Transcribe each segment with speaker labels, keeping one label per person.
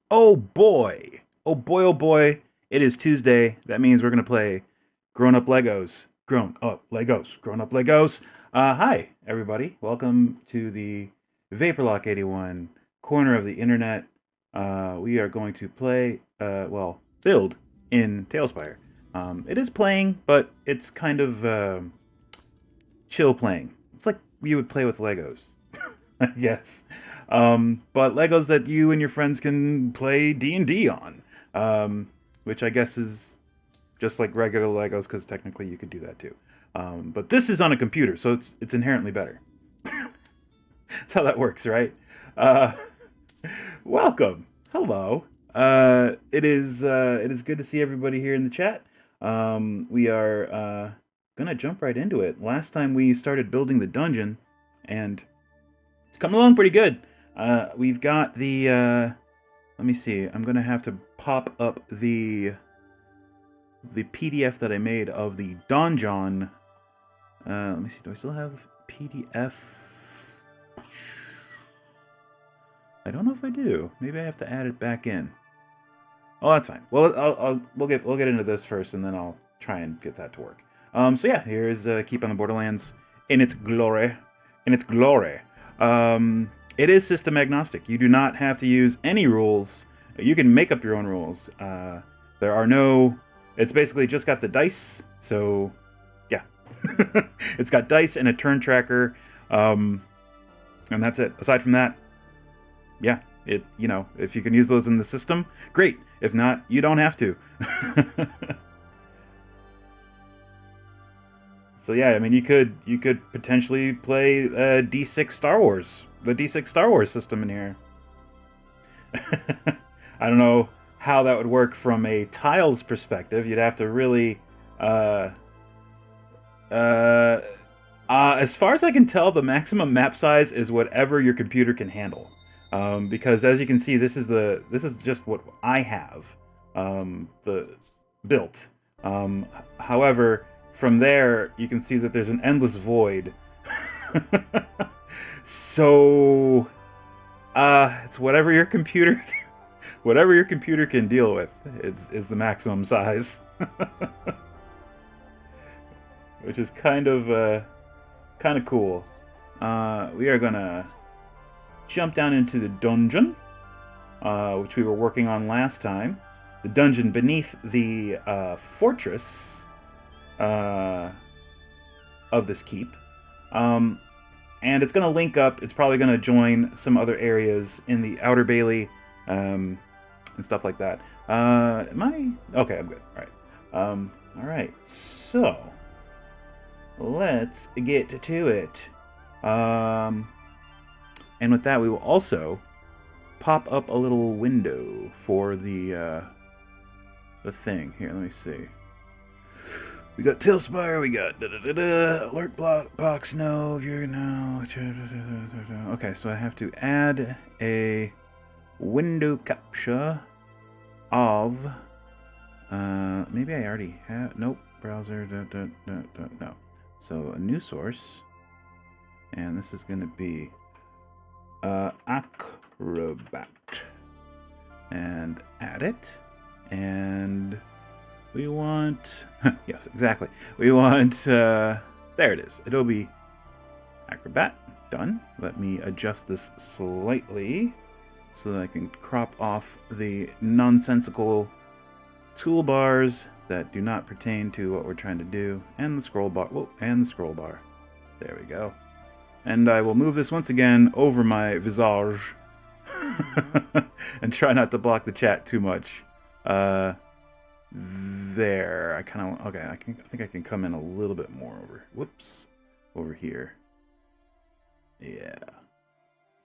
Speaker 1: Oh boy. Oh boy, oh boy. It is Tuesday. That means we're going to play Grown Up Legos. Grown Up Legos. Grown Up Legos. Hi, everybody. Welcome to the Vaporlock 81 corner of the internet. We are going to play, build in TaleSpire. It is playing, but it's kind of chill playing. It's like you would play with Legos. Yes. But Legos that you and your friends can play D&D on. Which I guess is just like regular Legos, because technically you could do that too. But this is on a computer, so it's inherently better. That's how that works, right? Uh, Welcome. Hello. It is good to see everybody here in the chat. We are gonna jump right into it. Last time we started building the dungeon, and it's coming along pretty good. We've got the, let me see, I'm going to have to pop up the PDF that I made of the donjon. Let me see, do I still have PDF? I don't know if I do. Maybe I have to add it back in. Oh, that's fine. Well, we'll get into this first, and then I'll try and get that to work. So yeah, here's Keep on the Borderlands in its glory. In its glory. It is system agnostic. You do not have to use any rules. You can make up your own rules. There are no... It's basically just got the dice, so... Yeah. It's got dice and a turn tracker, and that's it. Aside from that, yeah, if you can use those in the system, great. If not, you don't have to. So yeah, I mean, you could potentially play D6 Star Wars, the D6 Star Wars system in here. I don't know how that would work from a tiles perspective. You'd have to really, as far as I can tell, the maximum map size is whatever your computer can handle. Because as you can see, this is just what I have, built. However, from there, you can see that there's an endless void. So, it's whatever your computer can deal with is the maximum size. Which is kind of cool. We are gonna jump down into the dungeon, which we were working on last time. The dungeon beneath the fortress of this keep. And it's going to link up. It's probably going to join some other areas in the Outer Bailey and stuff like that. Am I? Okay, I'm good. All right. All right. So let's get to it. And with that, we will also pop up a little window for the thing. Here, let me see. We got TaleSpire, we got alert box, no, you're now. Okay, so I have to add a window capture of, maybe I already have, nope, browser, no. So a new source, and this is going to be Acrobat, and add it, and we want, yes, exactly. We want, there it is, Adobe Acrobat, done. Let me adjust this slightly so that I can crop off the nonsensical toolbars that do not pertain to what we're trying to do, and the scroll bar, There we go. And I will move this once again over my visage and try not to block the chat too much. There, I think I can come in a little bit more over here. Yeah,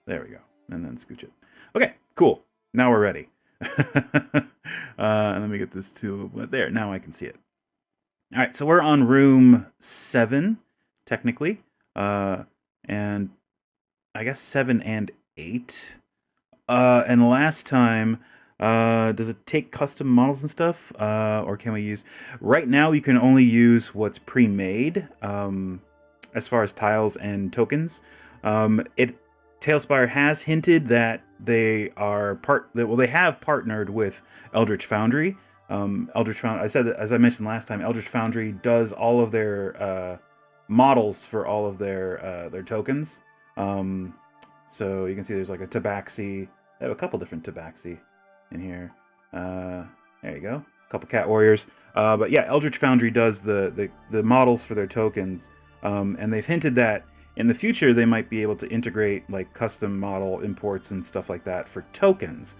Speaker 1: there we go, and then scooch it. Okay, cool. Now we're ready. And let me get this to there. Now I can see it. All right, so we're on room 7, technically, and I guess 7 and 8. And last time. Does it take custom models and stuff? Or can we use... Right now, you can only use what's pre-made, as far as tiles and tokens. TaleSpire has hinted that they are they have partnered with Eldritch Foundry. Eldritch Foundry, as I mentioned last time, Eldritch Foundry does all of their models for all of their tokens. So you can see there's like a Tabaxi. They have a couple different Tabaxi in here. There you go. A couple Cat Warriors. But yeah, Eldritch Foundry does the models for their tokens. And they've hinted that in the future they might be able to integrate like custom model imports and stuff like that for tokens.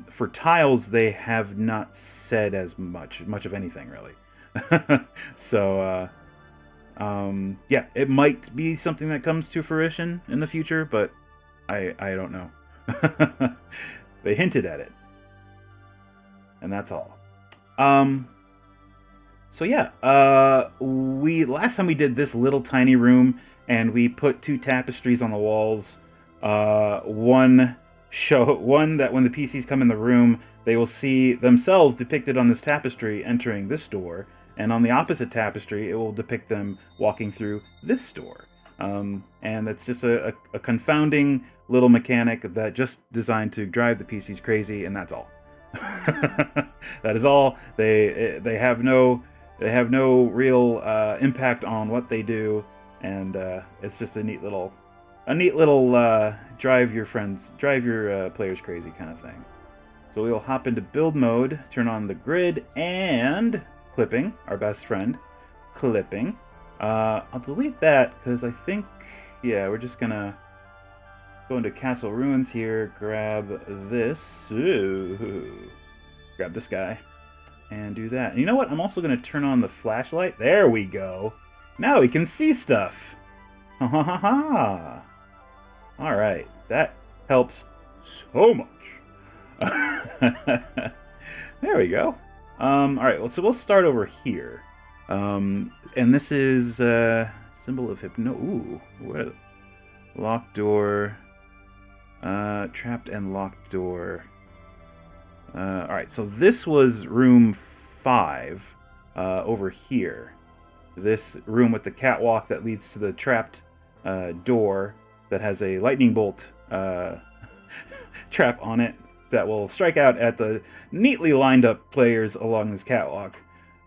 Speaker 1: For tiles, they have not said as much of anything really. So yeah, it might be something that comes to fruition in the future, but I don't know. They hinted at it, and that's all. So yeah, last time we did this little tiny room, and we put 2 tapestries on the walls. One that when the PCs come in the room, they will see themselves depicted on this tapestry entering this door, and on the opposite tapestry, it will depict them walking through this door. And it's just a confounding little mechanic that just designed to drive the PCs crazy, and that's all. That is all. They have no real impact on what they do, and it's just a neat little drive your players crazy kind of thing. So we'll hop into build mode, turn on the grid, and clipping, our best friend, clipping. I'll delete that because I think, yeah, we're just gonna go into Castle Ruins here, grab this, grab this guy, and do that. And you know what? I'm also gonna turn on the flashlight. There we go. Now we can see stuff. Ha ha ha ha. All right, that helps so much. There we go. All right, well, so we'll start over here. And this is symbol of Ooh, what? Locked door. Trapped and locked door. All right, so this was room 5 over here. This room with the catwalk that leads to the trapped door that has a lightning bolt trap on it that will strike out at the neatly lined up players along this catwalk.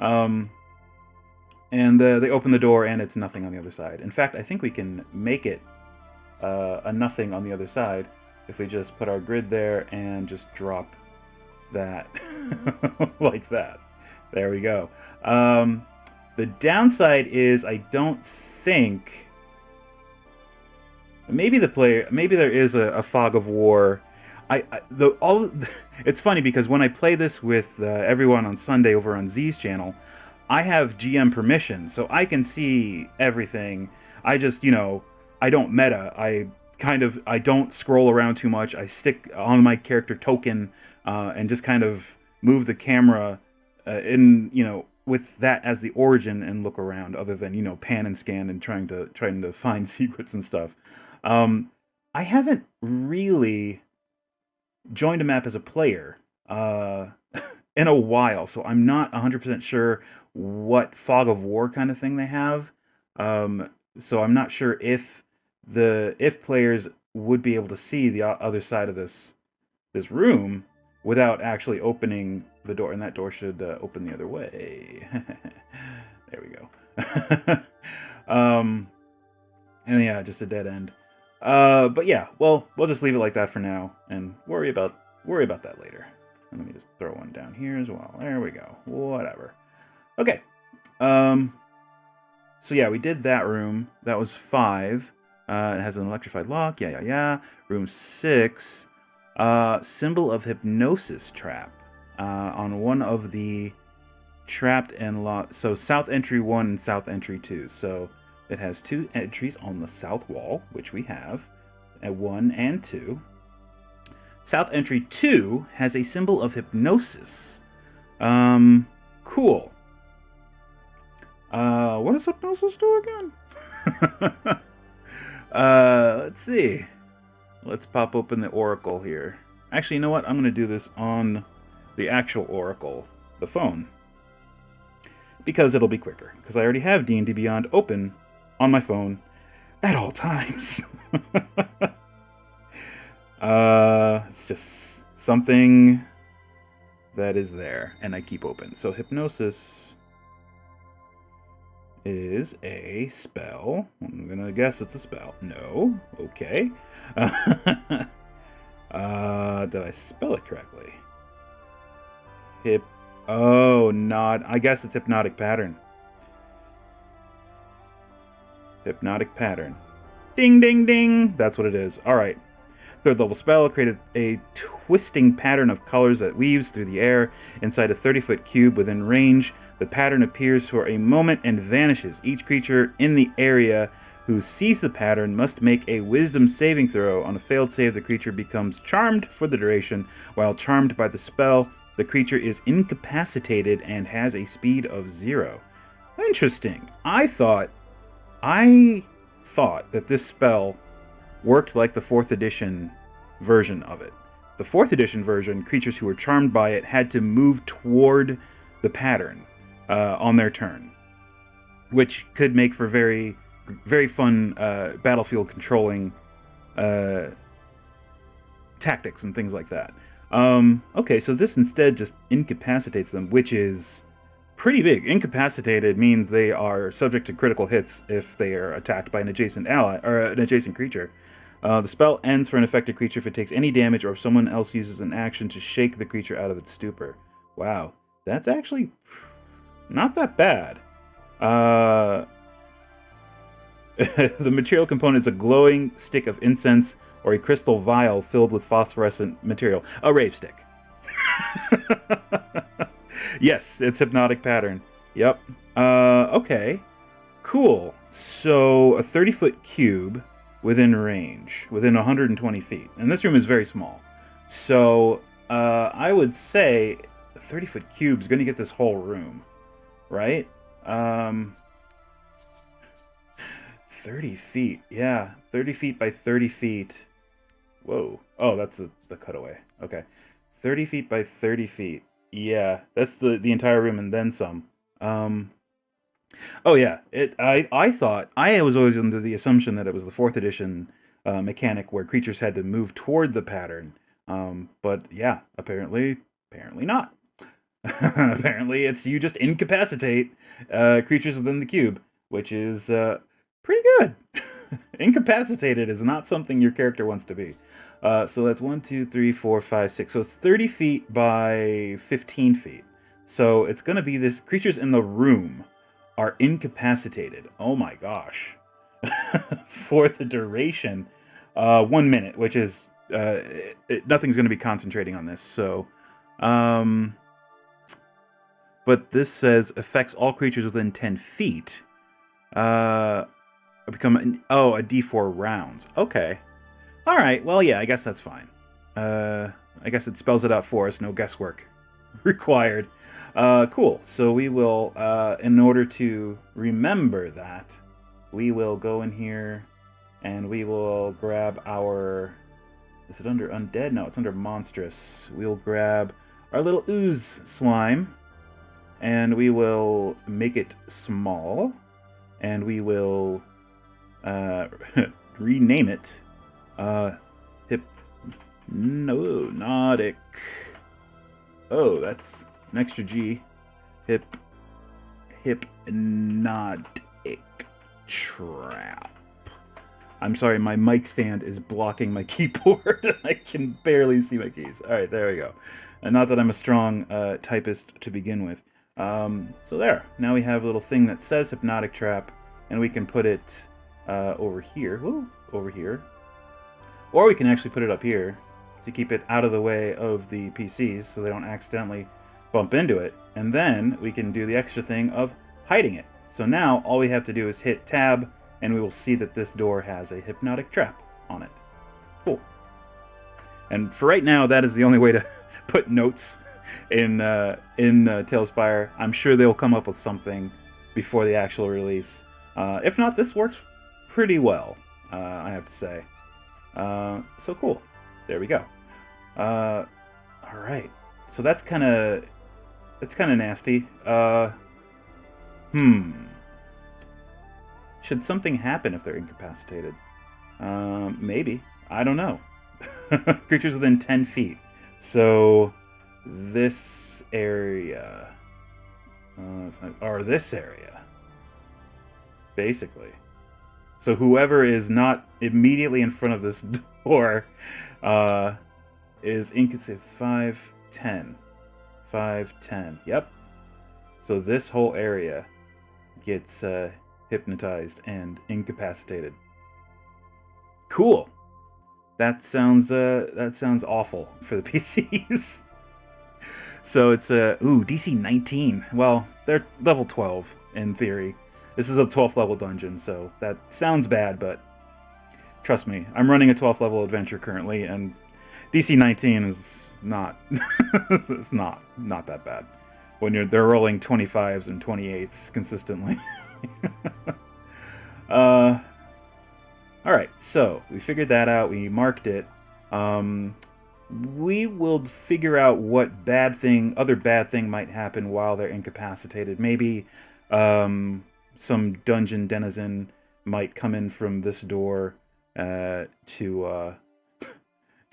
Speaker 1: And they open the door and it's nothing on the other side. In fact, I think we can make it a nothing on the other side if we just put our grid there and just drop that like that. There we go. The downside is I don't think... Maybe there is a fog of war. It's funny because when I play this with everyone on Sunday over on Z's channel, I have GM permission, so I can see everything. I just, I don't meta. I don't scroll around too much. I stick on my character token and just kind of move the camera with that as the origin and look around, other than pan and scan and trying to find secrets and stuff. I haven't really joined a map as a player in a while, so I'm not 100% sure what fog of war kind of thing they have. So I'm not sure if players would be able to see the other side of this room without actually opening the door, and that door should open the other way. There we go. And yeah, just a dead end. But yeah, well, we'll just leave it like that for now and worry about that later. And let me just throw one down here as well. There we go. Whatever. Okay. So yeah, we did that room. That was 5. It has an electrified lock. Yeah. Room 6. Symbol of hypnosis trap. On one of the trapped and locked. So South Entry 1 and South Entry 2. So it has 2 entries on the south wall, which we have, at 1 and 2. South Entry 2 has a symbol of hypnosis. Cool. What does hypnosis do again? Let's see. Let's pop open the Oracle here. Actually, you know what? I'm going to do this on the actual Oracle, the phone. Because it'll be quicker. Because I already have D&D Beyond open on my phone at all times. It's just something that is there, and I keep open. So hypnosis is a spell. I'm gonna guess it's a spell. No. Okay. Did I spell it correctly? Oh, not. I guess it's hypnotic pattern. Hypnotic pattern. Ding, ding, ding. That's what it is. All right. Third level spell created a twisting pattern of colors that weaves through the air inside a 30-foot cube within range. The pattern appears for a moment and vanishes. Each creature in the area who sees the pattern must make a wisdom saving throw. On a failed save, the creature becomes charmed for the duration. While charmed by the spell, the creature is incapacitated and has a speed of 0. Interesting. I thought that this spell worked like the 4th edition version of it. The 4th edition version, creatures who were charmed by it had to move toward the pattern on their turn, which could make for very, very fun battlefield controlling tactics and things like that. Okay, so this instead just incapacitates them, which is pretty big. Incapacitated means they are subject to critical hits if they are attacked by an adjacent ally or an adjacent creature. The spell ends for an affected creature if it takes any damage or if someone else uses an action to shake the creature out of its stupor. Wow, that's actually not that bad. The material component is a glowing stick of incense or a crystal vial filled with phosphorescent material. A rave stick. Yes, it's hypnotic pattern. Yep. Okay. Cool. So a 30-foot cube within range, within 120 feet. And this room is very small. So I would say a 30-foot cube is going to get this whole room, right? 30 feet. Yeah, 30 feet by 30 feet. Whoa. Oh, that's the cutaway. Okay. 30 feet by 30 feet. Yeah, that's the entire room and then some. Oh yeah, I thought I was always under the assumption that it was the 4th edition mechanic where creatures had to move toward the pattern. But yeah, apparently not. Apparently, it's you just incapacitate creatures within the cube, which is pretty good. Incapacitated is not something your character wants to be. So that's 1, 2, 3, 4, 5, 6. So it's 30 feet by 15 feet. So it's going to be this creatures in the room are incapacitated. Oh my gosh. For the duration. 1 minute, which is nothing's going to be concentrating on this. So, but this says affects all creatures within 10 feet. Become a D4 rounds. Okay. All right. Well, yeah, I guess that's fine. I guess it spells it out for us. No guesswork required. Cool. So we will, in order to remember that, we will go in here and we will grab our... Is it under undead? No, it's under monstrous. We'll grab our little ooze slime and we will make it small and we will rename it Hypnotic. Oh, that's an extra G. Hypnotic trap. I'm sorry, my mic stand is blocking my keyboard. I can barely see my keys. All right, there we go. And not that I'm a strong typist to begin with. So there. Now we have a little thing that says hypnotic trap, and we can put it over here. Whoa, over here. Or we can actually put it up here to keep it out of the way of the PCs so they don't accidentally bump into it. And then we can do the extra thing of hiding it. So now all we have to do is hit tab and we will see that this door has a hypnotic trap on it. Cool. And for right now, that is the only way to put notes in TaleSpire. I'm sure they'll come up with something before the actual release. If not, this works pretty well, I have to say. So cool. There we go. All right. So that's kind of nasty. Should something happen if they're incapacitated? Maybe. I don't know. Creatures within 10 feet. So this area, or this area, basically. So whoever is not immediately in front of this door is incapacitated. 5, 10. 5, 10. Yep. So this whole area gets hypnotized and incapacitated. Cool. That sounds awful for the PCs. So it's DC 19. Well, they're level 12 in theory. This is a 12th level dungeon, so that sounds bad, but trust me, I'm running a 12th level adventure currently, and DC 19 is not it's not that bad when they're rolling 25s and 28s consistently. All right, so we figured that out. We marked it. We will figure out what other bad thing might happen while they're incapacitated. Maybe some dungeon denizen might come in from this door to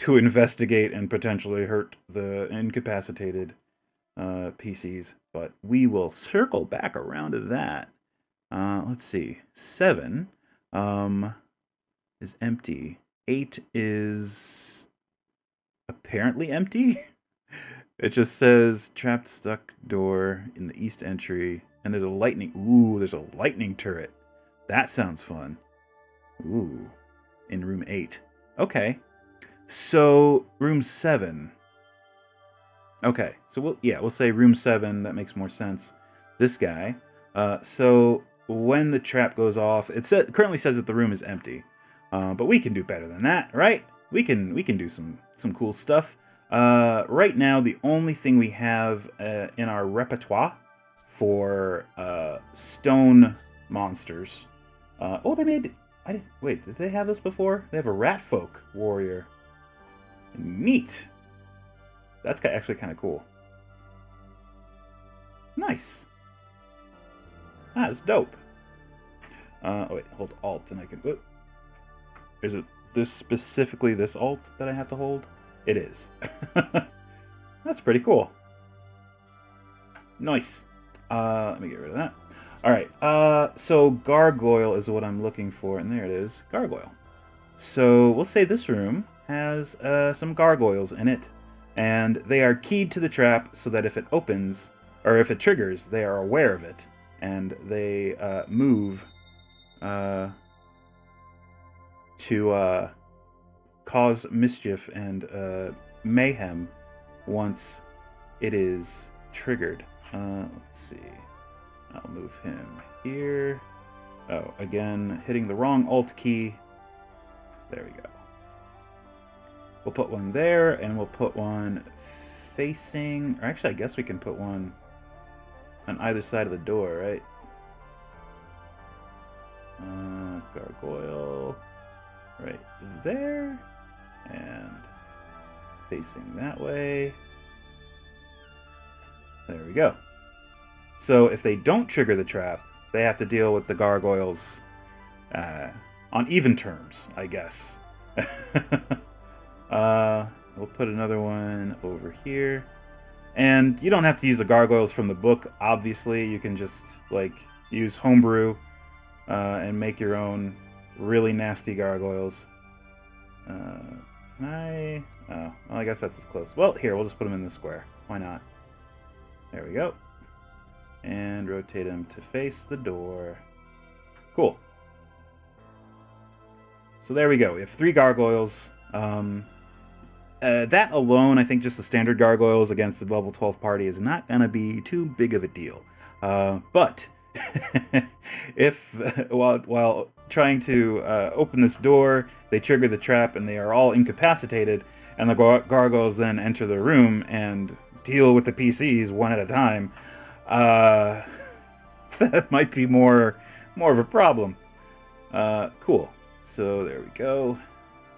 Speaker 1: investigate and potentially hurt the incapacitated PCs. But we will circle back around to that. Let's see. 7 is empty. 8 is apparently empty. It just says trapped stuck door in the east entry. And there's a there's a lightning turret. That sounds fun. Ooh. In room 8. Okay. So, room 7. Okay. So, we'll say room 7. That makes more sense. This guy. So, when the trap goes off, it currently says that the room is empty. But we can do better than that, right? We can do some cool stuff. Right now, the only thing we have in our repertoire for stone monsters. They made... Wait, did they have this before? They have a rat folk warrior. Neat. That's actually kind of cool. Nice. That's dope. Wait, hold Alt and I can... Whoop. Is it specifically this Alt that I have to hold? It is. That's pretty cool. Nice. Let me get rid of that. Alright, so Gargoyle is what I'm looking for, and there it is, Gargoyle. So we'll say this room has some gargoyles in it, and they are keyed to the trap so that if it opens, or if it triggers, they are aware of it, and they move to cause mischief and mayhem once it is triggered. Let's see. I'll move him here. Oh, again, hitting the wrong Alt key. There we go. We'll put one there, and we'll put one facing... Or actually, I guess we can put one on either side of the door, right? Gargoyle right there. And facing that way. There we go. So if they don't trigger the trap, they have to deal with the gargoyles on even terms, I guess. We'll put another one over here. And you don't have to use the gargoyles from the book, obviously. You can just, use homebrew and make your own really nasty gargoyles. I guess that's as close. Well, here, we'll just put them in the square. Why not? There we go. And rotate him to face the door. Cool. So there we go. We have 3 gargoyles. That alone, I think just the standard gargoyles against the level 12 party is not going to be too big of a deal. But if while trying to open this door, they trigger the trap and they are all incapacitated, and the gargoyles then enter the room and deal with the PCs one at a time, that might be more of a problem. Cool. So there we go.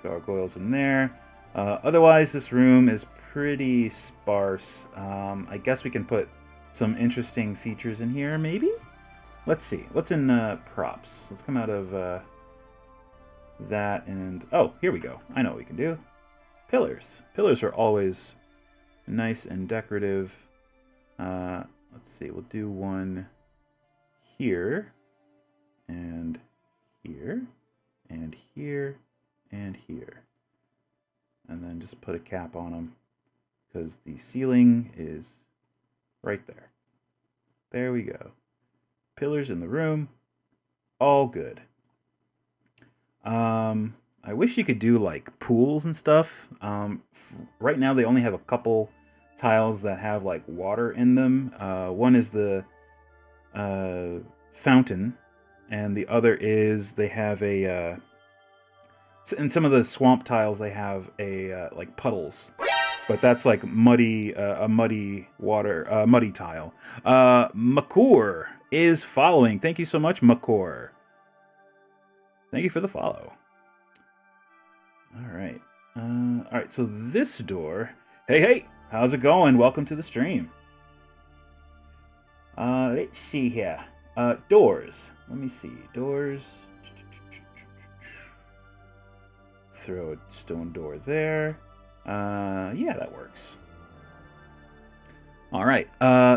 Speaker 1: Gargoyles in there. Otherwise, this room is pretty sparse. I guess we can put some interesting features in here, maybe? Let's see. What's in props? Let's come out of that and... Oh, here we go. I know what we can do. pillars. Pillars are always nice and decorative. Let's see, we'll do one here, and here, and here, and here. And then just put a cap on them, because the ceiling is right there. There we go. Pillars in the room, all good. I wish you could do like pools and stuff. Right now they only have a couple tiles that have like water in them. One is the fountain, and the other is they have a in some of the swamp tiles they have a like puddles, but that's like muddy, a muddy water, muddy tile. Makur is following. Thank you so much, Makur. Thank you for the follow. All right. All right. So this door. Hey, how's it going? Welcome to the stream. Let's see here. Doors. Let me see. Doors. Throw a stone door there. Yeah, that works. All right.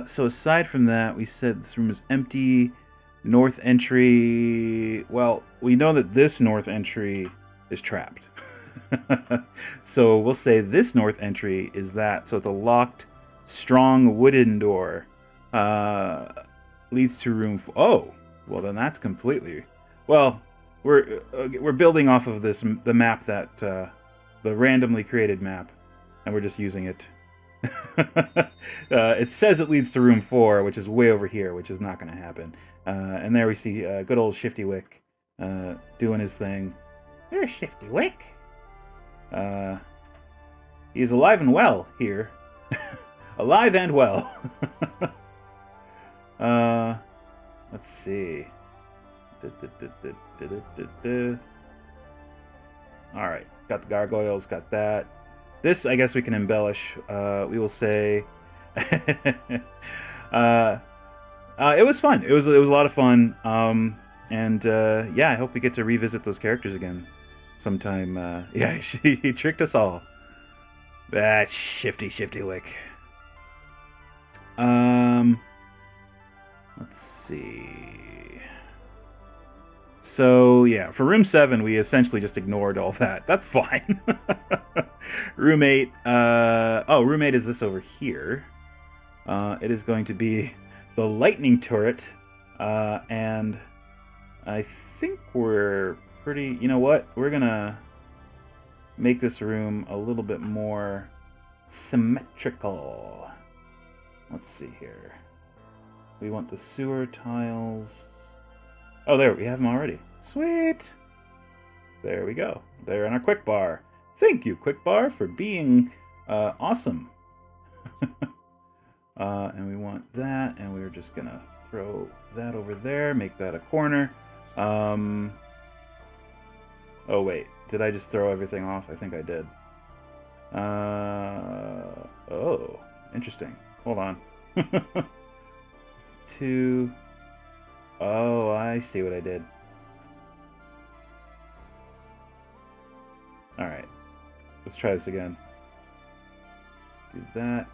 Speaker 1: So aside from that, we said this room is empty. North entry. Well, we know that this north entry is trapped. So we'll say this north entry is that. So it's a locked, strong wooden door. Leads to room. Oh, well then that's completely. Well, we're building off of the map that the randomly created map, and we're just using it. It says it leads to room 4, which is way over here, which is not going to happen. And there we see good old Shifty Wick doing his thing. There's Shifty Wick. He is alive and well here. Alive and well. Let's see. Alright, got the gargoyles, got that. This, I guess we can embellish. We will say... it was fun. It was a lot of fun. Yeah, I hope we get to revisit those characters again sometime. Yeah, he tricked us all. That Shifty Wick. Let's see. So, yeah, for room 7, we essentially just ignored all that. That's fine. Room 8. Room 8 is this over here. It is going to be the lightning turret. And I think we're pretty... You know what? We're going to make this room a little bit more symmetrical. Let's see here. We want the sewer tiles. Oh, there, we have them already. Sweet! There we go. They're in our quick bar. Thank you, quick bar, for being awesome. And we want that, and we're just gonna throw that over there, make that a corner. Oh, wait. Did I just throw everything off? I think I did. Oh, interesting. Hold on. It's 2... Oh, I see what I did. Alright. Let's try this again. Do that,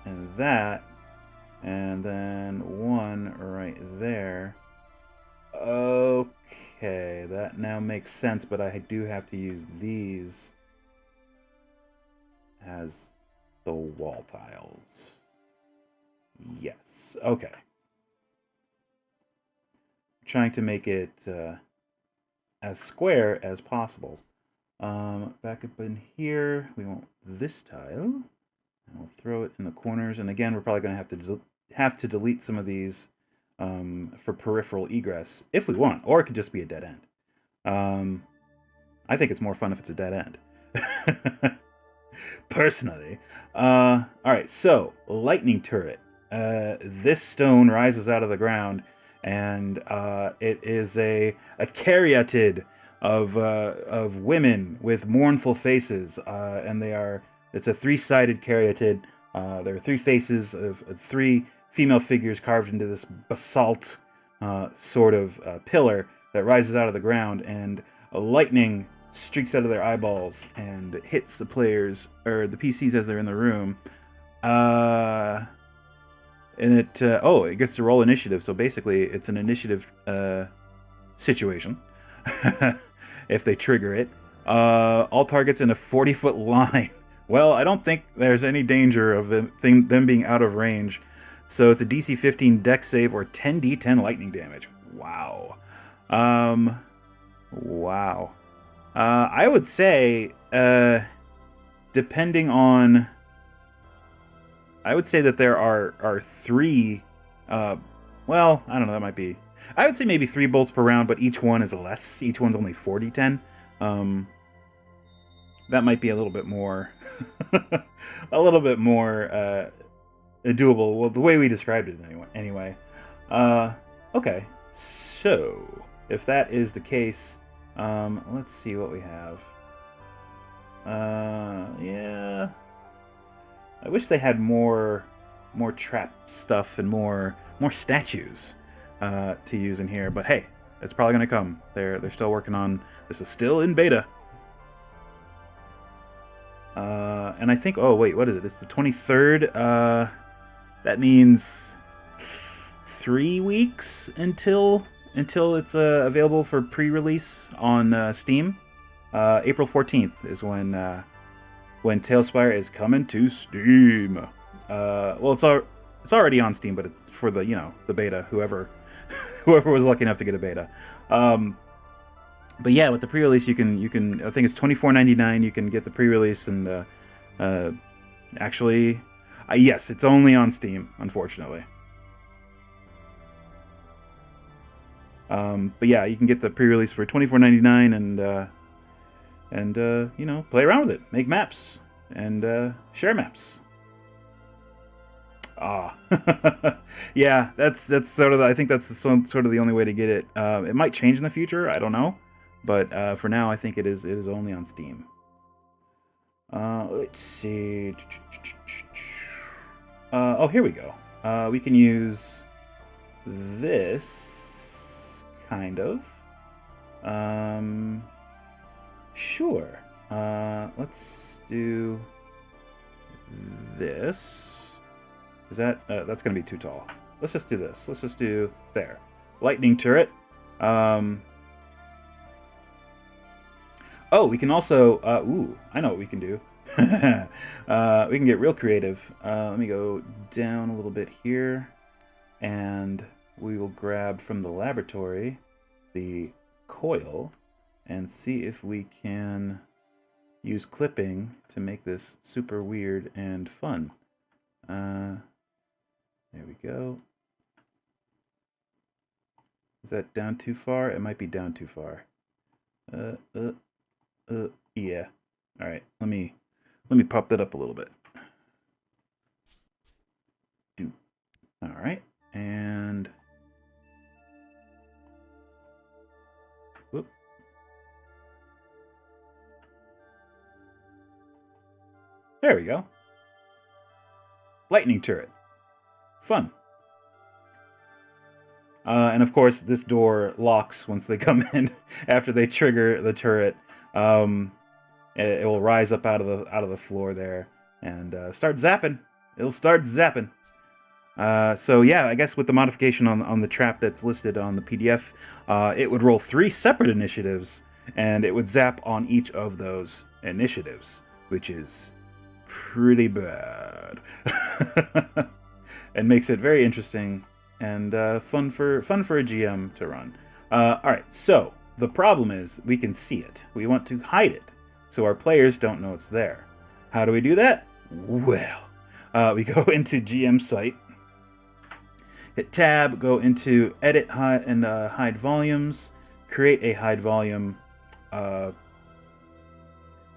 Speaker 1: and then 1 right there. Okay, that now makes sense, but I do have to use these as the wall tiles. Yes, okay. Trying to make it as square as possible. Back up in here, we want this tile, and we'll throw it in the corners. And again, we're probably going to have to delete some of these for peripheral egress if we want, or it could just be a dead end. I think it's more fun if it's a dead end, personally. All right, so lightning turret. This stone rises out of the ground. And it is a caryatid of women with mournful faces, and it's a 3-sided caryatid. There are 3 faces of 3 female figures carved into this basalt sort of pillar that rises out of the ground, and a lightning streaks out of their eyeballs and hits the players or the PCs as they're in the room. And it gets to roll initiative. So basically, it's an initiative situation. If they trigger it, all targets in a 40-foot line. Well, I don't think there's any danger of them being out of range. So it's a DC 15 Dex save or 10d10 lightning damage. Wow. Wow. I would say, depending on... I would say that there are 3... well, I don't know, that might be... I would say maybe 3 bolts per round, but each one is less. Each one's only 4d10. That might be a little bit more... a little bit more doable. Well, the way we described it anyway. Okay, so if that is the case, let's see what we have. Yeah, I wish they had more trap stuff and more statues to use in here. But hey, it's probably gonna come. They're still working on this. Is still in beta. And I think, oh wait, what is it? It's the 23rd. That means 3 weeks until it's available for pre-release on Steam. April 14th is when TaleSpire is coming to Steam. Well, it's already on Steam, but it's for the the beta. Whoever was lucky enough to get a beta. But yeah, with the pre-release, you can I think it's $24.99. You can get the pre-release, and actually, yes, it's only on Steam, unfortunately. But yeah, you can get the pre-release for $24.99, and play around with it, make maps, and share maps. Yeah, that's sort of I think that's sort of the only way to get it. It might change in the future, I don't know. But for now, I think it is only on Steam. Let's see. Oh, here we go. We can use this, kind of. Sure. Let's do this. Is that... that's going to be too tall. Let's just do this. Let's just do... There. Lightning turret. Oh, we can also... ooh, I know what we can do. We can get real creative. Let me go down a little bit here. And we will grab from the laboratory the coil and see if we can use clipping to make this super weird and fun. There we go. Is that down too far? It might be down too far. Yeah. All right. Let me pop that up a little bit. All right. And whoop. There we go. Lightning turret. Fun. And of course, this door locks once they come in. After they trigger the turret, it will rise up out of the floor there and start zapping. It'll start zapping. So yeah, I guess with the modification on the trap that's listed on the PDF, it would roll 3 separate initiatives, and it would zap on each of those initiatives, which is pretty bad. And makes it very interesting and fun for a GM to run. All right, so the problem is we can see it. We want to hide it, so our players don't know it's there. How do we do that? Well, we go into GM site, hit tab, go into edit, hide, and hide volumes, create a hide volume, and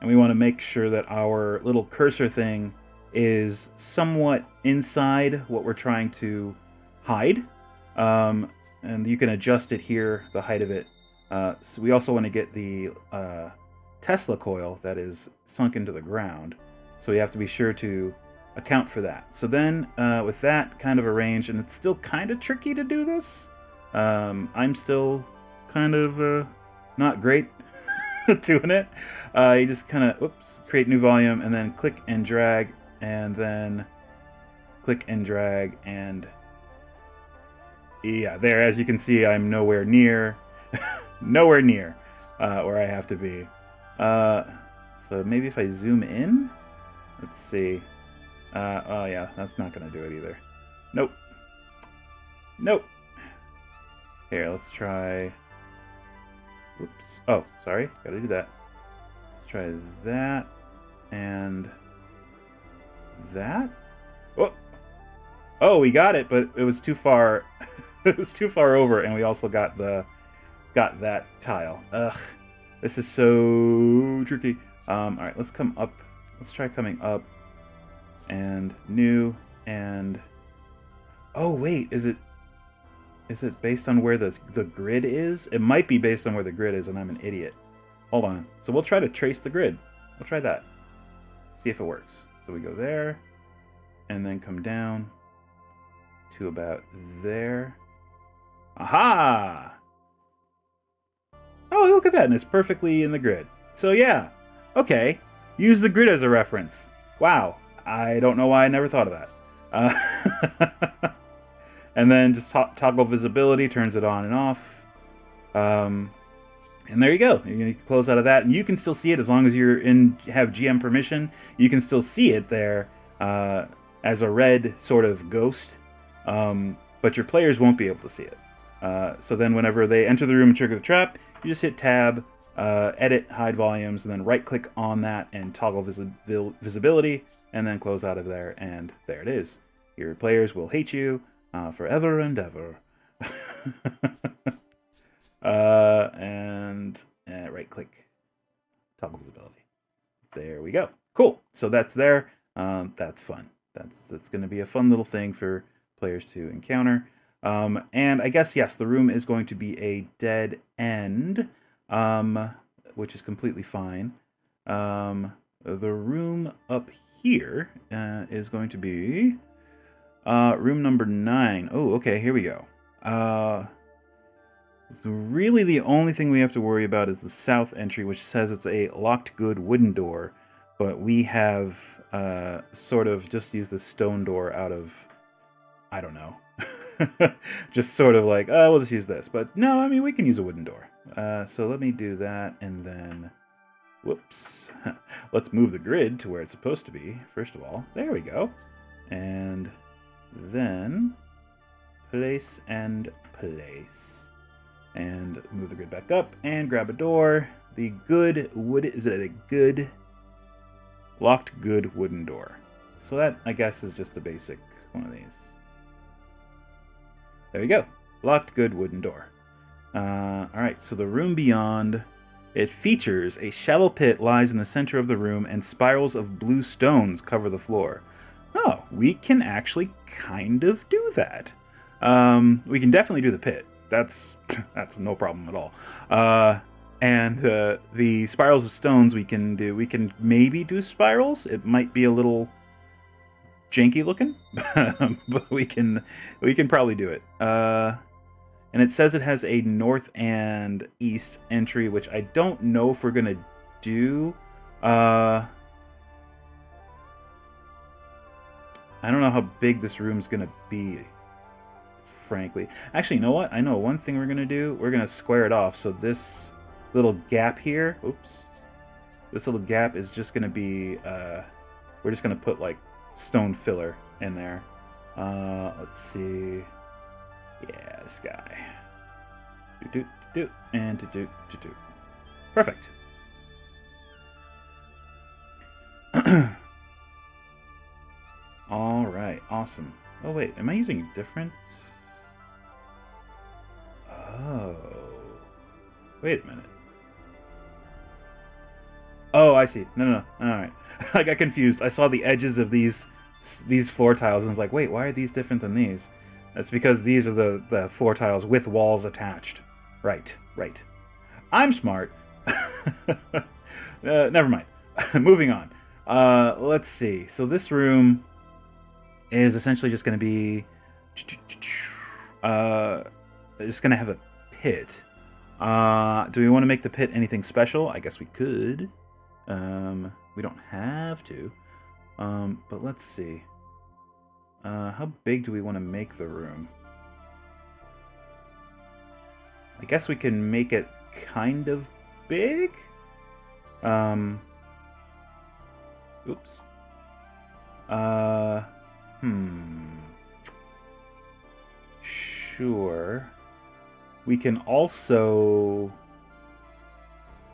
Speaker 1: we want to make sure that our little cursor thing is somewhat inside what we're trying to hide. And you can adjust it here, the height of it. So we also want to get the Tesla coil that is sunk into the ground. So we have to be sure to account for that. So then with that kind of arranged, and it's still kind of tricky to do this. I'm still kind of not great doing it. You just kind of, oops, create new volume, and then click and drag, and then click and drag, and yeah, there, as you can see, I'm nowhere near, nowhere near where I have to be. So maybe if I zoom in, let's see. Oh yeah, that's not gonna do it either. Nope. Nope. Here, let's try. Oops. Oh, sorry. Gotta do that. Let's try that and that. Oh, oh, we got it, but it was too far. It was too far over, and we also got that tile. Ugh, this is so tricky. All right, let's come up. Let's try coming up and new and. Oh wait, is it based on where the grid is? It might be based on where the grid is, and I'm an idiot. Hold on. So we'll try to trace the grid. We'll try that. See if it works. So we go there, and then come down to about there. Aha! Oh, look at that, and it's perfectly in the grid. So yeah, okay. Use the grid as a reference. Wow, I don't know why I never thought of that. And then just toggle visibility, turns it on and off. And there you go. You can close out of that, and you can still see it as long as have GM permission. You can still see it there as a red sort of ghost, but your players won't be able to see it. So then whenever they enter the room and trigger the trap, you just hit Tab, Edit, Hide Volumes, and then right-click on that and toggle visibility, and then close out of there, and there it is. Your players will hate you forever and ever. And right-click, toggle visibility. There we go. Cool. So that's there. That's fun. That's going to be a fun little thing for players to encounter. And I guess, yes, the room is going to be a dead end, which is completely fine. The room up here is going to be room number 9. Oh, okay, here we go. Really, the only thing we have to worry about is the south entry, which says it's a locked good wooden door, but we have sort of just used the stone door out of, I don't know. Just sort of like, oh, we'll just use this. But no, I mean, we can use a wooden door. So let me do that, and then, whoops. Let's move the grid to where it's supposed to be, first of all. There we go. And then place and place. And move the grid back up, and grab a door. The good wood, is it a good, locked good wooden door? So that, I guess, is just a basic one of these. There you go. Locked good wooden door. Alright, so the room beyond, it features a shallow pit lies in the center of the room, and spirals of blue stones cover the floor. Oh, we can actually kind of do that. We can definitely do the pit. That's no problem at all. And the spirals of stones we can do. We can maybe do spirals. It might be a little janky looking, but we can probably do it. And it says it has a north and east entry, which I don't know if we're gonna do. I don't know how big this room's gonna be, frankly. Actually, you know what? I know one thing we're gonna do. We're gonna square it off. So this little gap here, oops, this little gap is just gonna be. We're just gonna put like stone filler in there. Let's see. Yeah, this guy. Do and do. Perfect. All right, awesome. Oh wait, am I using different? Oh, wait a minute. Oh, I see. No. All right, I got confused. I saw the edges of these floor tiles and was like, wait, why are these different than these? That's because these are the floor tiles with walls attached. Right. I'm smart. Never mind. Moving on. Let's see. So this room is essentially just going to be... it's going to have a pit. Do we want to make the pit anything special? I guess we could. We don't have to. But let's see. How big do we want to make the room? I guess we can make it kind of big? Oops. Sure. We can also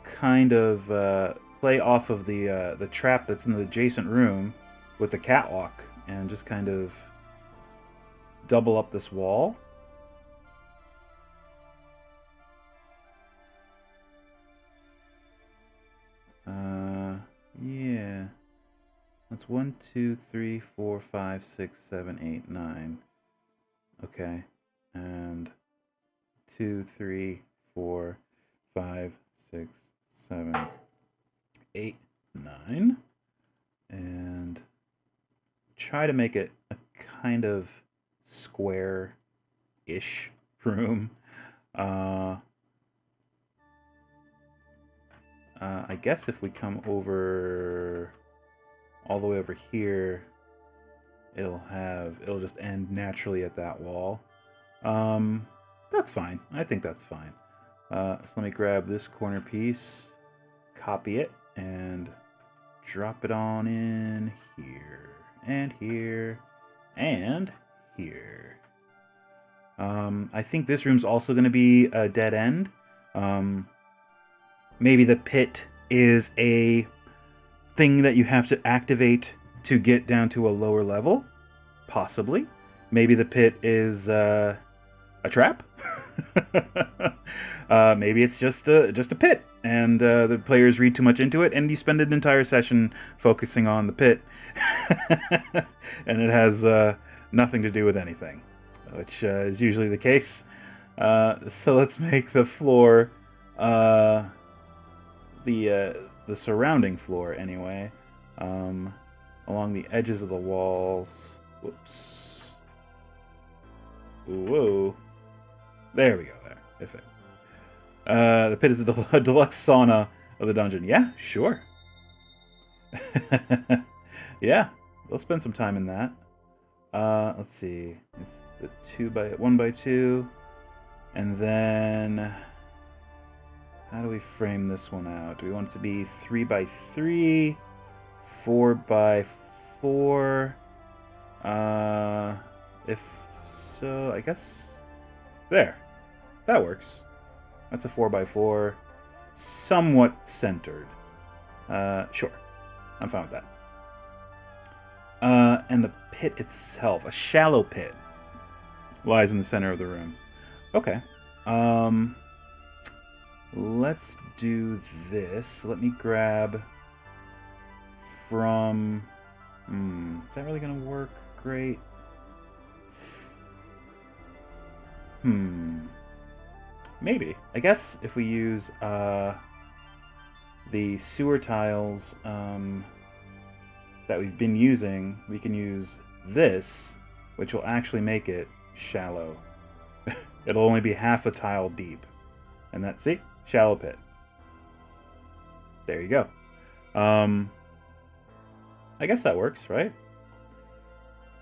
Speaker 1: kind of play off of the trap that's in the adjacent room with the catwalk and just kind of double up this wall. Yeah. That's 1, 2, 3, 4, 5, 6, 7, 8, 9. Okay. And 2, 3, 4, 5, 6, 7, 8, 9. And try to make it a kind of square-ish room. I guess if we come over all the way over here, it'll just end naturally at that wall. That's fine. I think that's fine. So let me grab this corner piece, copy it, and drop it on in here, and here, and here. I think this room's also going to be a dead end. Maybe the pit is a thing that you have to activate to get down to a lower level. Possibly. Maybe the pit is a trap. Maybe it's just a pit, and the players read too much into it, and you spend an entire session focusing on the pit, and it has nothing to do with anything, which is usually the case. So let's make the floor the surrounding floor anyway, along the edges of the walls. Whoops. Whoa. There we go. There. Perfect. The pit is a deluxe sauna of the dungeon. Yeah, sure. Yeah, we'll spend some time in that. Let's see. It's the 1x2, and then how do we frame this one out? Do we want it to be 3x3, 4x4? If so, I guess there. That works. That's a 4x4, somewhat centered. Sure, I'm fine with that. And the pit itself, a shallow pit, lies in the center of the room. Okay. Let's do this. Let me grab from... is that really going to work great? Maybe. I guess if we use the sewer tiles that we've been using, we can use this, which will actually make it shallow. It'll only be half a tile deep. And that's, see? Shallow pit. There you go. I guess that works, right?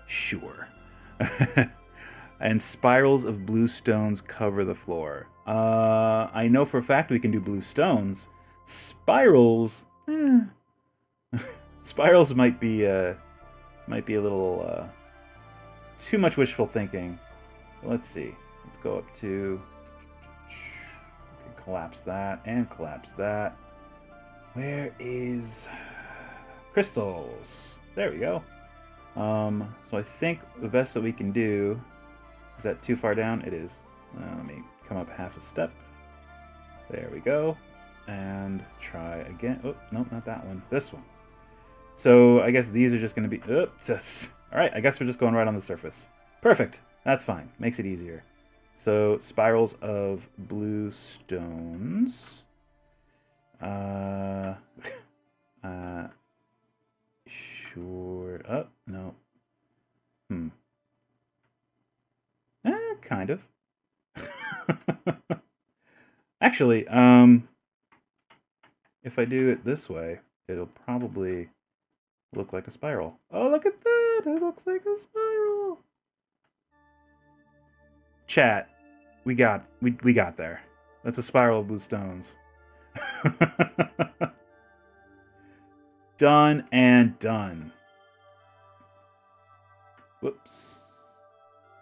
Speaker 1: Sure. And spirals of blue stones cover the floor. I know for a fact we can do blue stones. Spirals, spirals might be a little too much wishful thinking. Let's see. Let's go up to... collapse that and collapse that. Where is crystals? There we go. So I think the best that we can do... Is that too far down? It is. Let me come up half a step. There we go. And try again. Oh, no, not that one. This one. So I guess these are just going to be... Oops. Alright, I guess we're just going right on the surface. Perfect. That's fine. Makes it easier. So, spirals of blue stones. Sure. Oh, no. Kind of. Actually, if I do it this way, it'll probably look like a spiral. Oh, look at that! It looks like a spiral. Chat, we got there. That's a spiral of blue stones. Done and done. Whoops.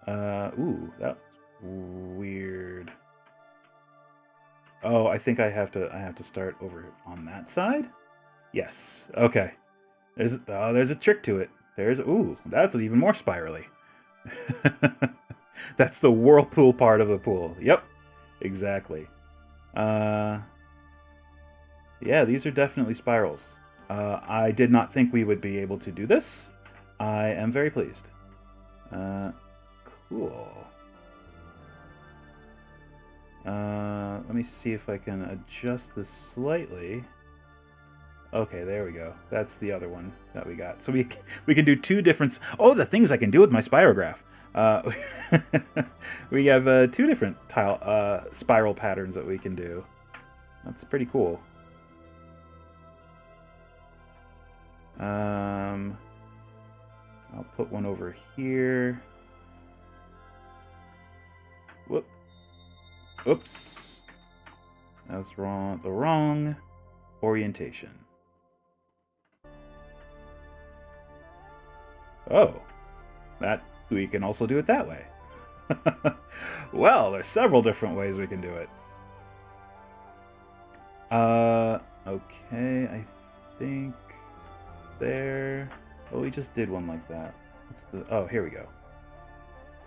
Speaker 1: Ooh, that's weird. Oh, I think I have to start over on that side? Yes. Okay. There's a trick to it. Ooh, that's even more spirally. That's the whirlpool part of the pool. Yep. Exactly. Yeah, these are definitely spirals. I did not think we would be able to do this. I am very pleased. Cool. Let me see if I can adjust this slightly. Okay, there we go. That's the other one that we got. So we can do two different... Oh, the things I can do with my spirograph. We have two different spiral patterns that we can do. That's pretty cool. I'll put one over here. Whoop. Oops. That's wrong. The wrong orientation. Oh. That we can also do it that way. Well, there's several different ways we can do it. Okay, I think there. Oh, we just did one like that. Oh, here we go.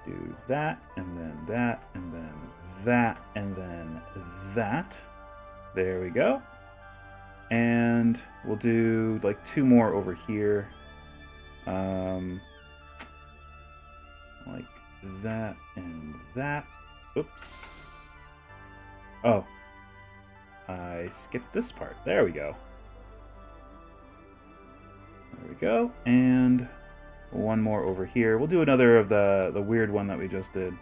Speaker 1: Do that, and then that, and then that, and then that. There we go. And we'll do like two more over here. Like that and that. Oops. Oh. I skipped this part. There we go. There we go. And one more over here. We'll do another of the weird one that we just did.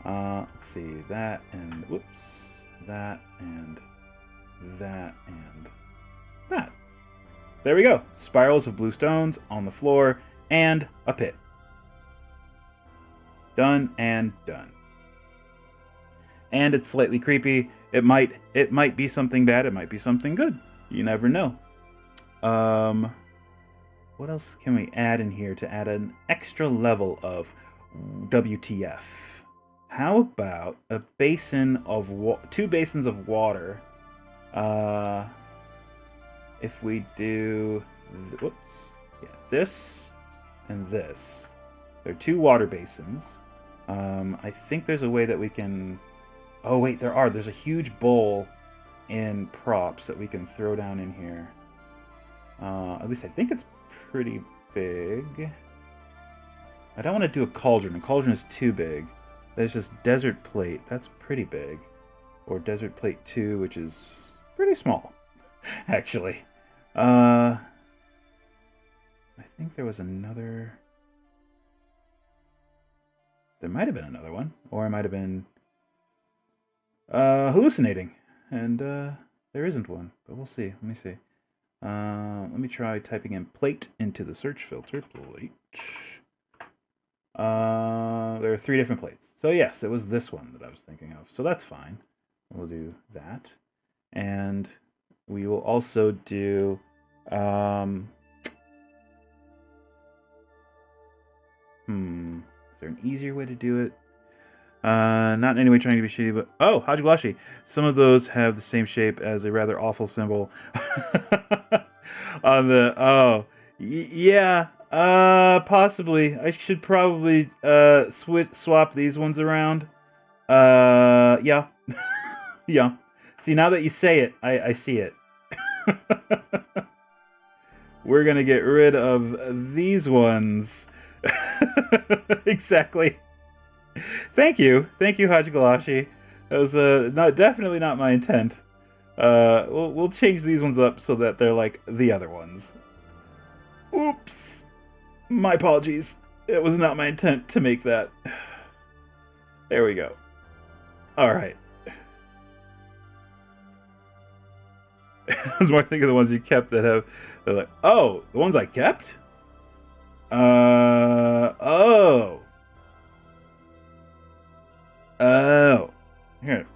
Speaker 1: Let's see. That and whoops. That and that and that. There we go. Spirals of blue stones on the floor and a pit. Done and done. And it's slightly creepy. It might be something bad. It might be something good. You never know. What else can we add in here to add an extra level of WTF? How about a basin of two basins of water? If we do, whoops, yeah, this and this. They're two water basins. I think there's a way that we can. Oh wait, there's a huge bowl in props that we can throw down in here. At least I think it's pretty big. I don't want to do a cauldron. A cauldron is too big. There's just desert plate. That's pretty big. Or desert plate 2, which is pretty small, actually. I think there was another. There might have been another one, or I might have been hallucinating, and there isn't one. But we'll see. Let me see. Let me try typing in plate into the search filter. Plate. There are 3 different plates. So yes, it was this one that I was thinking of. So that's fine. We'll do that. And we will also do... Is there an easier way to do it? Not in any way trying to be shitty, but... Oh, Hajiglashi! Some of those have the same shape as a rather awful symbol. On the... Oh. Yeah. Possibly. I should probably swap these ones around. Yeah. Yeah. See, now that you say it, I see it. We're gonna get rid of these ones. Exactly. Thank you, Hajigalashi. That was definitely not my intent. We'll change these ones up so that they're like the other ones. Oops. My apologies. It was not my intent to make that. There we go. Alright. I was more thinking of the ones you kept that have... They're like, oh, the ones I kept? Oh. Oh. Here.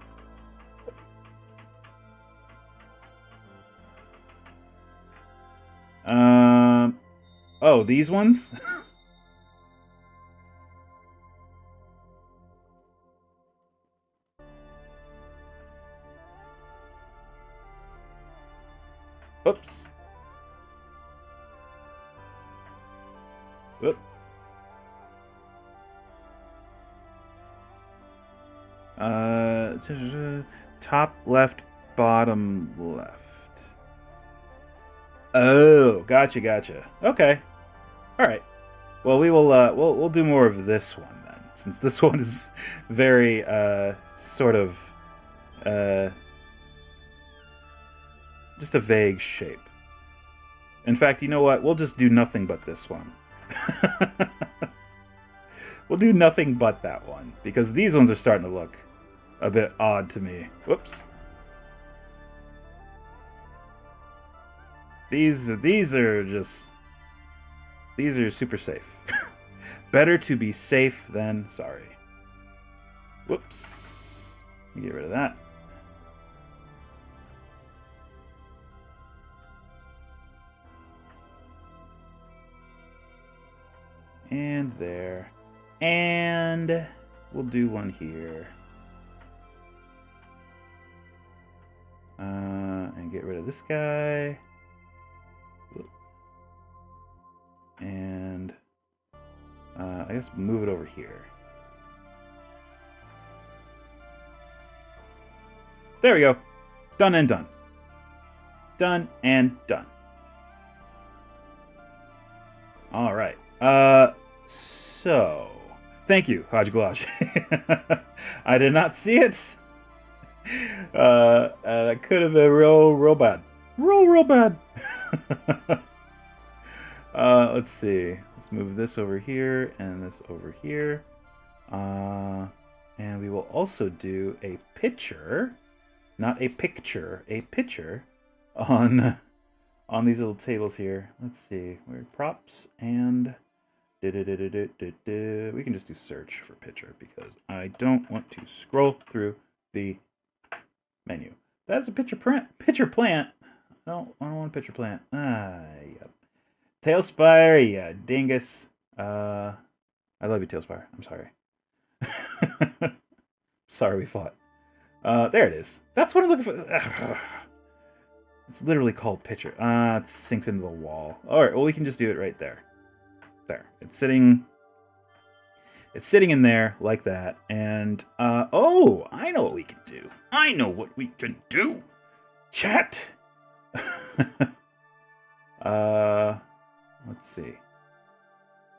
Speaker 1: Oh, these ones? Oops. Oop. Top left, bottom left. Oh, gotcha. Okay. All right. Well, we will. We'll do more of this one then, since this one is very sort of just a vague shape. In fact, you know what? We'll just do nothing but this one. We'll do nothing but that one, because these ones are starting to look a bit odd to me. Whoops. These are super safe. Better to be safe than sorry. Whoops. Get rid of that. And there. And we'll do one here. And get rid of this guy. And I guess move it over here. There we go. Done and done. Done and done. All right. So thank you, Hodge Glodge. I did not see it. That could have been real bad. Real bad. Let's see. Let's move this over here and this over here. And we will also do a picture, not a picture, a picture on these little tables here. Let's see. We're props and we can just do search for picture because I don't want to scroll through the menu. That's a picture plant. No, I don't want a picture plant. Yep. TaleSpire, yeah, dingus. I love you, TaleSpire. I'm sorry. Sorry we fought. There it is. That's what I'm looking for. It's literally called picture. It sinks into the wall. Alright, well we can just do it right there. There. It's sitting in there like that. And oh, I know what we can do. I know what we can do. Chat. Let's see.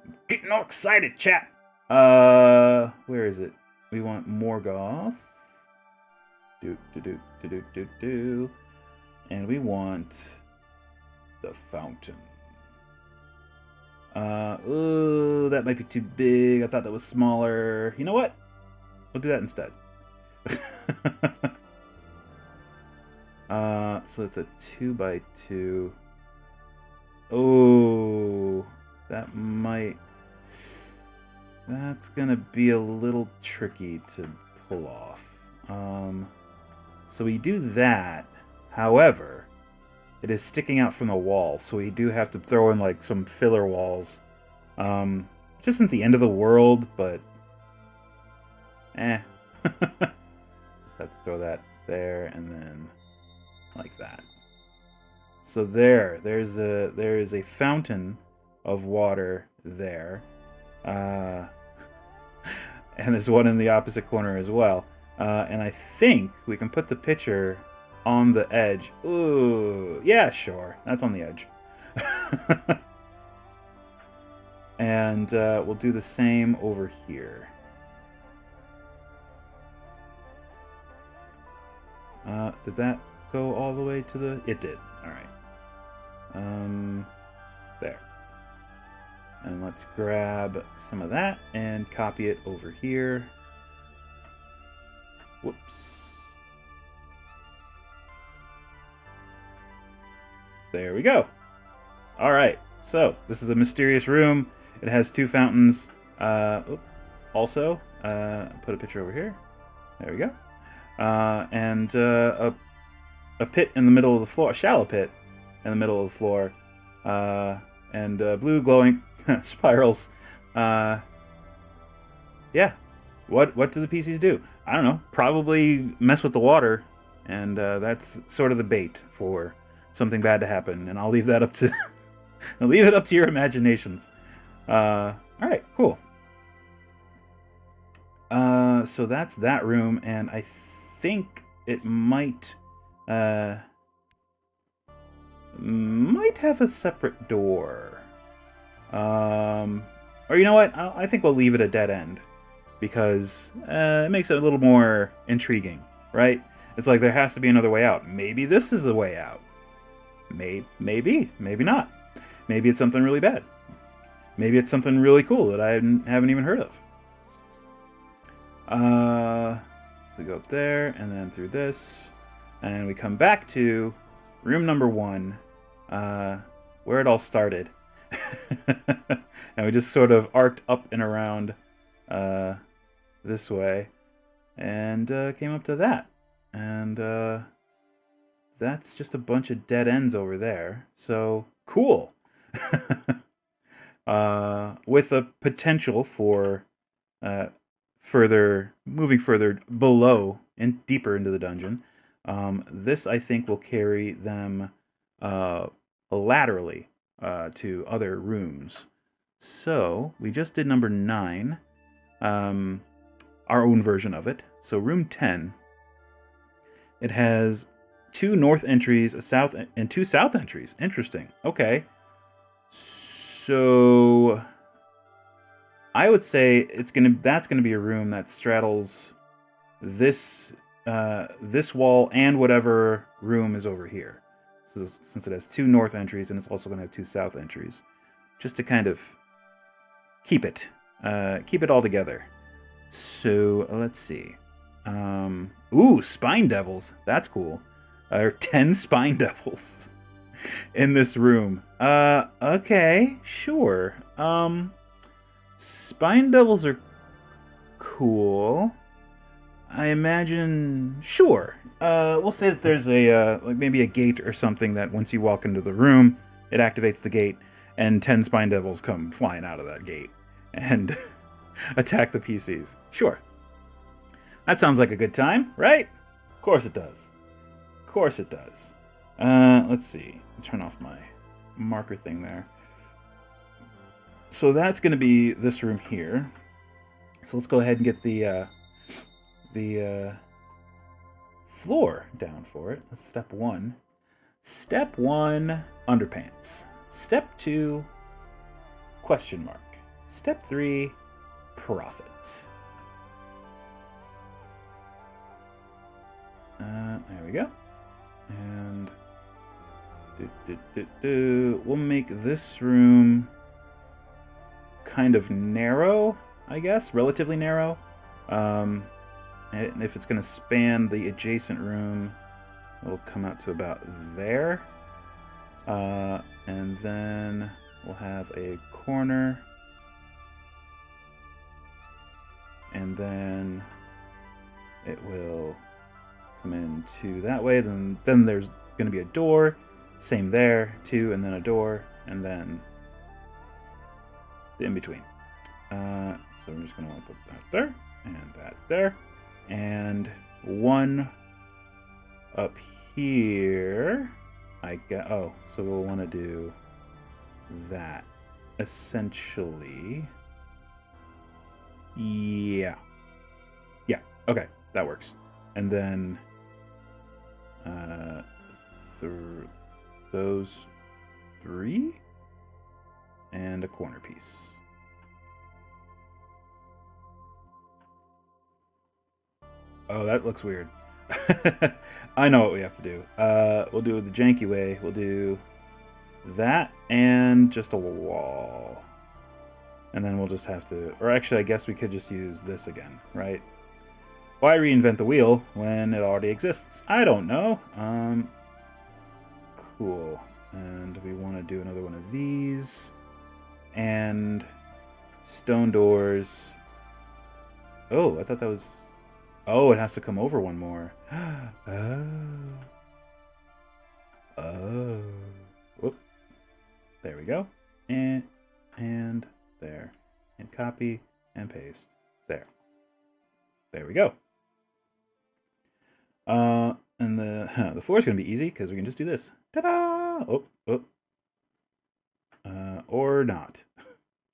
Speaker 1: I'm getting all excited, chat. Where is it? We want Morgoth. Do. And we want the fountain. Ooh, that might be too big. I thought that was smaller. You know what? We'll do that instead. So it's a 2x2. Oh, that's gonna be a little tricky to pull off. So we do that. However, it is sticking out from the wall, so we do have to throw in like some filler walls. Which isn't the end of the world, but just have to throw that there and then like that. So there is a fountain of water there. And there's one in the opposite corner as well. And I think we can put the picture on the edge. Ooh, yeah, sure. That's on the edge. And we'll do the same over here. Did that go all the way to the... It did. All right. There. And let's grab some of that and copy it over here. Whoops. There we go. All right. So this is a mysterious room. It has 2 fountains. Also, put a picture over here. There we go. And a pit in the middle of the floor, a shallow pit in the middle of the floor, and blue glowing spirals. Yeah. What do the PCs do? I don't know. Probably mess with the water, and that's sort of the bait for something bad to happen. And I'll leave that up to I'll leave it up to your imaginations. All right, cool. So that's that room, and I think it might have a separate door. Or you know what? I think we'll leave it a dead end because it makes it a little more intriguing, right? It's like there has to be another way out. Maybe this is the way out. Maybe not. Maybe it's something really bad. Maybe it's something really cool that I haven't even heard of. So we go up there, and then through this, and we come back to room number 1, where it all started. And we just sort of arced up and around this way, and came up to that. And that's just a bunch of dead ends over there. So, cool. With a potential for moving further below and deeper into the dungeon. This, I think, will carry them laterally to other rooms. So, we just did number 9, our own version of it. So, room 10, it has 2 north entries, a south, and 2 south entries. Interesting. Okay. So, I would say that's gonna be a room that straddles this wall and whatever room is over here. So since it has 2 north entries, and it's also gonna have 2 south entries, just to kind of keep it all together. So let's see. Ooh, spine devils. That's cool. There are 10 spine devils in this room. Okay, sure. Spine devils are cool. I imagine, sure. We'll say that there's a like maybe a gate or something that once you walk into the room, it activates the gate, and 10 spine devils come flying out of that gate and attack the PCs. Sure. That sounds like a good time, right? Of course it does. Of course it does. Let's see. Turn off my marker thing there. So that's going to be this room here. So let's go ahead and get the floor down for it. That's step 1. Step 1, underpants. Step 2, question mark. Step 3, profit. There we go. And we'll make this room kind of narrow, I guess, relatively narrow. And if it's going to span the adjacent room, it'll come out to about there. And then we'll have a corner. And then it will come into that way. Then there's going to be a door. Same there, 2, and then a door, and then the in-between. So we're just going to want to put that there, and that there. And 1 up here. So we'll want to do that. Essentially. Yeah. Okay, that works. And then those 3 and a corner piece. Oh, that looks weird. I know what we have to do. We'll do it the janky way. We'll do that and just a wall. And then we'll just have to... Or actually, I guess we could just use this again, right? Why reinvent the wheel when it already exists? I don't know. Cool. And we want to do another one of these. And stone doors. Oh, I thought that was... Oh, it has to come over one more. Oh. Oh. Whoop. There we go. And there. And copy and paste. There. There we go. And the floor is going to be easy because we can just do this. Ta-da! Oh, oh. Or not.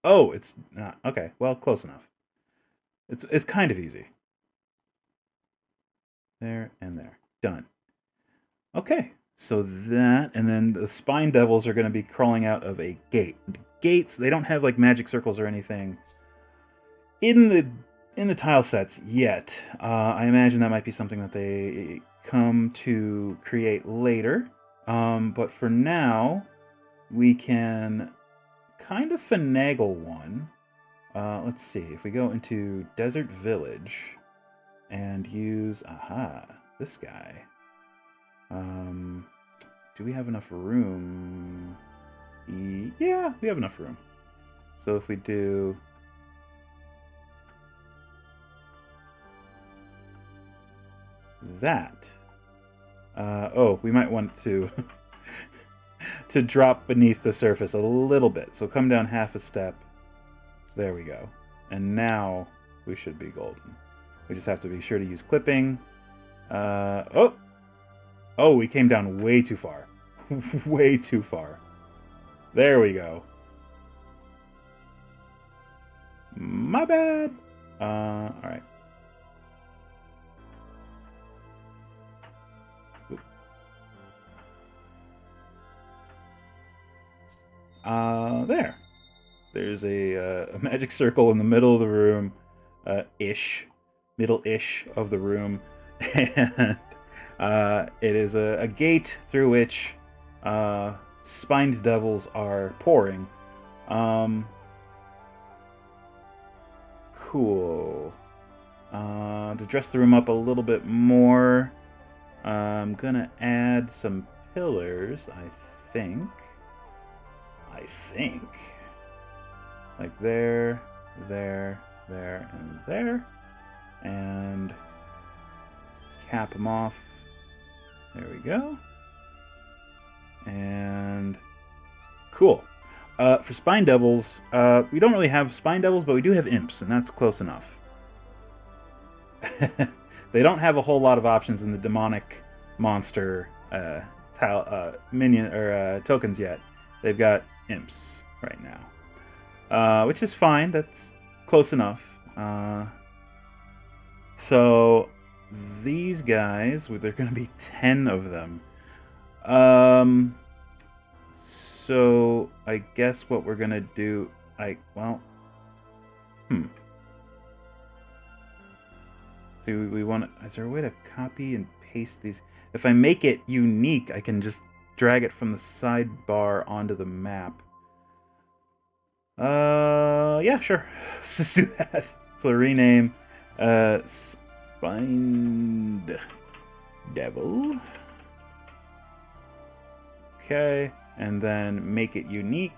Speaker 1: Oh, it's not. Okay, well, close enough. It's kind of easy. There and there. Done. Okay, so that, and then the spine devils are going to be crawling out of a gate. Gates, they don't have like magic circles or anything in the tile sets yet. I imagine that might be something that they come to create later. But for now, we can kind of finagle one. Let's see, if we go into Desert Village and use, this guy. Do we have enough room? Yeah, we have enough room. So if we do that, we might want to to drop beneath the surface a little bit. So come down half a step. There we go. And now we should be golden. We just have to be sure to use clipping. Oh, we came down way too far. Way too far. There we go. My bad. All right. There. There's a magic circle in the middle of the room, middle-ish of the room, and it is a gate through which spined devils are pouring. Cool. To dress the room up a little bit more, I'm gonna add some pillars, I think. Like there, there, there, and there. And cap them off. There we go. And cool. For spine devils, we don't really have spine devils, but we do have imps, and that's close enough. They don't have a whole lot of options in the demonic monster minion or tokens yet. They've got imps right now, which is fine. That's close enough. So these guys, there are going to be 10 of them. So I guess what we're going to do, do we want to, is there a way to copy and paste these? If I make it unique, I can just drag it from the sidebar onto the map. Yeah, sure. Let's just do that. So rename Spined Devil. Okay, and then make it unique.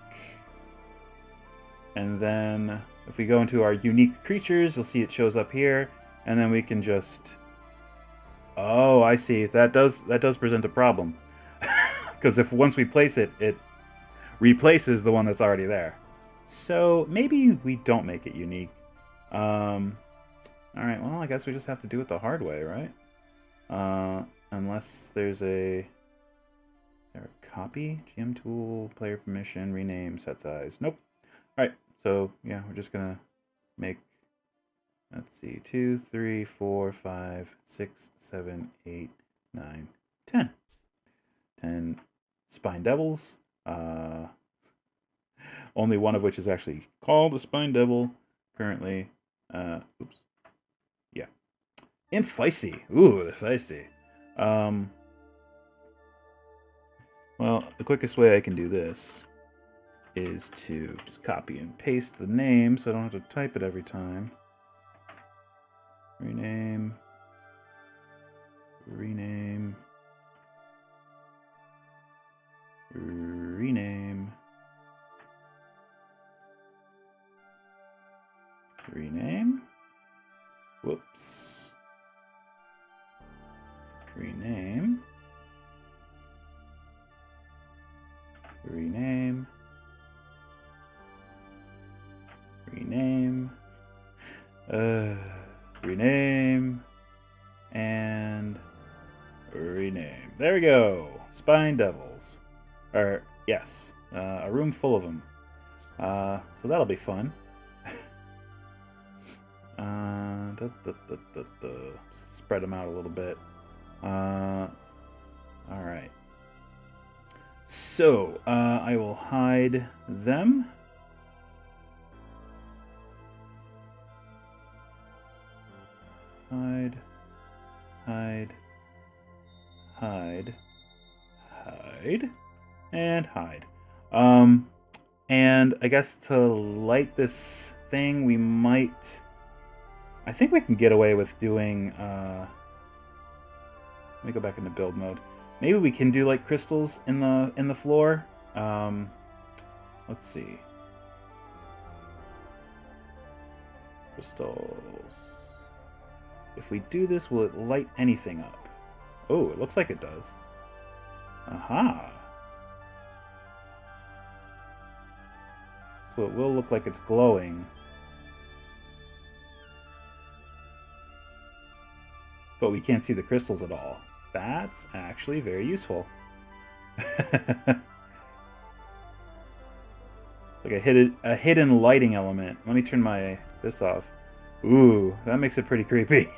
Speaker 1: And then if we go into our unique creatures, you'll see it shows up here, and then we can just... Oh, I see. That does present a problem. Because if once we place it, it replaces the one that's already there. So maybe we don't make it unique. Alright, well, I guess we just have to do it the hard way, right? Unless there's a... Is there a copy? GM tool, player permission, rename, set size. Nope. Alright, so yeah, we're just gonna make... Let's see, 2, 3, 4, 5, 6, 7, 8, 9, 10. 10 Spine Devils. Only one of which is actually called a Spine Devil currently. Oops. Yeah. And feisty. Ooh, they're feisty. Well, the quickest way I can do this is to just copy and paste the name so I don't have to type it every time. Rename. Rename. Rename. Whoops. Rename. Rename. Rename. Rename. And rename. There we go. Spine Devils. Or, yes. A room full of them. So that'll be fun. Spread them out a little bit. Alright. So, I will hide them. Hide. Hide. Hide. Hide. And hide. And I guess to light this thing, we might... I think we can get away with doing... let me go back into build mode. Maybe we can do like crystals in the floor. Let's see. Crystals. If we do this, will it light anything up? Oh, it looks like it does. Aha. So it will look like it's glowing. But we can't see the crystals at all. That's actually very useful. Like a hidden lighting element. Let me turn this off. Ooh, that makes it pretty creepy.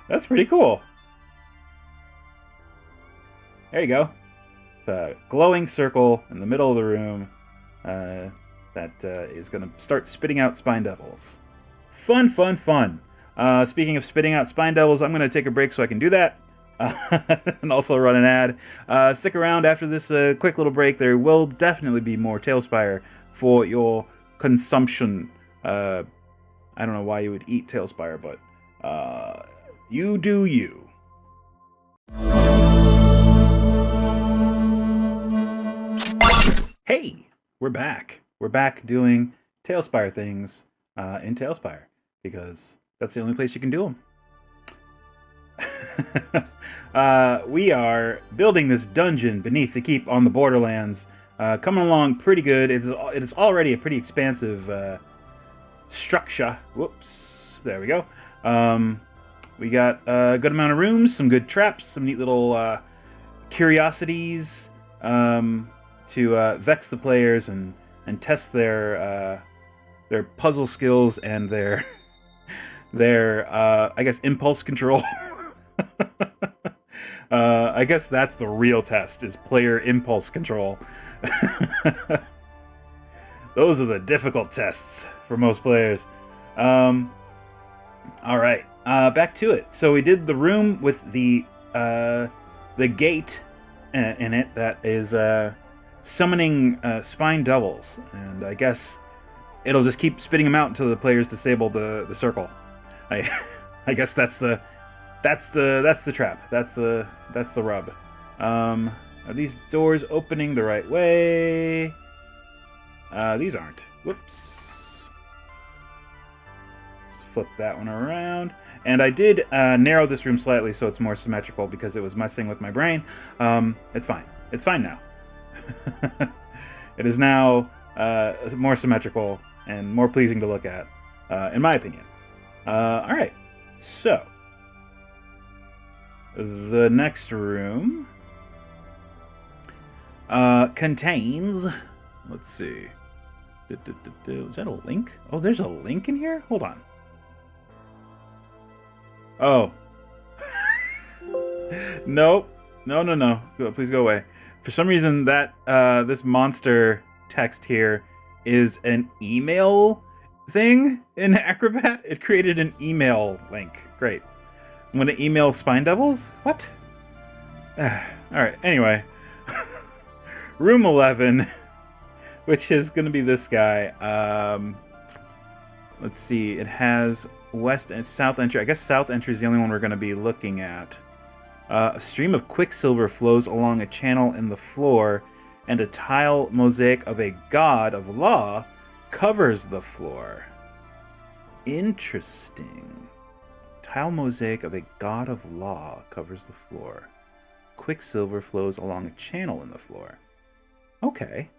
Speaker 1: That's pretty cool. There you go. It's a glowing circle in the middle of the room that is going to start spitting out Spine Devils. Fun, fun, fun. Speaking of spitting out Spine Devils, I'm going to take a break so I can do that. And also run an ad. Stick around after this quick little break. There will definitely be more TaleSpire for your consumption. I don't know why you would eat TaleSpire, but you do you. Hey, we're back. We're back doing TaleSpire things in TaleSpire because that's the only place you can do them. We are building this dungeon beneath the keep on the Borderlands. Coming along pretty good. It is already a pretty expansive structure. Whoops. There we go. We got a good amount of rooms, some good traps, some neat little curiosities to vex the players and test their puzzle skills and their I guess impulse control. I guess that's the real test, is player impulse control. Those are the difficult tests for most players. Alright, back to it. So we did the room with the gate in it that is summoning Spine Devils. And I guess it'll just keep spitting them out until the players disable the circle. I guess that's the trap. That's the rub. Are these doors opening the right way? These aren't. Whoops. Let's flip that one around. And I did narrow this room slightly so it's more symmetrical because it was messing with my brain. It's fine. It's fine now. It is now more symmetrical and more pleasing to look at, in my opinion. Alright. So, the next room contains, let's see, is that a link? Oh, there's a link in here? Hold on. Oh. Nope. No. Please go away. For some reason, that this monster text here is an email thing in Acrobat. It created an email link. Great. I'm going to email Spine Devils? What? Alright, anyway. Room 11, which is going to be this guy. Let's see. It has west and south entry. I guess south entry is the only one we're going to be looking at. A stream of quicksilver flows along a channel in the floor, and a tile mosaic of a god of law covers the floor. Interesting. Tile mosaic of a god of law covers the floor. Quicksilver flows along a channel in the floor. Okay.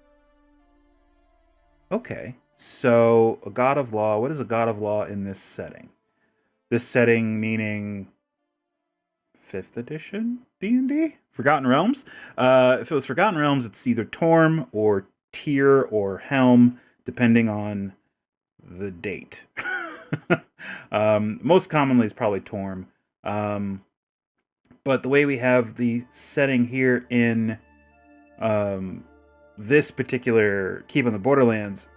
Speaker 1: Okay. So, a god of law. What is a god of law in this setting? This setting meaning 5th edition D&D? Forgotten Realms? If it was Forgotten Realms, it's either Torm or Tyr or Helm, depending on the date. Most commonly, it's probably Torm. But the way we have the setting here in this particular Keep on the Borderlands,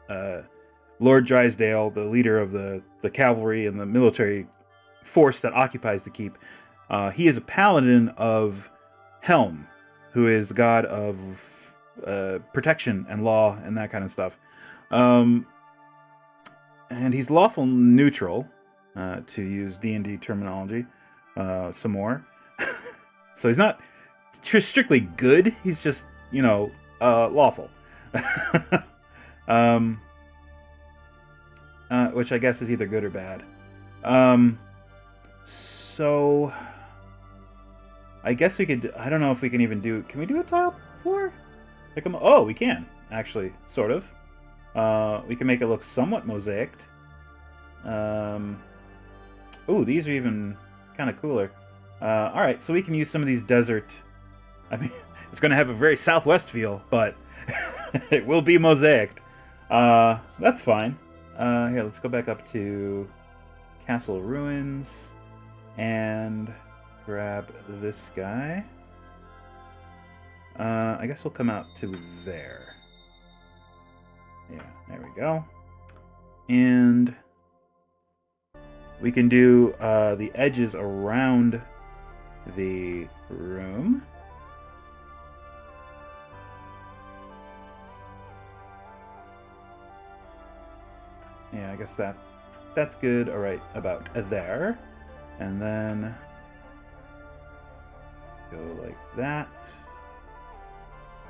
Speaker 1: Lord Drysdale, the leader of the cavalry and the military force that occupies the keep, he is a paladin of Helm, who is the god of protection and law and that kind of stuff. And he's lawful neutral, to use D&D terminology some more. So he's not strictly good, he's just, lawful. Which I guess is either good or bad. So I guess we could, I don't know if we can even do, can we do a tile floor? Oh, we can, actually, sort of. We can make it look somewhat mosaicked. Ooh, these are even kind of cooler. Alright, so we can use some of these desert, I mean, it's going to have a very southwest feel, but it will be mosaicked. That's fine. Here, let's go back up to Castle Ruins and grab this guy. I guess we'll come out to there. Yeah, there we go. And we can do the edges around the room. Yeah, I guess that's good. All right, about there. And then go like that.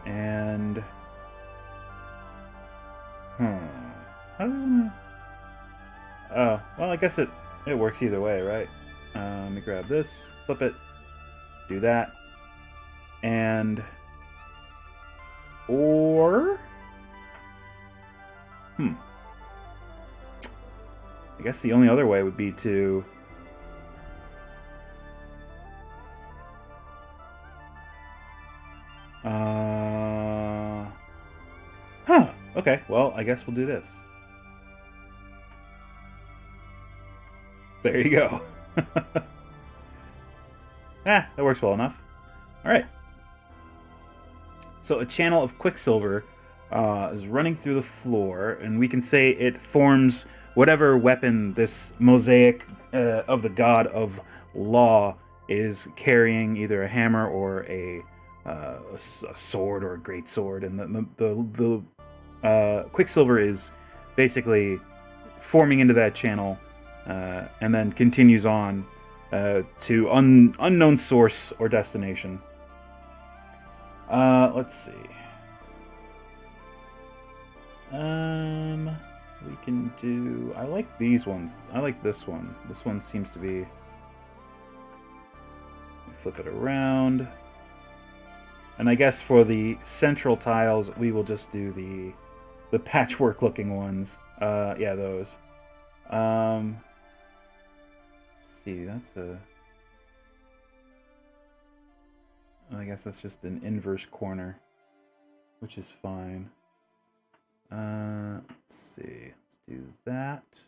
Speaker 1: And oh, well, I guess it works either way, right? Let me grab this, flip it, do that, and or I guess the only other way would be to okay, well, I guess we'll do this. There you go. That works well enough. Alright. So a channel of quicksilver is running through the floor, and we can say it forms whatever weapon this mosaic of the god of law is carrying, either a hammer or a sword or a great sword, and the quicksilver is basically forming into that channel, and then continues on to unknown source or destination. Let's see. We can do... I like these ones. I like this one. This one seems to be... Flip it around. And I guess for the central tiles, we will just do the patchwork-looking ones. Yeah, those. Let's see, that's a... I guess that's just an inverse corner, which is fine. Let's see. Let's do that.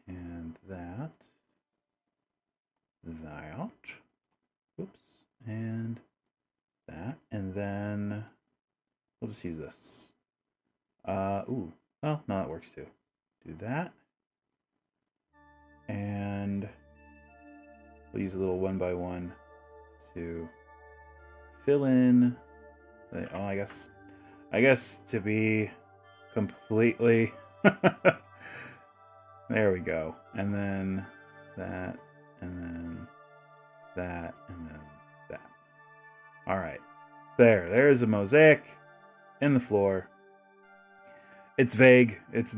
Speaker 1: And that. That. Oops. And that. And then we'll just use this. Ooh. Oh, no, that works too. Do that. And we'll use a little 1x1 to fill in. Oh, I guess to be completely... There we go. And then that, and then that, and then that. All right. There's a mosaic in the floor. It's vague. It's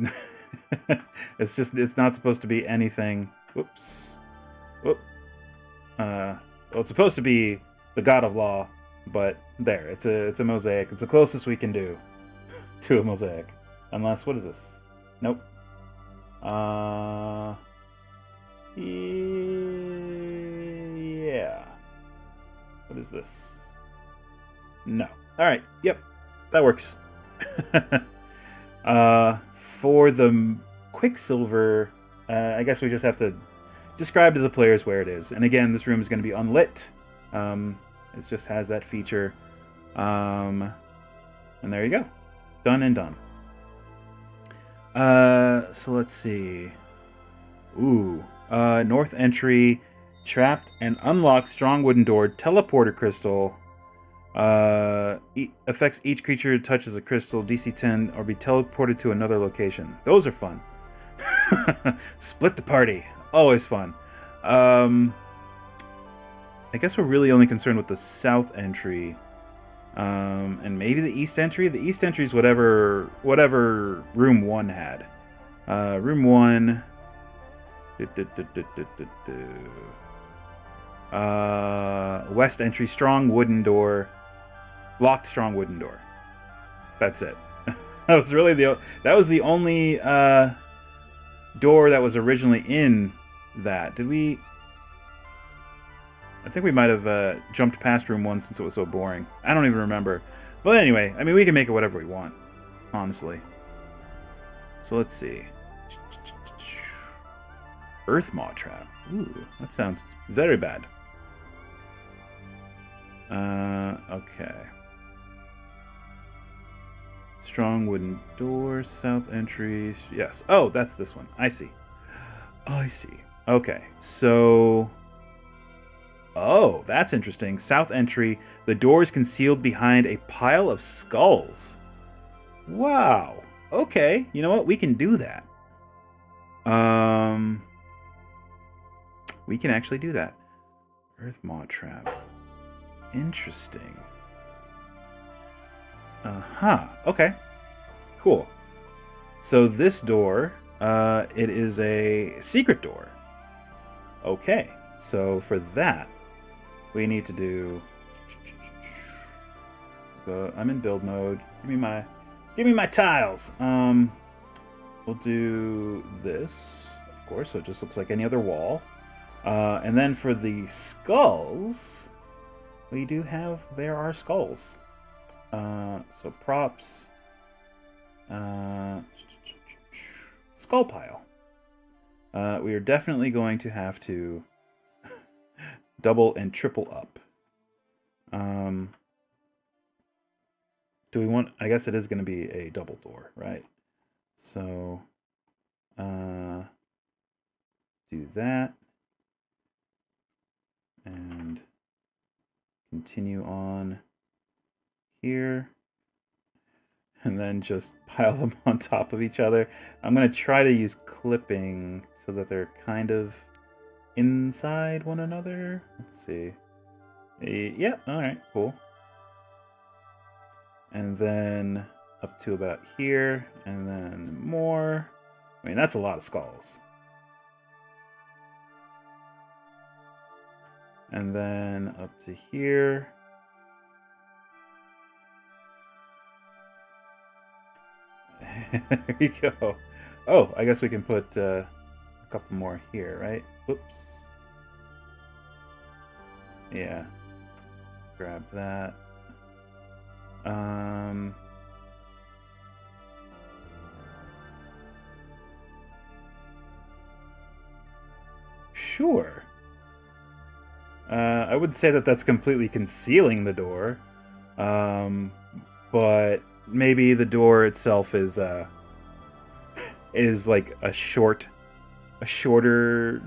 Speaker 1: it's not supposed to be anything. Whoops. Whoop. Well, it's supposed to be the God of Law, but there, it's a mosaic. It's the closest we can do to a mosaic. Unless, what is this? Nope. Yeah. What is this? No. All right. Yep. That works. For the Quicksilver, I guess we just have to describe to the players where it is. And again, this room is going to be unlit. It just has that feature. And there you go. Done and done. So let's see. Ooh. North entry. Trapped and unlocked strong wooden door. Teleporter crystal. Affects each creature that touches a crystal. DC 10 or be teleported to another location. Those are fun. Split the party. Always fun. I guess we're really only concerned with the south entry. And maybe the east entry. The east entry is whatever room 1 had. Room 1. West entry, strong wooden door. Locked strong wooden door. That's it. That was the only door that was originally in that. Did we? I think we might have jumped past room 1 since it was so boring. I don't even remember. But anyway, I mean, we can make it whatever we want, honestly. So let's see. Earth Maw Trap. Ooh, that sounds very bad. Okay. Strong wooden door, south entry. Yes. Oh, that's this one. I see. Okay, so... Oh, that's interesting. South entry. The door is concealed behind a pile of skulls. Wow. Okay. You know what? We can do that. We can actually do that. Earth Maw Trap. Interesting. Okay. Cool. So this door, it is a secret door. Okay. So for that, we need to do... I'm in build mode. Give me my tiles. We'll do this, of course, so it just looks like any other wall. And then for the skulls, there are skulls. So props, skull pile. We are definitely going to have to double and triple up. Do we want? I guess it is going to be a double door, right? So, do that. And continue on here. And then just pile them on top of each other. I'm going to try to use clipping so that they're kind of inside one another. Let's see. Yeah, alright, cool. And then up to about here, and then more. I mean, that's a lot of skulls. And then up to here. There we go. Oh, I guess we can put a couple more here, right? Oops. Yeah. Let's grab that. Sure. I wouldn't say that that's completely concealing the door, but maybe the door itself is like a shorter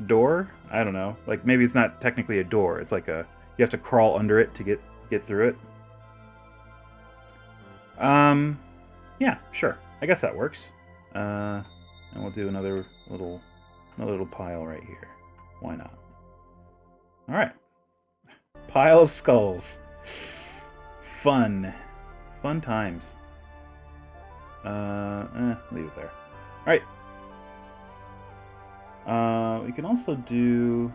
Speaker 1: door. I don't know. Like maybe it's not technically a door. It's like you have to crawl under it to get through it. Yeah, sure. I guess that works. And we'll do another little pile right here. Why not? All right. pile of skulls. Fun. Fun times. Leave it there. Alright. We can also do...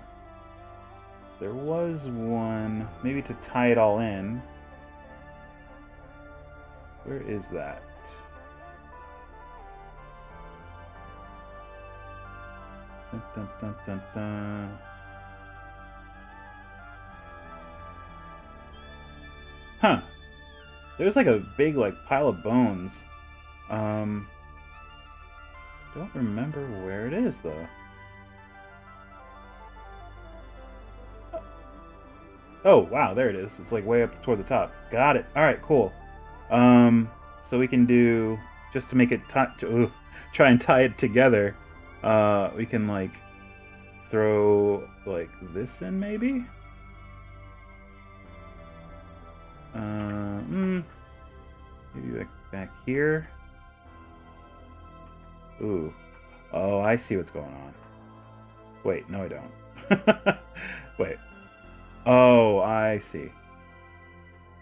Speaker 1: There was one, maybe to tie it all in. Where is that? Dun, dun, dun, dun, dun. Huh. There's like a big pile of bones. Don't remember where it is though. Oh, wow, there it is. It's like way up toward the top. Got it. All right, cool. So we can do, just to make it try and tie it together, we can like throw like this in maybe. Maybe back here. Ooh. Oh, I see what's going on. Wait, no I don't. Wait. Oh, I see.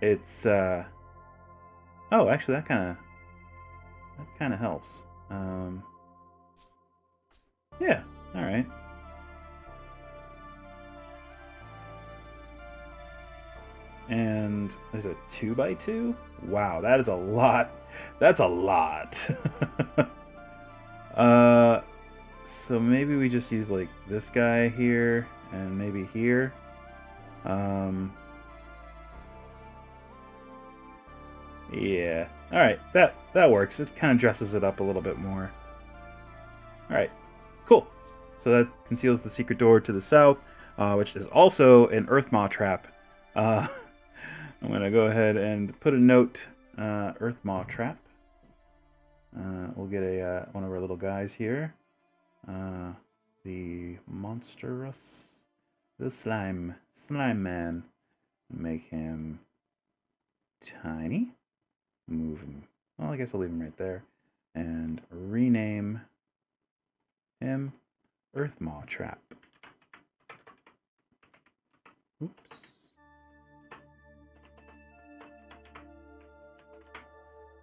Speaker 1: It's oh, actually that kind of helps. Yeah, all right. And there's a 2x2? Wow, that is a lot. That's a lot. So maybe we just use like this guy here and maybe here. Yeah. All right, that works. It kind of dresses it up a little bit more. All right, cool. So that conceals the secret door to the south, which is also an earth maw trap. I'm gonna go ahead and put a note, earth maw trap. We'll get a one of our little guys here. The monstrous, the slime man. Make him tiny. Move him. Well, I guess I'll leave him right there. And rename him Earth Maw Trap. Oops.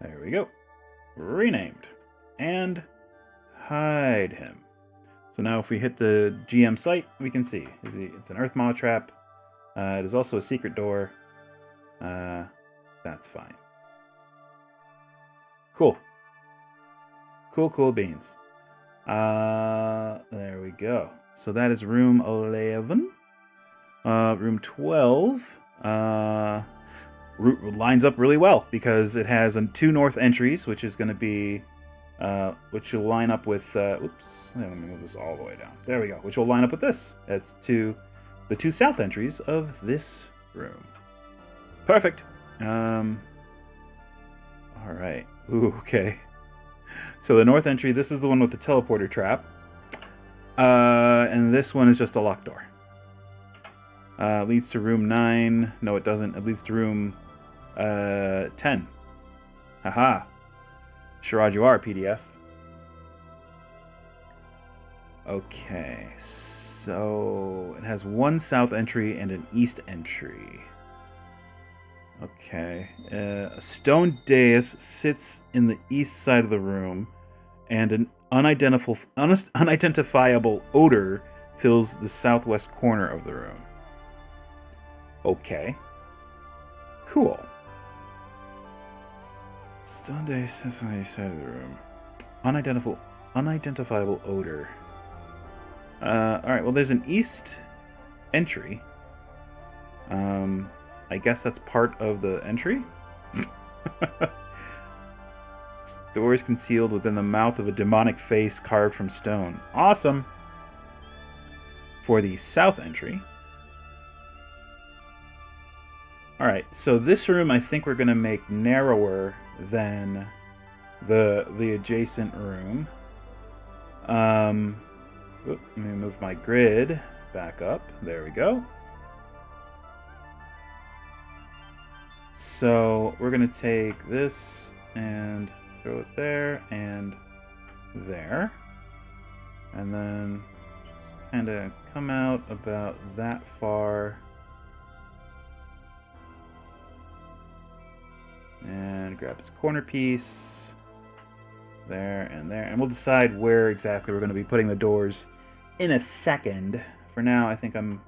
Speaker 1: There we go. Renamed. And hide him. So now if we hit the GM site, we can see. It's an Earth Maw Trap. It is also a secret door. That's fine. Cool. Cool beans. There we go. So that is room 11. Room 12 lines up really well because it has 2 north entries, which is going to be, which will line up with, oops, let me move this all the way down. There we go. Which will line up with this. That's the 2 south entries of this room. Perfect. All right. Ooh, okay. So the north entry, this is the one with the teleporter trap. And this one is just a locked door. Leads to room 9. No, it doesn't. It leads to room 10. Haha. Sherrod, you are, PDF. Okay. So it has 1 south entry and an east entry. Okay. A stone dais sits in the east side of the room, and an unidentifiable odor fills the southwest corner of the room. Okay. Cool. Stone dais sits on the east side of the room. Unidentifiable odor. Alright, well there's an east entry. I guess that's part of the entry. Door is concealed within the mouth of a demonic face carved from stone. Awesome! For the south entry. Alright, so this room I think we're going to make narrower than the adjacent room. Let me move my grid back up. There we go. So we're going to take this and throw it there and there. And then kind of come out about that far me grab this corner piece. There and there. And we'll decide where exactly we're going to be putting the doors in a second. For now, I think I'm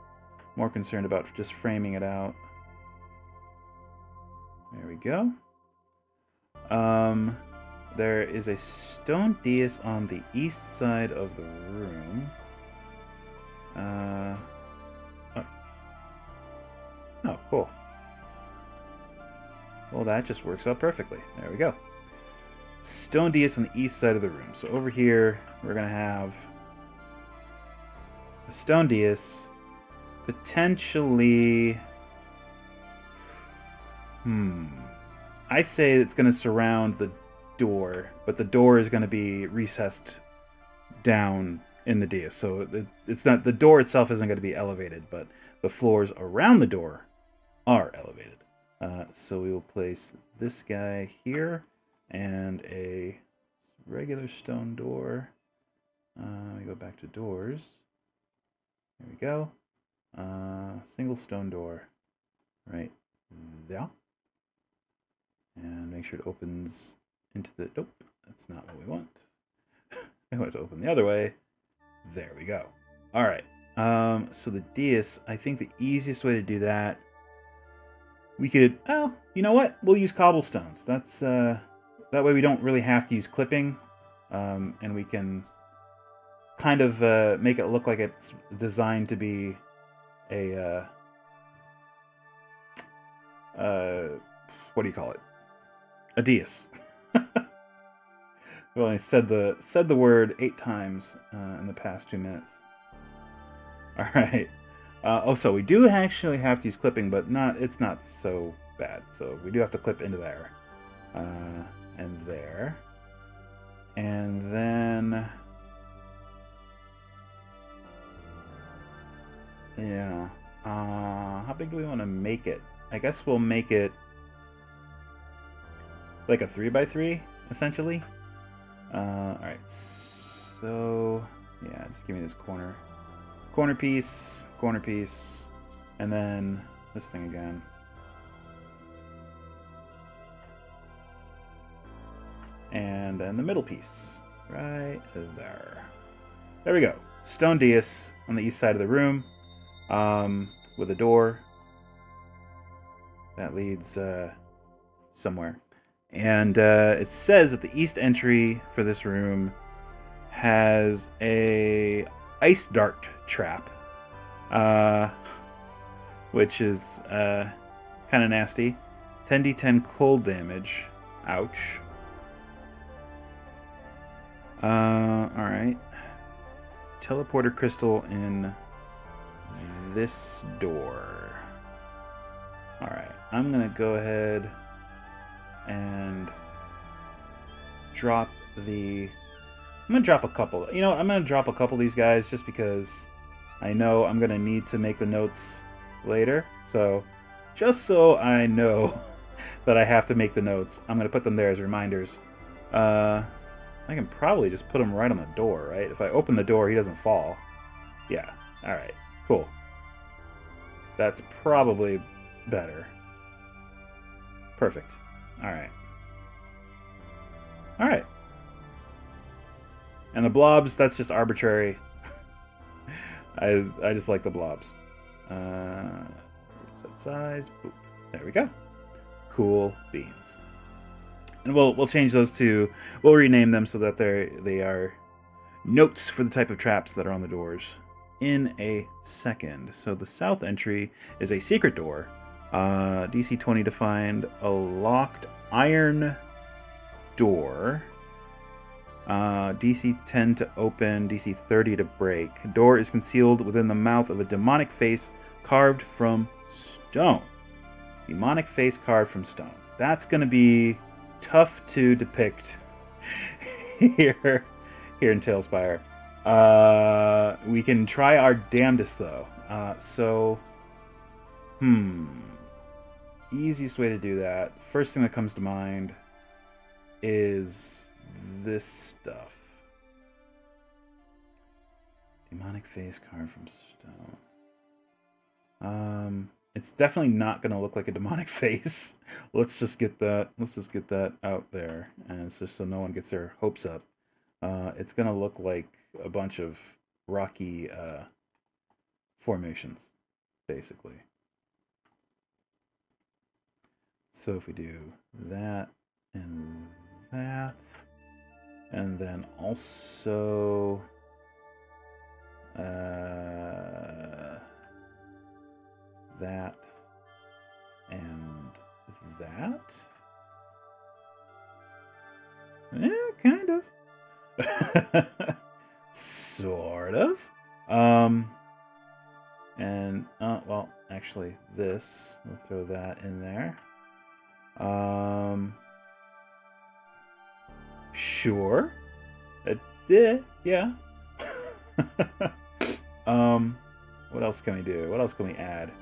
Speaker 1: more concerned about just framing it out. There we go. There is a stone dais on the east side of the room. Oh, cool. Well, that just works out perfectly. There we go. Stone dais on the east side of the room. So over here, we're going to have a stone dais. Potentially... I say it's going to surround the door, but the door is going to be recessed down in the dais. So it's not, the door itself isn't going to be elevated, but the floors around the door are elevated. So we will place this guy here and a regular stone door. We go back to doors. There we go. Single stone door right there. And make sure it opens into the... Nope, that's not what we want. I want it to open the other way. There we go. All right. So the dais, I think the easiest way to do that, we could... Oh, you know what? We'll use cobblestones. That's that way we don't really have to use clipping, and we can kind of make it look like it's designed to be a what do you call it? A dais. Well, I said the word 8 times in the past 2 minutes. All right. So we do actually have to use clipping, but it's not so bad. So we do have to clip into there, and there, and then yeah. How big do we want to make it? I guess we'll make it like a 3x3, essentially. Alright, so yeah, just give me this corner piece, and then this thing again. And then the middle piece, right there. There we go. Stone dais on the east side of the room, with a door that leads somewhere. And it says that the east entry for this room has a ice dart trap, which is kind of nasty. 10d10 cold damage. Ouch. Alright. Teleporter crystal in this door. Alright, I'm gonna go ahead and drop the... I'm going to drop a couple. You know, I'm going to drop a couple of these guys just because I know I'm going to need to make the notes later. So, just so I know that I have to make the notes, I'm going to put them there as reminders. I can probably just put them right on the door, right? If I open the door, he doesn't fall. Yeah. Alright. Cool. That's probably better. Perfect. Alright. Alright. And the blobs, that's just arbitrary. I just like the blobs. Set size. Boop. There we go. Cool beans. And we'll change those to... We'll rename them so that they are notes for the type of traps that are on the doors in a second. So the south entry is a secret door. DC 20 to find a locked iron door. DC 10 to open, DC 30 to break. Door is concealed within the mouth of a demonic face carved from stone. Demonic face carved from stone. That's going to be tough to depict here in TaleSpire. We can try our damnedest, though. Easiest way to do that, first thing that comes to mind is this stuff. Demonic face carved from stone. It's definitely not going to look like a demonic face. Let's just get that out there, and it's just so no one gets their hopes up. It's going to look like a bunch of rocky formations, basically. So if we do that and that, and then also that and that, yeah, kind of, sort of. And well, actually, this, we'll throw that in there. Sure. Yeah. What else can we do? What else can we add?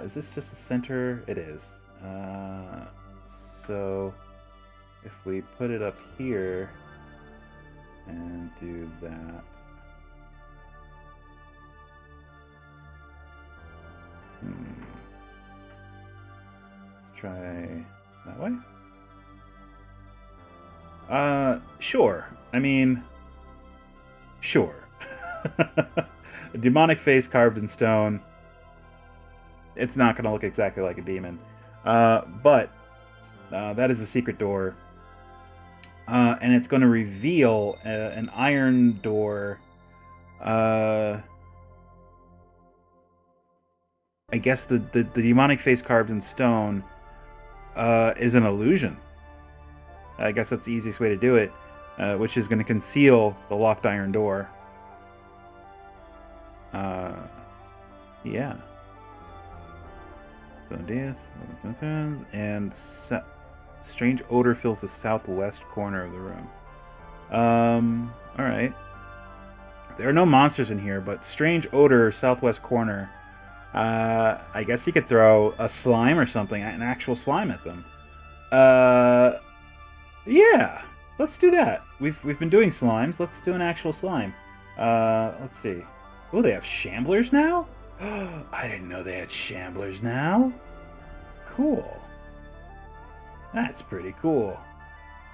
Speaker 1: Is this just a center? It is. So if we put it up here and do that. Let's try that way. Sure. I mean, sure. A demonic face carved in stone. It's not going to look exactly like a demon. But that is a secret door. And it's going to reveal an iron door. I guess the demonic face carved in stone is an illusion. I guess that's the easiest way to do it, which is going to conceal the locked iron door. Yeah. So this, and strange odor fills the southwest corner of the room. All right. There are no monsters in here, but strange odor, southwest corner. I guess you could throw a slime or something, an actual slime at them. Yeah, let's do that. We've been doing slimes. Let's do an actual slime. Let's see. Oh, they have shamblers now? I didn't know they had shamblers now. Cool. That's pretty cool.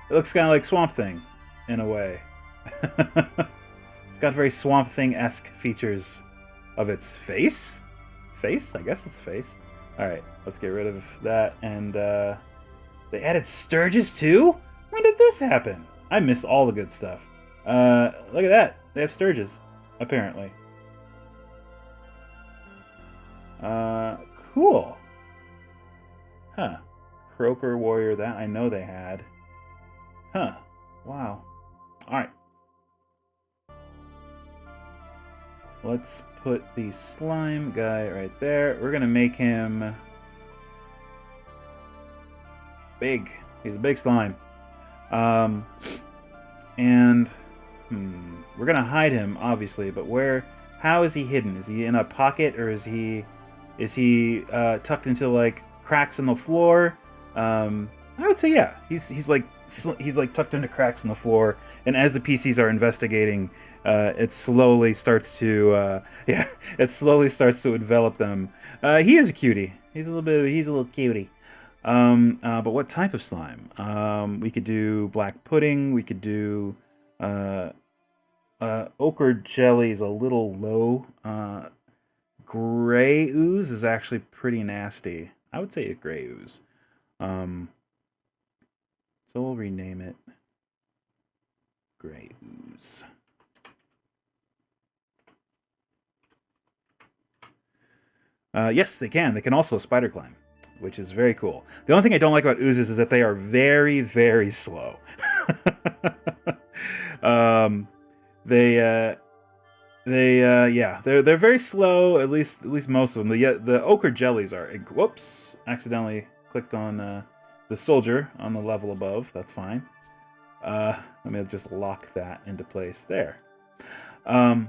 Speaker 1: It looks kind of like Swamp Thing, in a way. It's got very Swamp Thing-esque features of its face. Face? I guess it's face. Alright, let's get rid of that. And they added Sturges too? When did this happen? I miss all the good stuff. Look at that. They have Sturges, apparently. Cool. Huh. Croaker Warrior, that I know they had. Huh. Wow. Alright. Let's put the slime guy right there. We're gonna make him big. He's a big slime. And we're gonna hide him, obviously, but where? How is he hidden? Is he in a pocket, or is he tucked into like cracks in the floor? I would say yeah. He's like tucked into cracks in the floor, and as the PCs are investigating, it slowly starts to envelop them. He is a cutie. He's a little cutie. But what type of slime? We could do black pudding. We could do ochre jelly is a little low. Gray ooze is actually pretty nasty. I would say a gray ooze. So we'll rename it Gray Ooze. Yes, they can. They can also spider climb, which is very cool. The only thing I don't like about oozes is that they are very, very slow. They're very slow. At least most of them. The ochre jellies are. Whoops! Accidentally clicked on the soldier on the level above. That's fine. Let me just lock that into place there. But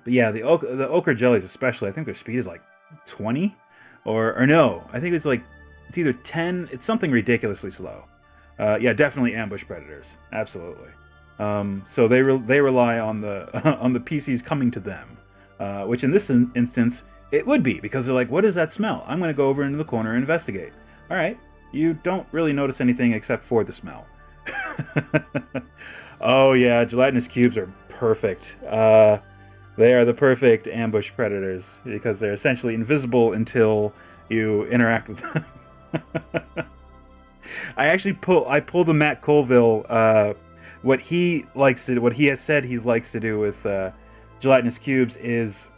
Speaker 1: yeah, the ochre jellies especially. I think their speed is like 20, or no. I think it's either 10. It's something ridiculously slow. Yeah, definitely ambush predators. Absolutely. So they rely on the on the PCs coming to them, which in this instance It would be, because they're like, what is that smell? I'm going to go over into the corner and investigate. All right, you don't really notice anything except for the smell. Oh yeah, gelatinous cubes are perfect. They are the perfect ambush predators because they're essentially invisible until you interact with them. I pulled a Matt Colville. What he has said he likes to do with gelatinous cubes is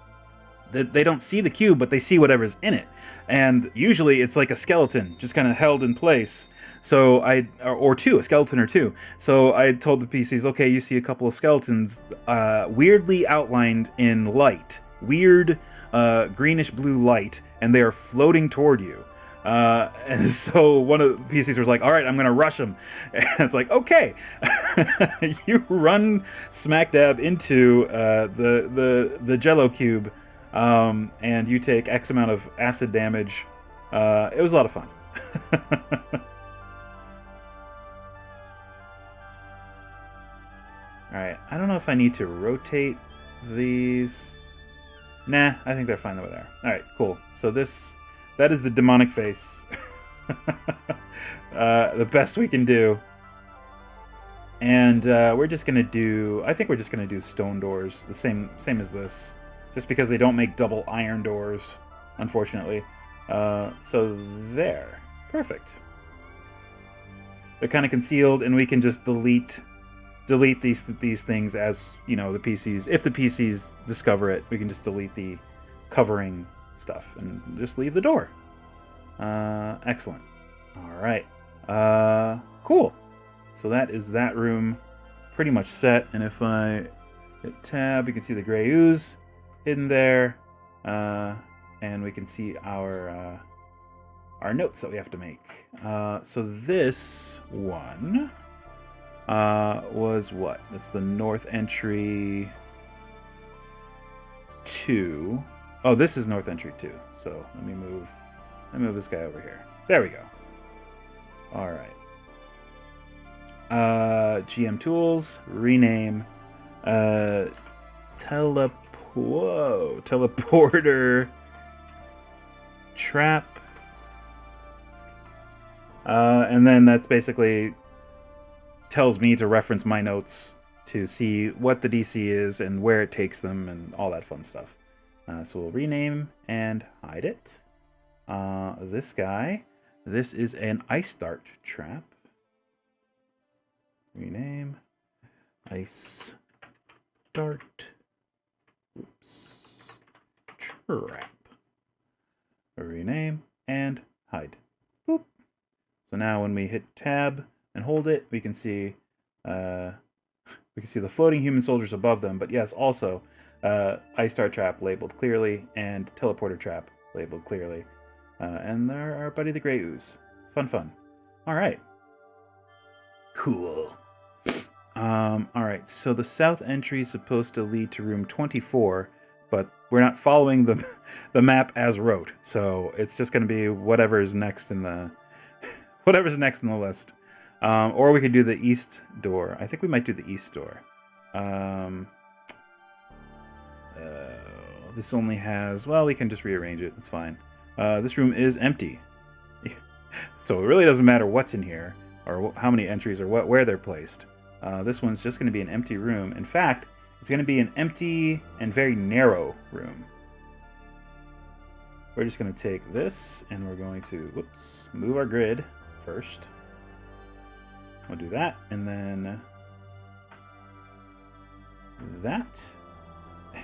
Speaker 1: that they don't see the cube, but they see whatever's in it, and usually it's like a skeleton just kind of held in place. So a skeleton or two. So I told the PCs, okay, you see a couple of skeletons, weirdly outlined in light, weird greenish blue light, and they are floating toward you. And so one of the PCs was like, all right, I'm going to rush them. And it's like, okay. You run smack dab into the Jello cube, and you take X amount of acid damage. It was a lot of fun. Alright, I don't know if I need to rotate these. Nah, I think they're fine over there. Alright, cool. So that is the demonic face. The best we can do. And we're just going to do... I think we're just going to do stone doors. The same as this. Just because they don't make double iron doors, unfortunately. So there. Perfect. They're kind of concealed, and we can just delete these things as, you know, the PCs... If the PCs discover it, we can just delete the covering stuff and just leave the door. Excellent. Alright. Cool. So that is that room pretty much set, and if I hit tab, you can see the gray ooze hidden there, and we can see our notes that we have to make. So this one was what? That's the north entry 2. Oh, this is north entry 2. So let me move this guy over here. There we go. All right. GM tools, rename, teleporter trap, and then that's basically tells me to reference my notes to see what the DC is and where it takes them and all that fun stuff. So we'll rename and hide it. This guy, this is an ice dart trap. Rename, ice dart, trap. Rename and hide. Boop. So now when we hit tab and hold it, we can see the floating human soldiers above them. But yes, also ice dart trap labeled clearly and teleporter trap labeled clearly. And there our buddy the gray ooze. Fun. All right. Cool. All right. So the south entry is supposed to lead to room 24, but we're not following the map as wrote. So it's just going to be whatever's next in the list. Or we could do the east door. I think we might do the east door. This only has... Well, we can just rearrange it. It's fine. This room is empty. So it really doesn't matter what's in here, or how many entries, or where they're placed. This one's just going to be an empty room. In fact, it's going to be an empty and very narrow room. We're just going to take this, and we're going to, move our grid first. We'll do that, and then that,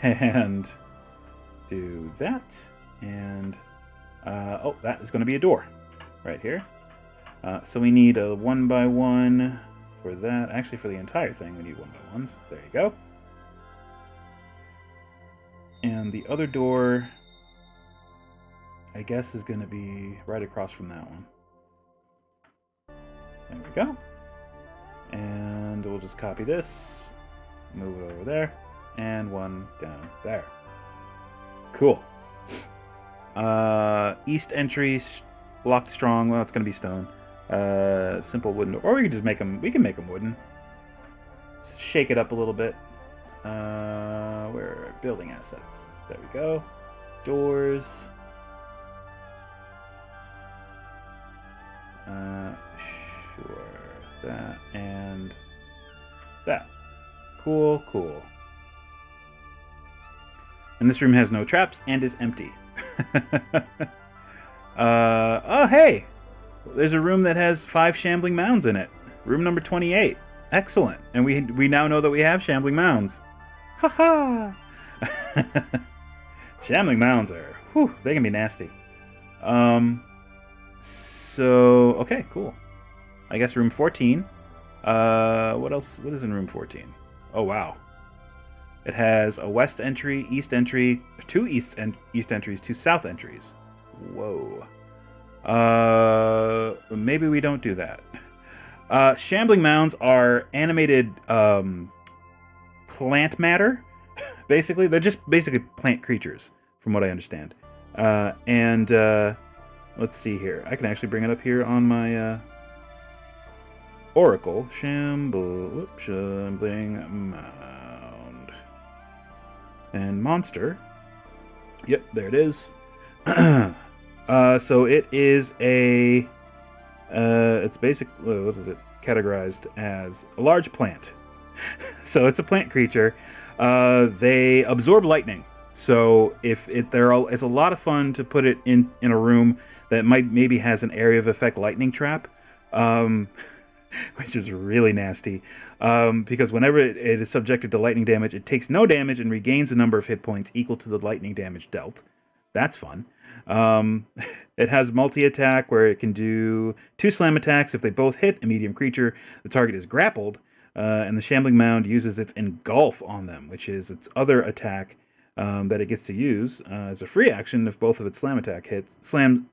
Speaker 1: and do that, and that is going to be a door right here. So we need a 1x1 for that. Actually, for the entire thing, we need 1x1s. There you go. And the other door, I guess, is going to be right across from that one. There we go. And we'll just copy this, move it over there, and one down there. Cool. East entry, locked strong. Well, it's going to be stone. Simple wooden, or we can just make them. We can make them wooden. Shake it up a little bit. Where are building assets? There we go. doors. Sure. That and that. Cool, cool. And this room has no traps and is empty. Oh, hey! There's a room that has 5 shambling mounds in it. Room number 28. Excellent. And we now know that we have shambling mounds. Ha ha! Shambling mounds are, whew, they can be nasty. So, okay, cool. I guess room 14. What else? What is in room 14? Oh, wow. It has a west entry, east entry, 2 east entries, 2 south entries. Whoa. Maybe we don't do that. Shambling mounds are animated plant matter. Basically, they're just basically plant creatures, from what I understand. Let's see here. I can actually bring it up here on my Oracle. Shambling mound. And monster. Yep, there it is. So it is a... it's basically... What is it? Categorized as a large plant. So it's a plant creature. They absorb lightning. So if it's a lot of fun to put it in a room that maybe has an area of effect lightning trap, which is really nasty. Because whenever it is subjected to lightning damage, it takes no damage and regains a number of hit points equal to the lightning damage dealt. That's fun. It has multi-attack where it can do 2 slam attacks. If they both hit a medium creature, the target is grappled. And the Shambling Mound uses its Engulf on them, which is its other attack that it gets to use as a free action if both of its slam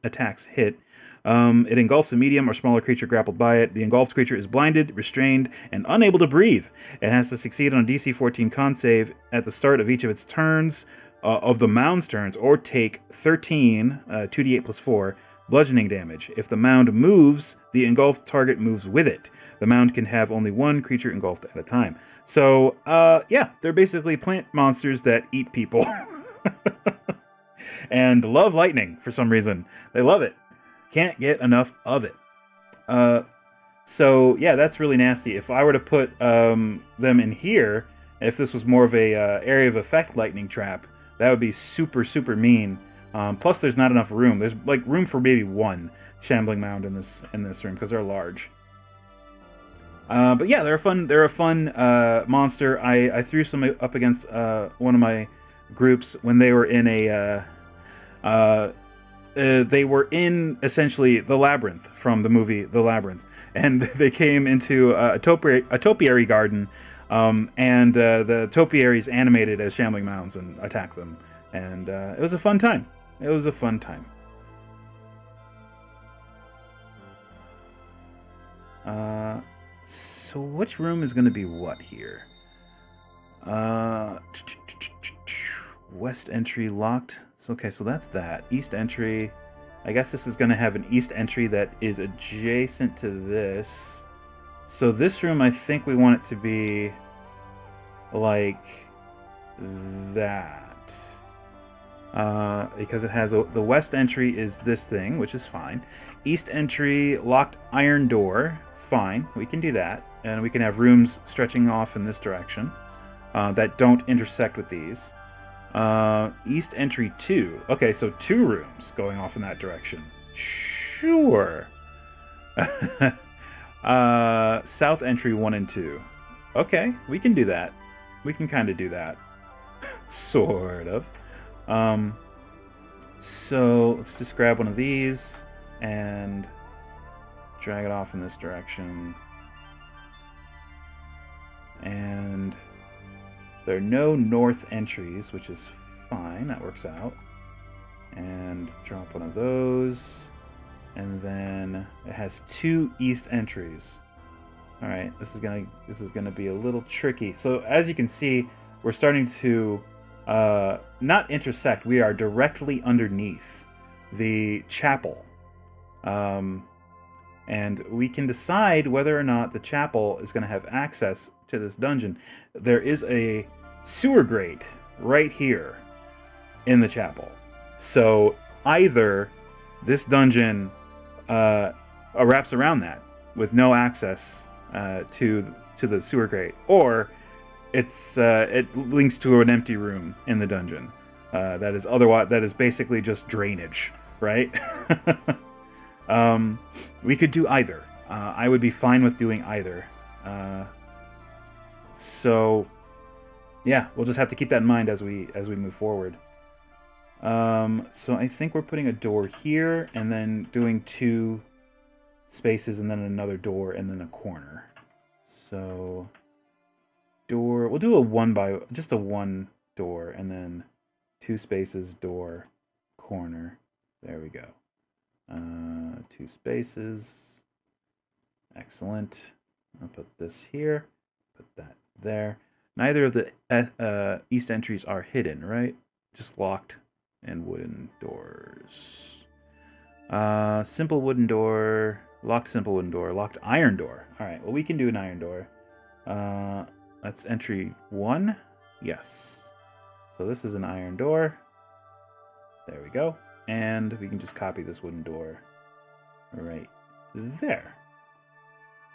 Speaker 1: attacks hit. It engulfs a medium or smaller creature grappled by it. The engulfed creature is blinded, restrained, and unable to breathe. It has to succeed on a DC 14 con save at the start of each of its turns, of the mound's turns, or take 13, 2d8 plus 4, bludgeoning damage. If the mound moves, the engulfed target moves with it. The mound can have only 1 creature engulfed at a time. So, yeah, they're basically plant monsters that eat people. And love lightning for some reason. They love it. Can't get enough of it. So, yeah, that's really nasty. If I were to put them in here, if this was more of a area of effect lightning trap, that would be super, super mean. Plus, there's not enough room. There's like room for maybe 1 shambling mound in this room because they're large. But yeah, they're a fun monster. I threw some up against one of my groups when they were in they were in essentially the labyrinth from the movie The Labyrinth, and they came into a topiary garden. And the topiaries animated as shambling mounds and attacked them. And it was a fun time. It was a fun time. So which room is going to be what here? West entry locked. Okay, so that's that. East entry. I guess this is going to have an east entry that is adjacent to this. So this room, I think we want it to be like that. Because it has the west entry is this thing, which is fine. East entry, locked iron door. Fine, we can do that. And we can have rooms stretching off in this direction that don't intersect with these. East entry 2. Okay, so 2 rooms going off in that direction. Sure. South entry 1 and 2. Okay, we can do that. We can kind of do that. Sort of. So let's just grab one of these and drag it off in this direction. And there are no north entries, which is fine. That works out. And drop one of those. And then it has 2 east entries. All right, this is gonna be a little tricky. So as you can see, we're starting to not intersect. We are directly underneath the chapel, and we can decide whether or not the chapel is going to have access to this dungeon. There is a sewer grate right here in the chapel. So either this dungeon wraps around that with no access to the sewer grate, or it links to an empty room in the dungeon that is basically just drainage, right? We could do either. I would be fine with doing either. So yeah, we'll just have to keep that in mind as we move forward. So I think we're putting a door here, and then doing 2 spaces, and then another door, and then a corner. So door, we'll do just a 1 door, and then 2 spaces, door, corner. There we go. 2 spaces. Excellent. I'll put this here, put that there. Neither of the east entries are hidden, right? Just locked and wooden doors. Simple wooden door, locked simple wooden door, locked iron door. All right, well, we can do an iron door. That's entry 1. Yes. So this is an iron door. There we go. And we can just copy this wooden door right there.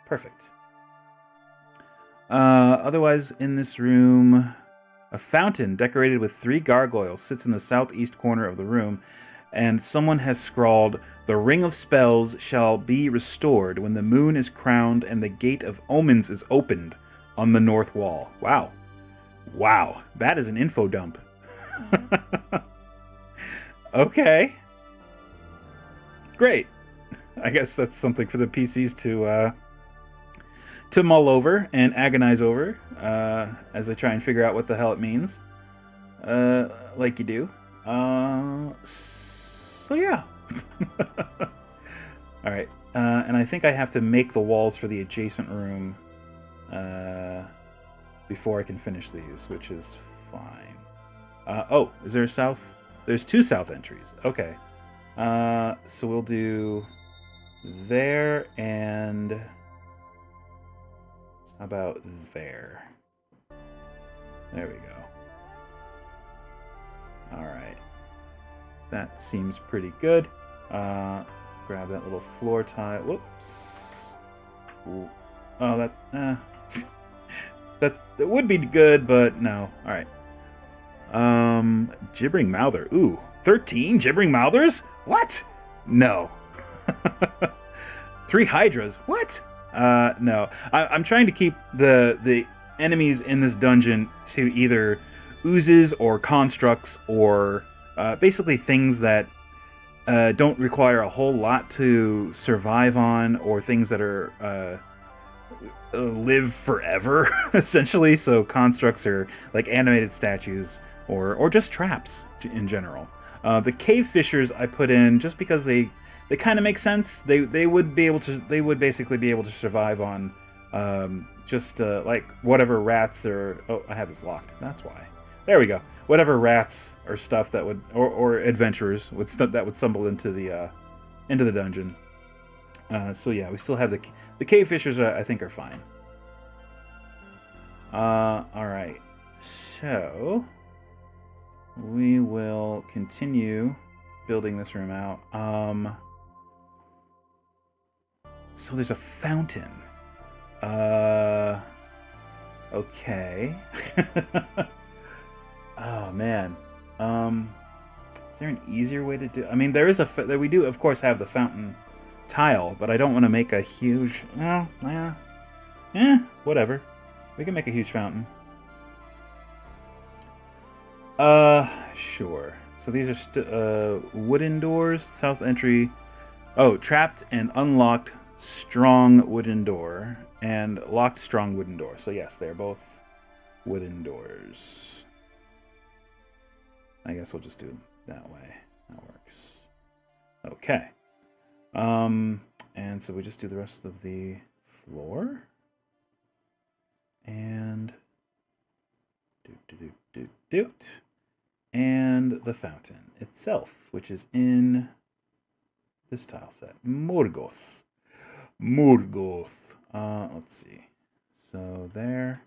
Speaker 1: Perfect. Otherwise, in this room, a fountain decorated with 3 gargoyles sits in the southeast corner of the room, and someone has scrawled, "The ring of spells shall be restored when the moon is crowned and the gate of omens is opened on the north wall." Wow. Wow, that is an info dump. Okay. Great. I guess that's something for the PCs to mull over and agonize over as they try and figure out what the hell it means. Like you do. So yeah. Alright. And I think I have to make the walls for the adjacent room before I can finish these, which is fine. Oh, is there a south? There's 2 south entries. Okay. So we'll do there and how about there? There we go. Alright. That seems pretty good. Grab that little floor tile. Whoops. Ooh. Oh, that that would be good, but no. Alright. Gibbering Mouther. Ooh, 13 Gibbering Mouthers? What? No. 3 Hydras? What? No. I'm trying to keep the enemies in this dungeon to either oozes or constructs or basically things that don't require a whole lot to survive on, or things that are live forever, essentially. So constructs are like animated statues or just traps in general. The cave fishers I put in just because they kind of make sense. They would basically be able to survive on just like whatever rats or I have this locked. That's why. There we go. Whatever rats or stuff that would or adventurers that would stumble into the dungeon. So yeah, we still have the cave fishers. I think are fine. All right. So we will continue building this room out. So there's a fountain. Okay. Oh man. Is there an easier way to do? I mean, there is we do of course have the fountain tile, but I don't want to make a huge. Whatever. We can make a huge fountain. Sure. So these are wooden doors. South entry. Oh, trapped and unlocked strong wooden door and locked strong wooden door. So yes, they're both wooden doors. I guess we'll just do it that way. That works. Okay. And so we just do the rest of the floor. And and the fountain itself, which is in this tile set. Morgoth. Let's see. So there.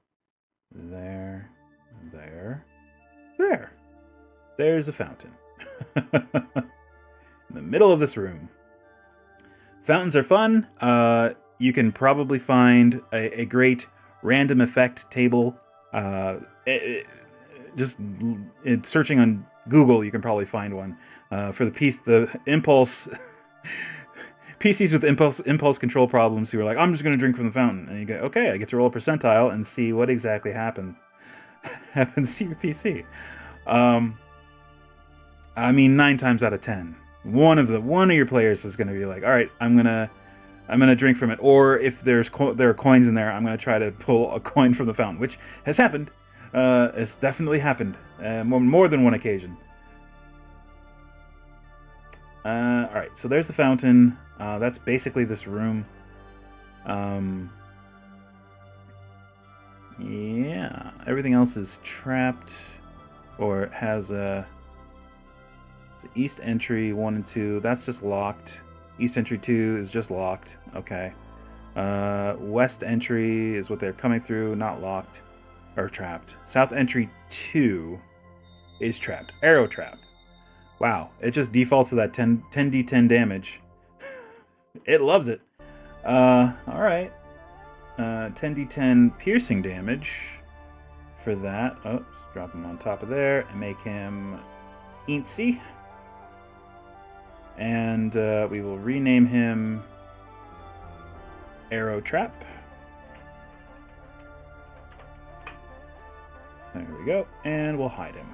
Speaker 1: There's a fountain. In the middle of this room. Fountains are fun. You can probably find a great random effect table. Searching on Google, you can probably find one for the impulse. PCs with impulse control problems who are like, I'm just going to drink from the fountain. And you go, okay, I get to roll a percentile and see what exactly happens to your PC. I mean, 9 times out of 10, one of your players is going to be like, all right, I'm gonna drink from it. Or if there are coins in there, I'm gonna try to pull a coin from the fountain, which has happened. It's definitely happened more than one occasion. All right, so there's the fountain. That's basically this room. Yeah, everything else is trapped, or has a east entry 1 and 2. That's just locked. East entry 2 is just locked. Okay. West entry is what they're coming through, not locked or trapped. South entry 2 is trapped. Arrow trapped. Wow, it just defaults to that 10d10 damage. It loves it. Alright. 10d10 piercing damage for that. Oh, just drop him on top of there and make him Eatsy. And we will rename him Arrow Trap. There we go. And we'll hide him.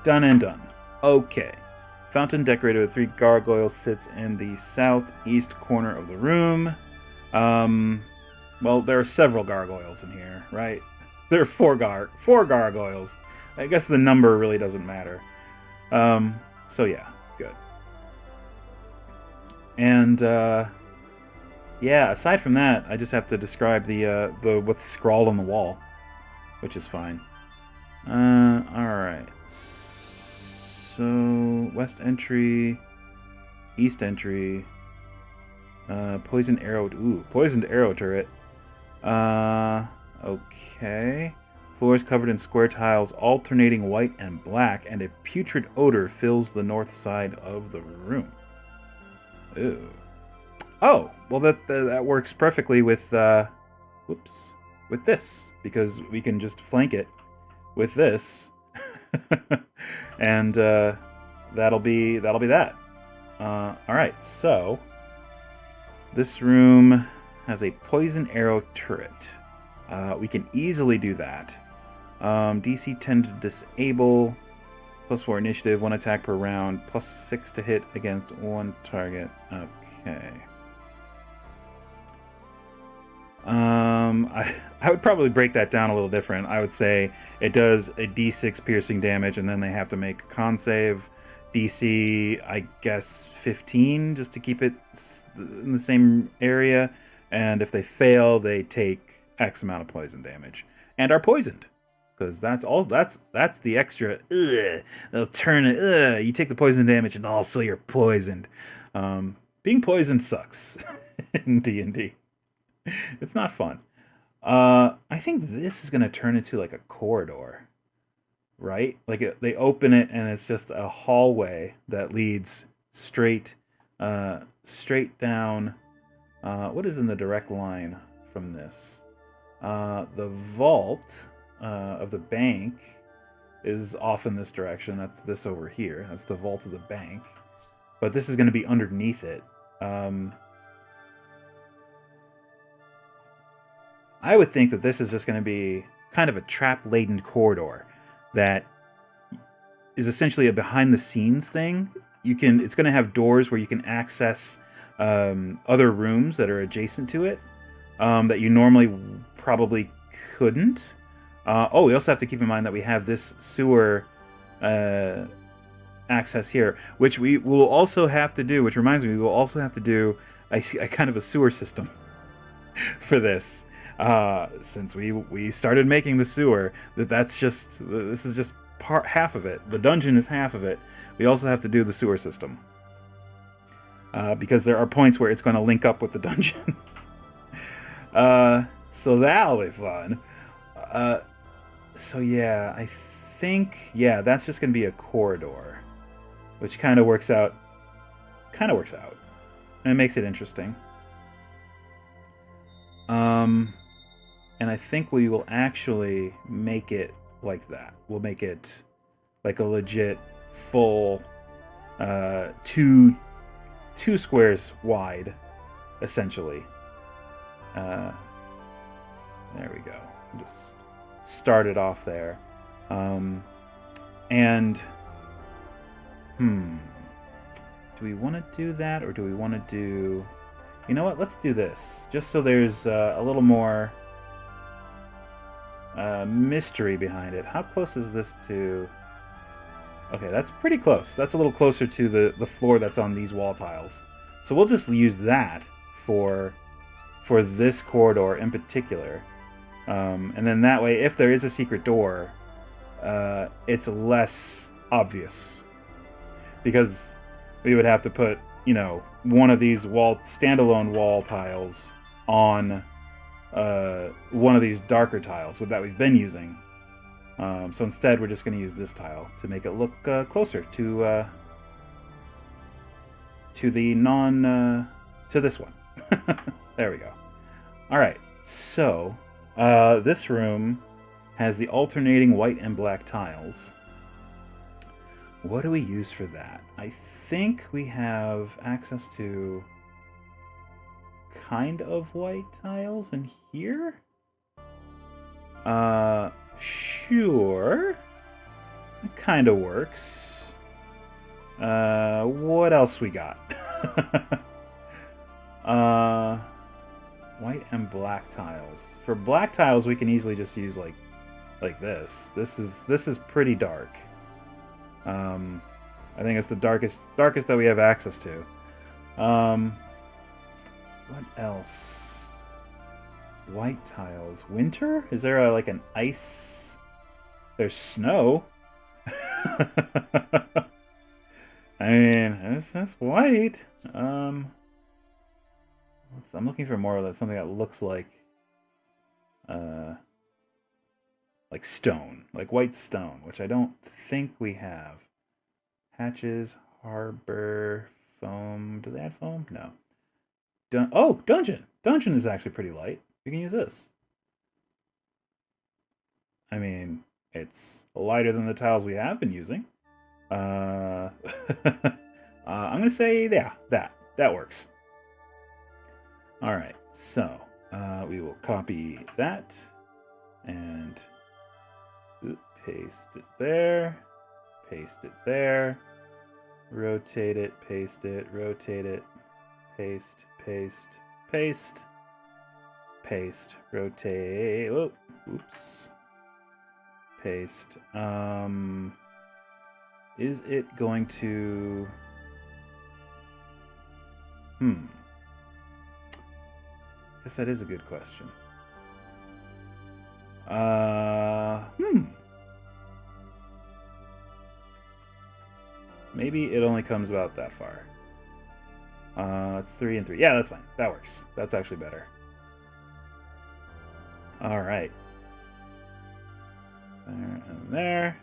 Speaker 1: Done and done. Okay. Fountain decorated with 3 gargoyles sits in the southeast corner of the room. Well, there are several gargoyles in here, right? There are 4 gargoyles. I guess the number really doesn't matter. So yeah, good. And yeah, aside from that, I just have to describe the what's scrawled on the wall, which is fine. All right. So west entry, east entry, poisoned arrow. Ooh, poisoned arrow turret. Okay. Floors covered in square tiles, alternating white and black, and a putrid odor fills the north side of the room. Ew. Oh, well that works perfectly with with this, because we can just flank it with this, and that'll be that. All right, so this room has a poison arrow turret. We can easily do that. DC 10 to disable, +4 initiative, 1 attack per round, +6 to hit against 1 target. Okay. I would probably break that down a little different. I would say it does a D6 piercing damage, and then they have to make a con save. DC, I guess, 15, just to keep it in the same area. And if they fail, they take X amount of poison damage. And are poisoned. Because that's the extra, they'll turn it, you take the poison damage and also you're poisoned. Being poisoned sucks in D&D. It's not fun. I think this is going to turn into like a corridor, right? Like they open it and it's just a hallway that leads straight down. What is in the direct line from this? The vault of the bank is off in this direction. That's this over here. That's the vault of the bank. But this is going to be underneath it. I would think that this is just going to be kind of a trap-laden corridor that is essentially a behind-the-scenes thing. It's going to have doors where you can access other rooms that are adjacent to it that you normally probably couldn't. We also have to keep in mind that we have this sewer access here, which we will also have to do, which reminds me, we will also have to do a kind of a sewer system for this. Since we started making the sewer, this is just half of it. The dungeon is half of it. We also have to do the sewer system. Because there are points where it's going to link up with the dungeon. So that'll be fun. So yeah, I think, yeah, that's just going to be a corridor, which kind of works out. And it makes it interesting. And I think we will actually make it like that. We'll make it like a legit full two squares wide, essentially. There we go. Just start it off there. Do we want to do that, or do we want to do... You know what? Let's do this. Just so there's a little more mystery behind it. How close is this to... Okay, that's pretty close. That's a little closer to the floor that's on these wall tiles. So we'll just use that for this corridor in particular. And then that way, if there is a secret door, it's less obvious. Because we would have to put, you know, one of these standalone wall tiles on one of these darker tiles that we've been using. So instead, we're just going to use this tile to make it look closer to to this one. There we go. All right. So this room has the alternating white and black tiles. What do we use for that? I think we have access to kind of white tiles in here. Sure. It kind of works. What else we got? White and black tiles. For black tiles, we can easily just use like this. This is pretty dark. I think it's the darkest that we have access to. What else? White tiles. Winter? Is there like an ice? There's snow. I mean, that's white. I'm looking for more of that, something that looks like stone, like white stone, which I don't think we have. Hatches, harbor, foam. Do they have foam? No. Dungeon. Dungeon is actually pretty light. We can use this. I mean, it's lighter than the tiles we have been using. I'm gonna say, yeah, that works. All right, so we will copy that and paste it there, rotate it, paste it, rotate it, paste, rotate, oh, oops, paste. Is it going to... Guess that is a good question. Maybe it only comes about that far. It's 3 and 3. Yeah, that's fine. That works. That's actually better. All right. There and there.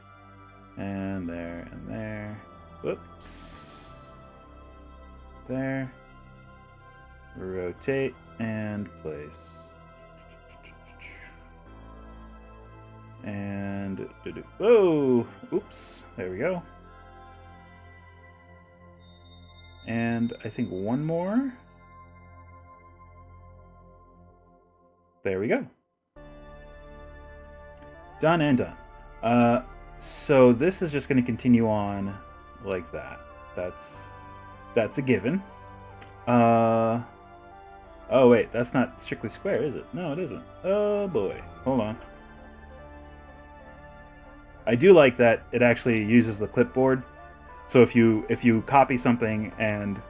Speaker 1: And there and there. Whoops. There. Rotate and place. And... Whoa! Oops. There we go. And I think one more. There we go. Done and done. So this is just going to continue on like that. That's a given. Oh wait, that's not strictly square, is it? No, it isn't. Oh boy. Hold on. I do like that it actually uses the clipboard. So if you copy something and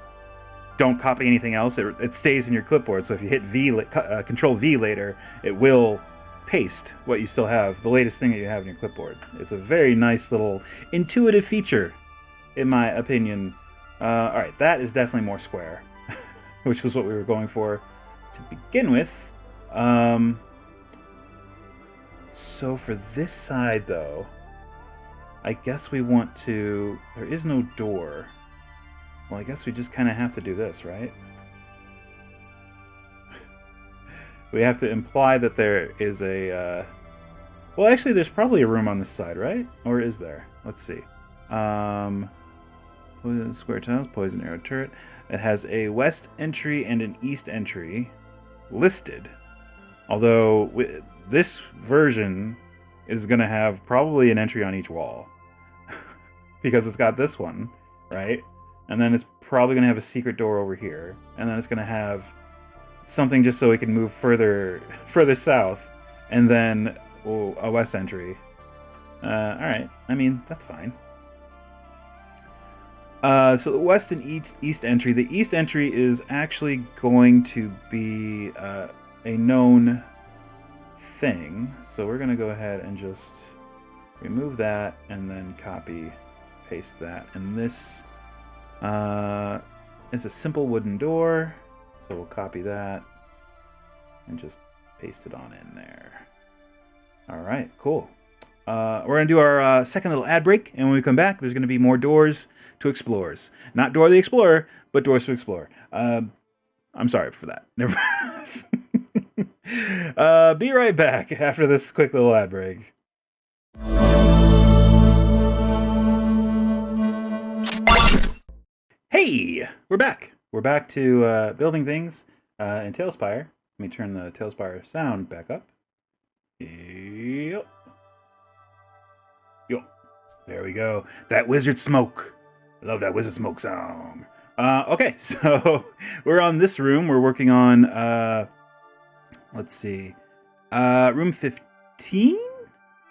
Speaker 1: don't copy anything else, it stays in your clipboard. So if you hit Control V later, it will paste what you still have, the latest thing that you have in your clipboard. It's a very nice little intuitive feature, in my opinion. All right, that is definitely more square, which was what we were going for to begin with. So for this side, though, I guess we want to... There is no door. Well, I guess we just kind of have to do this, right? We have to imply that there is a... Well, actually, there's probably a room on this side, right? Or is there? Let's see. Square tiles, poison arrow turret. It has a west entry and an east entry listed. Although this version is going to have probably an entry on each wall. Because it's got this one, right? And then it's probably going to have a secret door over here. And then it's going to have something just so we can move further south. And then a west entry. Alright. I mean, that's fine. So the west and east entry. The east entry is actually going to be a known thing. So we're going to go ahead and just remove that and then copy, paste that. And this is a simple wooden door. So we'll copy that and just paste it on in there. All right, cool. We're going to do our second little ad break. And when we come back, there's going to be more doors to explorers. Not Dora the Explorer, but doors to explore. I'm sorry for that. Never. Be right back after this quick little ad break. Hey, we're back. We're back to building things in TaleSpire. Let me turn the TaleSpire sound back up. Yep. There we go. That wizard smoke. I love that wizard smoke song. Okay, so we're on this room. We're working on, let's see, room 15?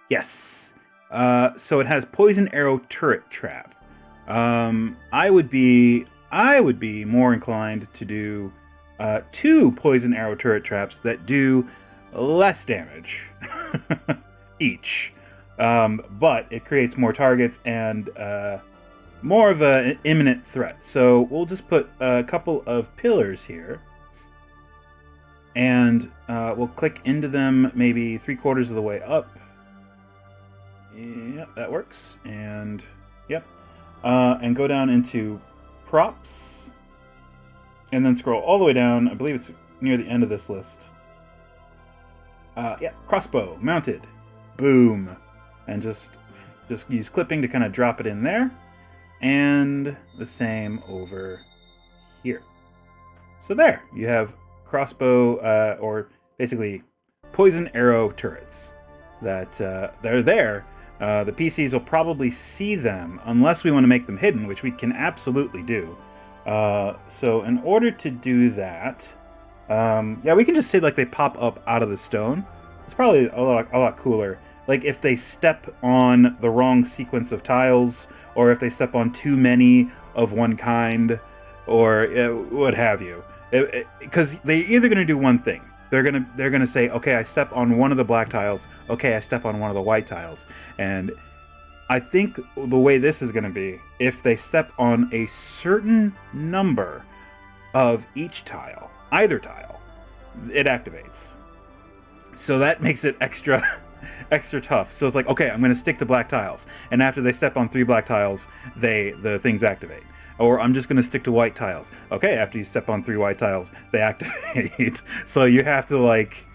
Speaker 1: Yes. So it has poison arrow turret trap. I would be more inclined to do 2 poison arrow turret traps that do less damage each. But it creates more targets and more of an imminent threat. So we'll just put a couple of pillars here. And we'll click into them maybe 3/4 of the way up. Yep, that works. And yep. And go down into props. And then scroll all the way down. I believe it's near the end of this list. Yeah, crossbow mounted. Boom. And just use clipping to kind of drop it in there. And the same over here. So there, you have crossbow, or basically poison arrow turrets that they're there. The PCs will probably see them unless we want to make them hidden, which we can absolutely do. So in order to do that, yeah, we can just say like they pop up out of the stone. It's probably a lot cooler. Like if they step on the wrong sequence of tiles, or if they step on too many of one kind, or what have you. Because they're either going to do one thing. They're gonna say, okay, I step on one of the black tiles. Okay, I step on one of the white tiles. And I think the way this is going to be, if they step on a certain number of each tile, either tile, it activates. So that makes it extra tough. So it's like, okay, I'm going to stick to black tiles, and after they step on 3 black tiles, the things activate. Or I'm just going to stick to white tiles. Okay, after you step on 3 white tiles, they activate. So you have to, like,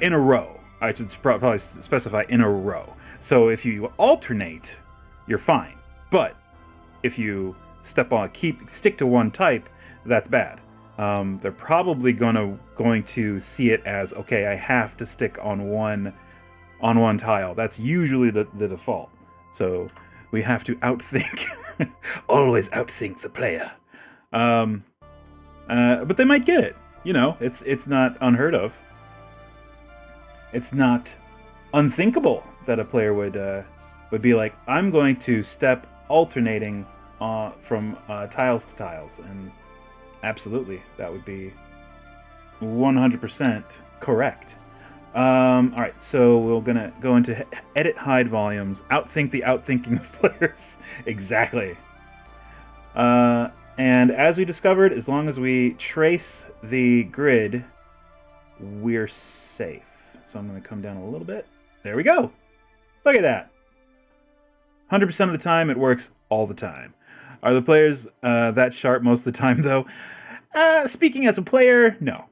Speaker 1: in a row. I should probably specify in a row. So if you alternate, you're fine. But if you stick to one type, that's bad. They're probably going to see it as, okay, I have to stick on one tile. That's usually the default. So we have to outthink. Always outthink the player. But they might get it. You know, it's not unheard of. It's not unthinkable that a player would be like, I'm going to step alternating from tiles to tiles, and absolutely, that would be 100% correct. All right, so we're gonna go into edit hide volumes, outthink the outthinking of players. Exactly. And as we discovered, as long as we trace the grid, we're safe. So I'm gonna come down a little bit. There we go. Look at that. 100% of the time, it works all the time. Are the players that sharp most of the time, though? Speaking as a player, no.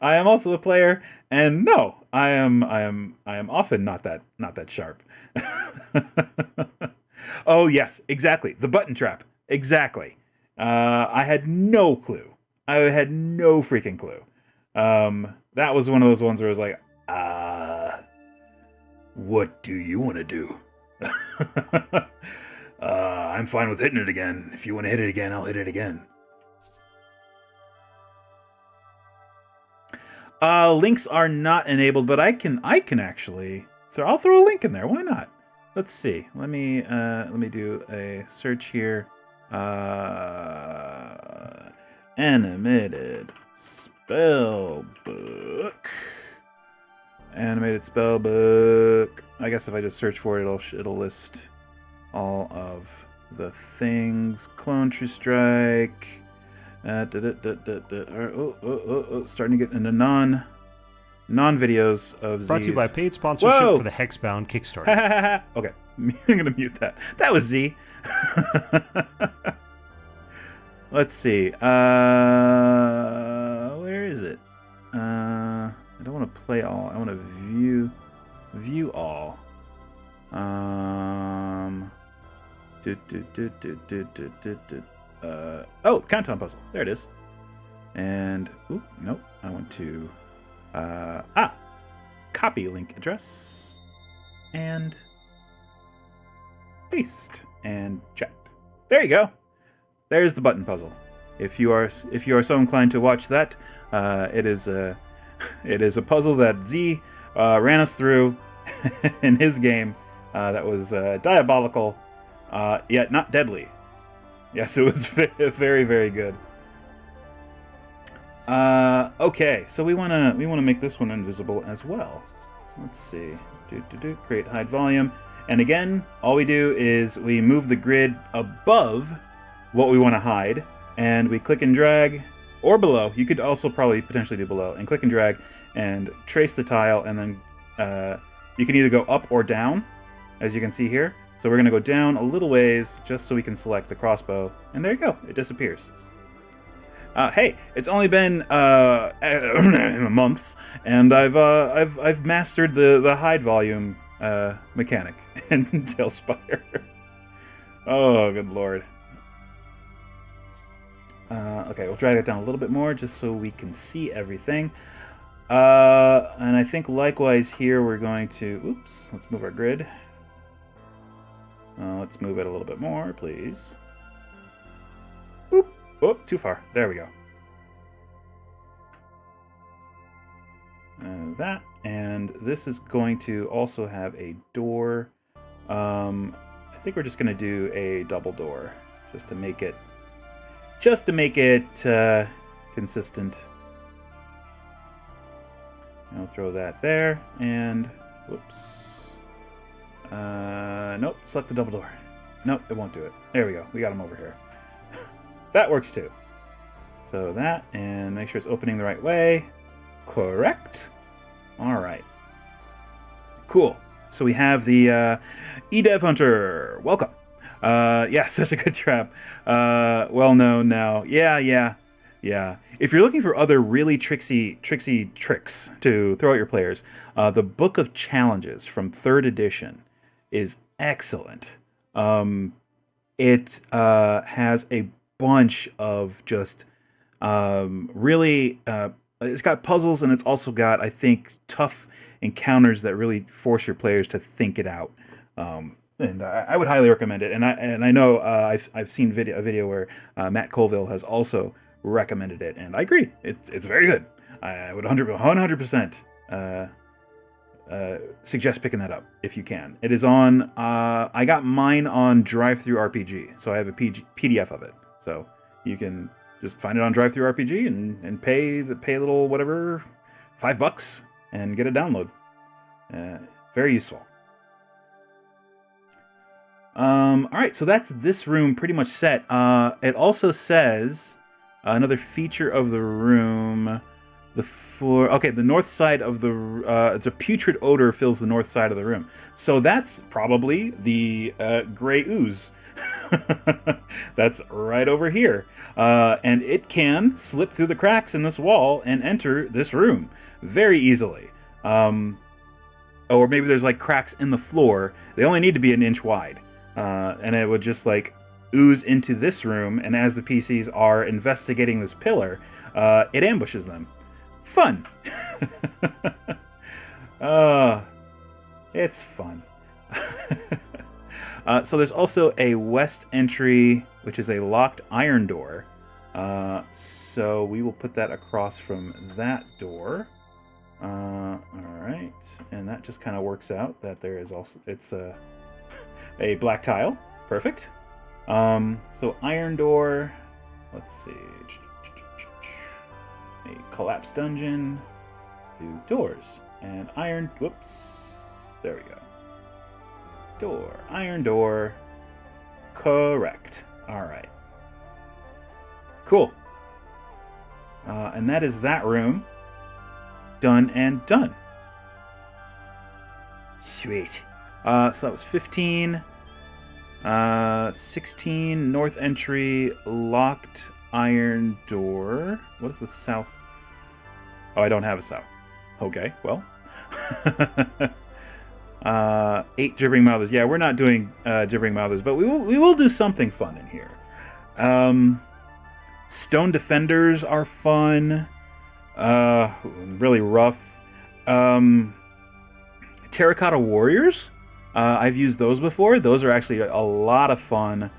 Speaker 1: I am also a player, and no, I am often not that sharp. Oh yes, exactly. The button trap. Exactly. I had no clue. I had no freaking clue. That was one of those ones where I was like, what do you want to do? I'm fine with hitting it again. If you want to hit it again, I'll hit it again. Links are not enabled, but I can actually I'll throw a link in there. Why not? Let's see. Let me do a search here. Animated spell book. Animated spell book. I guess if I just search for it, it'll list all of the things. Clone True Strike. Starting to get into non videos of Z's.
Speaker 2: Brought to you by paid sponsorship for the Hexbound Kickstarter.
Speaker 1: Okay, I'm gonna mute that. That was Z. Let's see. Where is it? I don't want to play all. I want to view all. Oh, Countdown Puzzle. There it is. And nope. I want to copy link address and paste and check. There you go. There's the button puzzle. If you are so inclined to watch that, it is a puzzle that Z ran us through in his game. That was diabolical, yet not deadly. Yes, it was very, very good. Okay, so we wanna make this one invisible as well. Let's see. Create hide volume, and again, all we do is we move the grid above what we want to hide, and we click and drag, or below. You could also probably potentially do below, and click and drag, and trace the tile, and then you can either go up or down, as you can see here. So we're going to go down a little ways just so we can select the crossbow. And there you go. It disappears. Hey, it's only been months, and I've mastered the hide volume mechanic in TaleSpire. Oh, good lord. Okay, we'll drag it down a little bit more just so we can see everything. And I think likewise here we're going to... Oops, let's move our grid. Let's move it a little bit more, please. Boop. Oh, too far. There we go. That. And this is going to also have a door. I think we're just going to do a double door just to make it consistent. I'll throw that there, and whoops. Nope, select the double door. Nope, it won't do it. There we go. We got him over here. That works too. So that, and make sure it's opening the right way. Correct. All right. Cool. So we have the eDev Hunter. Welcome. Yeah, such a good trap. Well known now. Yeah. If you're looking for other really tricksy tricks to throw at your players, the Book of Challenges from 3rd edition is excellent. It has a bunch of just really... it's got puzzles, and it's also got, I think, tough encounters that really force your players to think it out. And I would highly recommend it. And I know I've seen a video where Matt Colville has also recommended it, and I agree. It's very good. I would 100% suggest picking that up if you can. It is on. I got mine on DriveThruRPG, so I have a PDF of it. So you can just find it on DriveThruRPG and pay a little whatever, $5, and get a download. Very useful. All right, so that's this room pretty much set. It also says another feature of the room the north side of the it's a putrid odor fills the north side of the room. So that's probably the gray ooze. That's right over here. And it can slip through the cracks in this wall and enter this room very easily. Or maybe there's like cracks in the floor. They only need to be an inch wide. And it would just like ooze into this room, and as the PCs are investigating this pillar, it ambushes them. Fun! It's fun. So there's also a west entry, which is a locked iron door. So we will put that across from that door. Alright, and that just kind of works out that there is also, it's a black tile. Perfect. So iron door, let's see, a collapsed dungeon, 2 doors, and iron, whoops, there we go. Door, iron door, correct. Alright. Cool. And that is that room. Done and done. Sweet. So that was 15. 16, north entry, locked iron door. What is the south? Oh, I don't have a south. Okay, well. 8 gibbering mouthers. Yeah, we're not doing gibbering mouthers, but we will do something fun in here. Stone defenders are fun. Really rough. Terracotta warriors. I've used those before. Those are actually a lot of fun.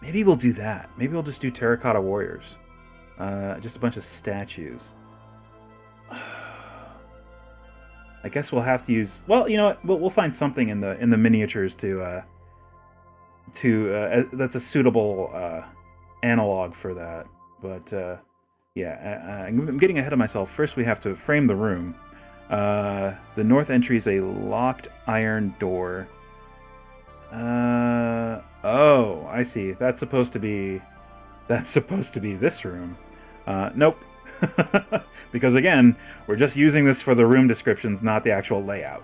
Speaker 1: Maybe we'll do that. Maybe we'll just do Terracotta Warriors. Just a bunch of statues. I guess we'll have to use... Well, you know what? We'll find something in the miniatures to that's a suitable analog for that. But yeah, I'm getting ahead of myself. First, we have to frame the room. The north entry is a locked iron door. Oh, I see. That's supposed to be this room. Nope. Because again, we're just using this for the room descriptions, not the actual layout.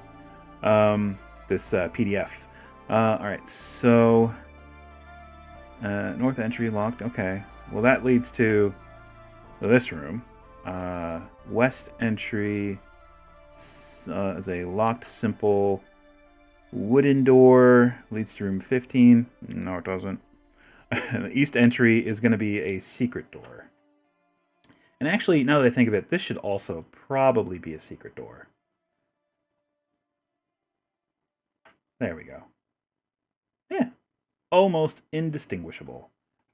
Speaker 1: This PDF. Alright, so north entry locked. Okay. Well, that leads to this room. West entry is a locked, simple wooden door. Leads to room 15. No, it doesn't. The east entry is going to be a secret door. And actually, now that I think of it, this should also probably be a secret door. There we go. Yeah. Almost indistinguishable.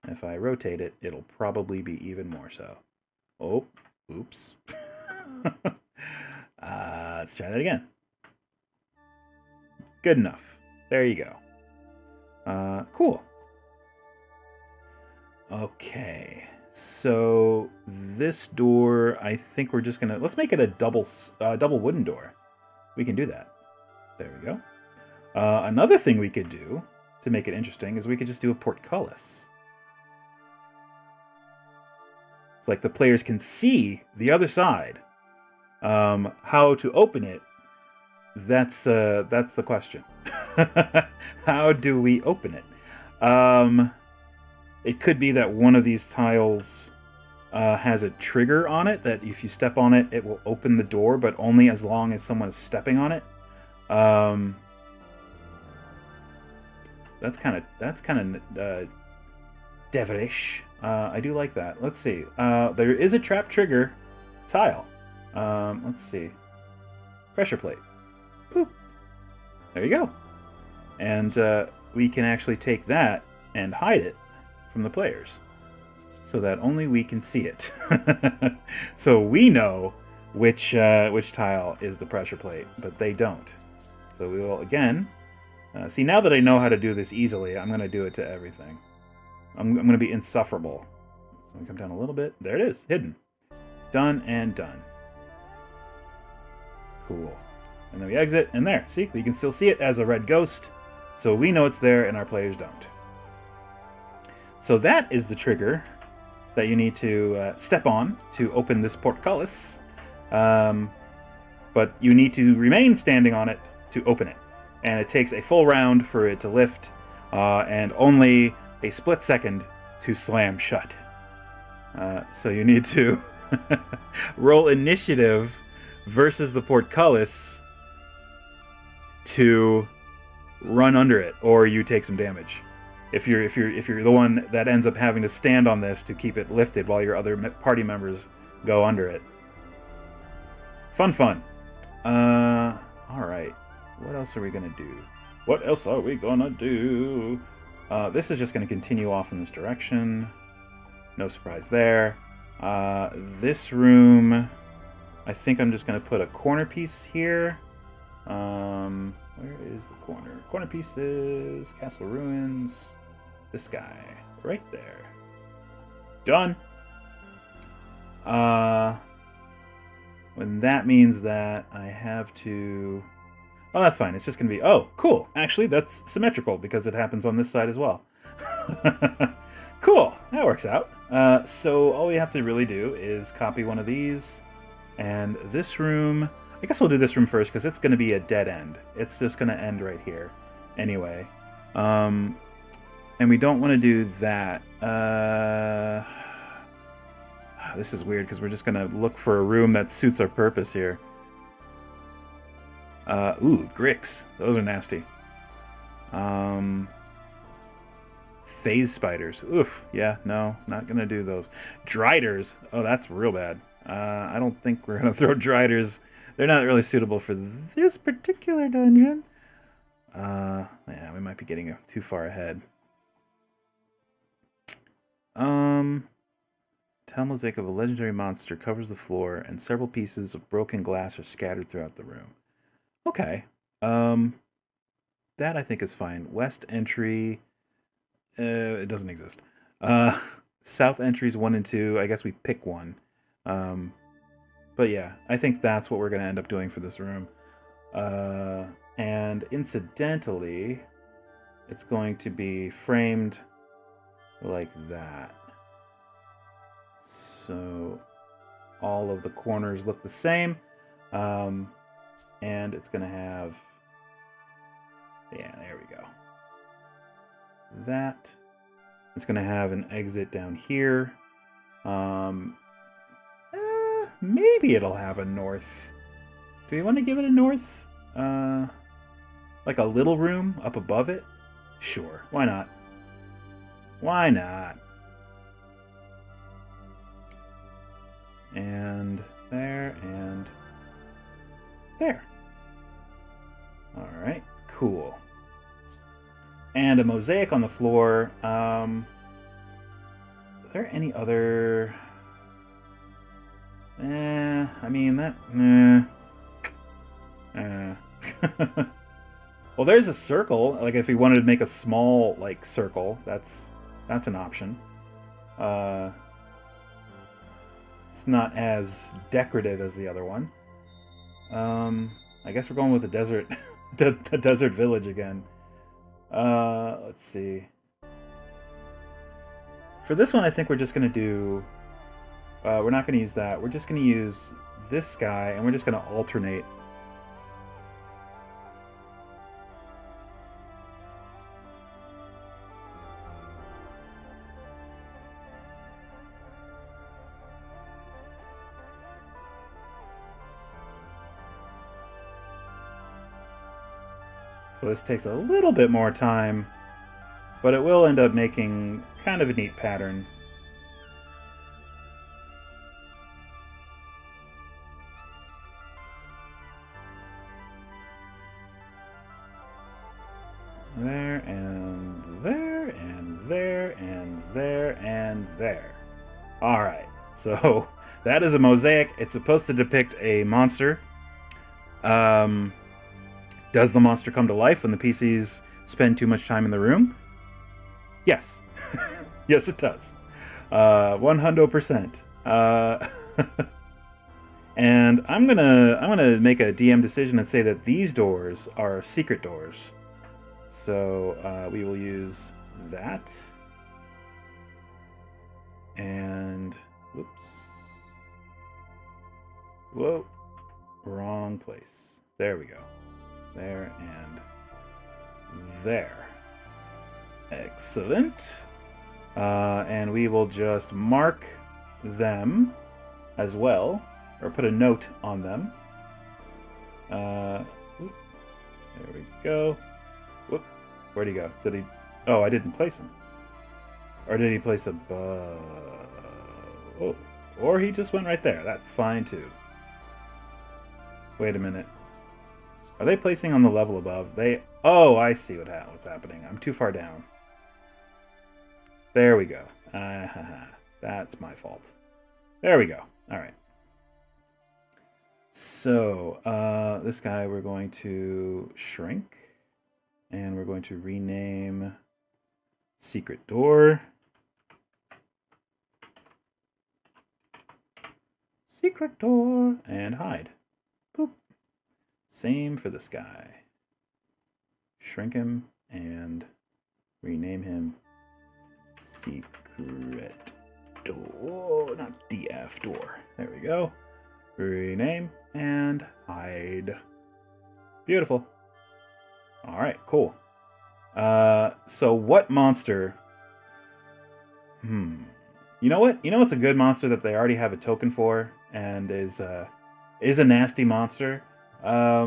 Speaker 1: If I rotate it, it'll probably be even more so. Oh, oops. Let's try that again. Good enough. There you go. Cool. Okay. So this door, I think we're just gonna... Let's make it a double wooden door. We can do that. There we go. Another thing we could do to make it interesting is we could just do a portcullis. It's like the players can see the other side. How to open it, that's the question. How do we open it? It could be that one of these tiles has a trigger on it, that if you step on it, it will open the door, but only as long as someone is stepping on it. That's kind of devilish. I do like that. Let's see. There is a trap trigger tile. Let's see. Pressure plate. Boop. There you go. And we can actually take that and hide it from the players, so that only we can see it. So we know which tile is the pressure plate, but they don't. So we will again see. Now that I know how to do this easily, I'm going to do it to everything. I'm going to be insufferable. So we come down a little bit. There it is, hidden. Done and done. Cool. And then we exit, and there. See, we can still see it as a red ghost. So we know it's there, and our players don't. So that is the trigger that you need to step on to open this portcullis. But you need to remain standing on it to open it. And it takes a full round for it to lift, and only a split second to slam shut. So you need to roll initiative versus the portcullis to run under it, or you take some damage. If you're the one that ends up having to stand on this to keep it lifted while your other party members go under it. Fun. All right. What else are we gonna do? This is just gonna continue off in this direction. No surprise there. This room, I think I'm just gonna put a corner piece here. Where is the corner? Corner pieces, castle ruins. This guy, right there. Done. When that means that I have to... Oh, that's fine. It's just going to be... Oh, cool. Actually, that's symmetrical because it happens on this side as well. Cool. That works out. So all we have to really do is copy one of these. And this room... I guess we'll do this room first because it's going to be a dead end. It's just going to end right here. Anyway. And we don't want to do that. This is weird because we're just going to look for a room that suits our purpose here. Ooh, Gricks. Those are nasty. Phase spiders. Oof. Yeah, no, not going to do those. Driders. Oh, that's real bad. I don't think we're going to throw Driders. They're not really suitable for this particular dungeon. Yeah, we might be getting too far ahead. Tile mosaic of a legendary monster covers the floor, and several pieces of broken glass are scattered throughout the room. Okay. That I think is fine. West entry, it doesn't exist. South entries 1 and 2. I guess we pick one. But yeah, I think that's what we're going to end up doing for this room. And incidentally, it's going to be framed like that. So all of the corners look the same. And it's going to have... Yeah, there we go. That. It's going to have an exit down here. Maybe it'll have a north. Do we want to give it a north? Like a little room up above it? Sure, why not? Why not? And there, and there. Alright, cool. And a mosaic on the floor. Are there any other... I mean, that... Well, there's a circle. Like, if we wanted to make a small, like, circle, that's an option. It's not as decorative as the other one. I guess we're going with the desert, the desert village again. Let's see. For this one, I think we're just going to do... we're not going to use that. We're just going to use this guy, and we're just going to alternate. So this takes a little bit more time, but it will end up making kind of a neat pattern. There, and there, and there, and there, and there. Alright, so that is a mosaic. It's supposed to depict a monster. Does the monster come to life when the PCs spend too much time in the room? Yes. Yes, it does. 100%. And I'm gonna make a DM decision and say that these doors are secret doors. So we will use that. and whoops. Whoa, wrong place. There we go. There and there. Excellent. And we will just mark them as well, or put a note on them. There we go. Whoop. Where'd he go? Did he? Oh, I didn't place him. Or did he place above? Oh, or he just went right there. That's fine too. Wait a minute. Are they placing on the level above? They... Oh, I see what's happening. I'm too far down. There we go. That's my fault. There we go. All right. So, this guy we're going to shrink. And we're going to rename Secret Door. Secret Door. And hide. Boop. Same for this guy. Shrink him and rename him Secret Door. Not DF Door. There we go. Rename and hide. Beautiful. Alright, cool. So what monster... You know what? You know what's a good monster that they already have a token for and is a nasty monster? I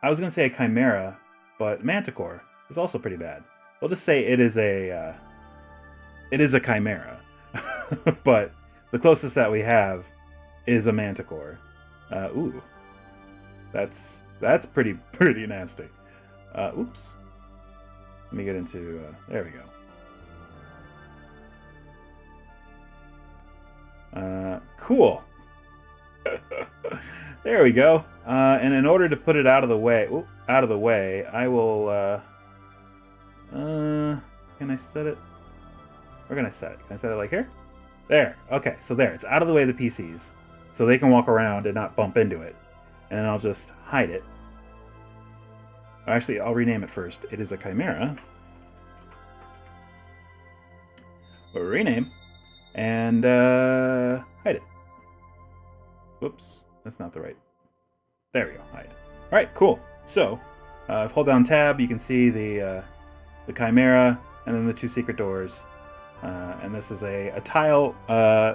Speaker 1: was going to say a Chimera, but Manticore is also pretty bad. We'll just say it is a Chimera. But the closest that we have is a Manticore. Ooh. That's pretty nasty. Oops. Let me get into... there we go. Cool. There we go. And in order to put it out of the way, I will... can I set it? Where can I set it? Can I set it like here? There. Okay, so there. It's out of the way of the PCs. So they can walk around and not bump into it. And then I'll just hide it. Actually, I'll rename it first. It is a Chimera. We'll rename. And hide it. Whoops. That's not the right... There we go. Hide. Alright, cool. So, if hold down tab, you can see the Chimera and then the two secret doors. And this is a tile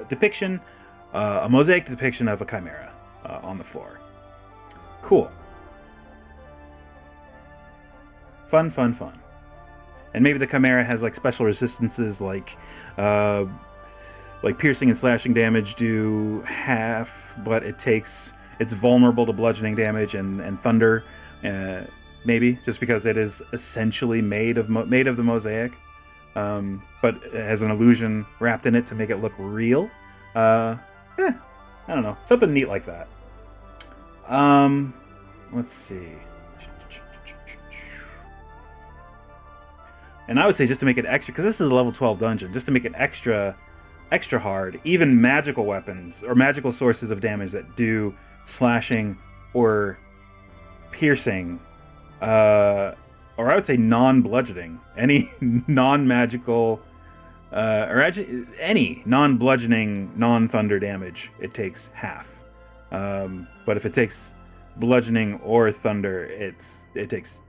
Speaker 1: depiction, a mosaic depiction of a Chimera on the floor. Cool. Fun. And maybe the Chimera has like special resistances like piercing and slashing damage do half, but it's vulnerable to bludgeoning damage and thunder, maybe just because it is essentially made of the mosaic, but it has an illusion wrapped in it to make it look real. I don't know, something neat like that. Let's see. And I would say just to make it extra, because this is a level 12 dungeon, just to make it extra hard, even magical weapons or magical sources of damage that do slashing or piercing, or I would say non-bludgeoning, any non-magical, or actually any non-bludgeoning, non-thunder damage, it takes half. But if it takes bludgeoning or thunder, it takes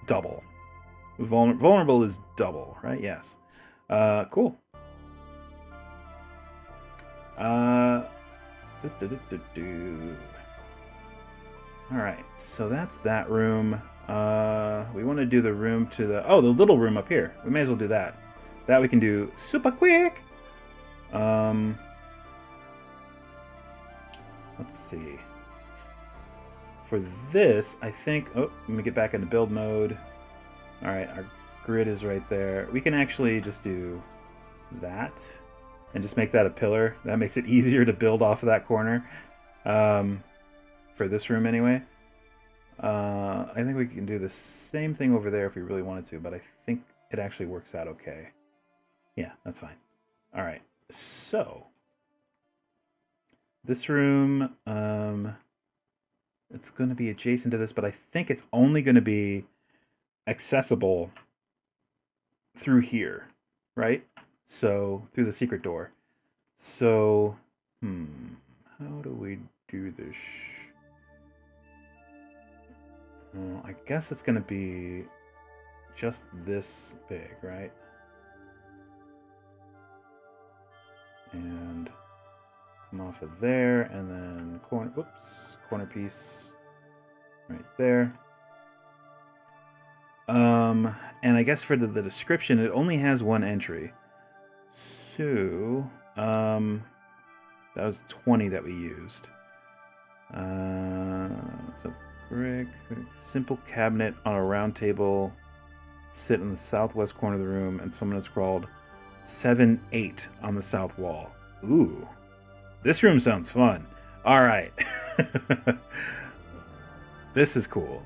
Speaker 1: double. Vulnerable is double, right? Yes. Cool. Alright, so that's that room. We want to do the room to the little room up here. We may as well do that. That we can do super quick. Let's see. For this, I think... Oh, let me get back into build mode. Alright, our grid is right there. We can actually just do that and just make that a pillar. That makes it easier to build off of that corner. For this room anyway. I think we can do the same thing over there if we really wanted to, but I think it actually works out okay. Yeah, that's fine. Alright, so... This room, it's going to be adjacent to this, but I think it's only going to be accessible through here, right? So, through the secret door. So, how do we do this? I guess it's going to be just this big, right? And come off of there, and then corner piece right there. And I guess for the description, it only has one entry. So, that was 20 that we used. So brick, simple cabinet on a round table, sit in the southwest corner of the room, and someone has scrawled 7-8 on the south wall. Ooh, this room sounds fun. All right, this is cool.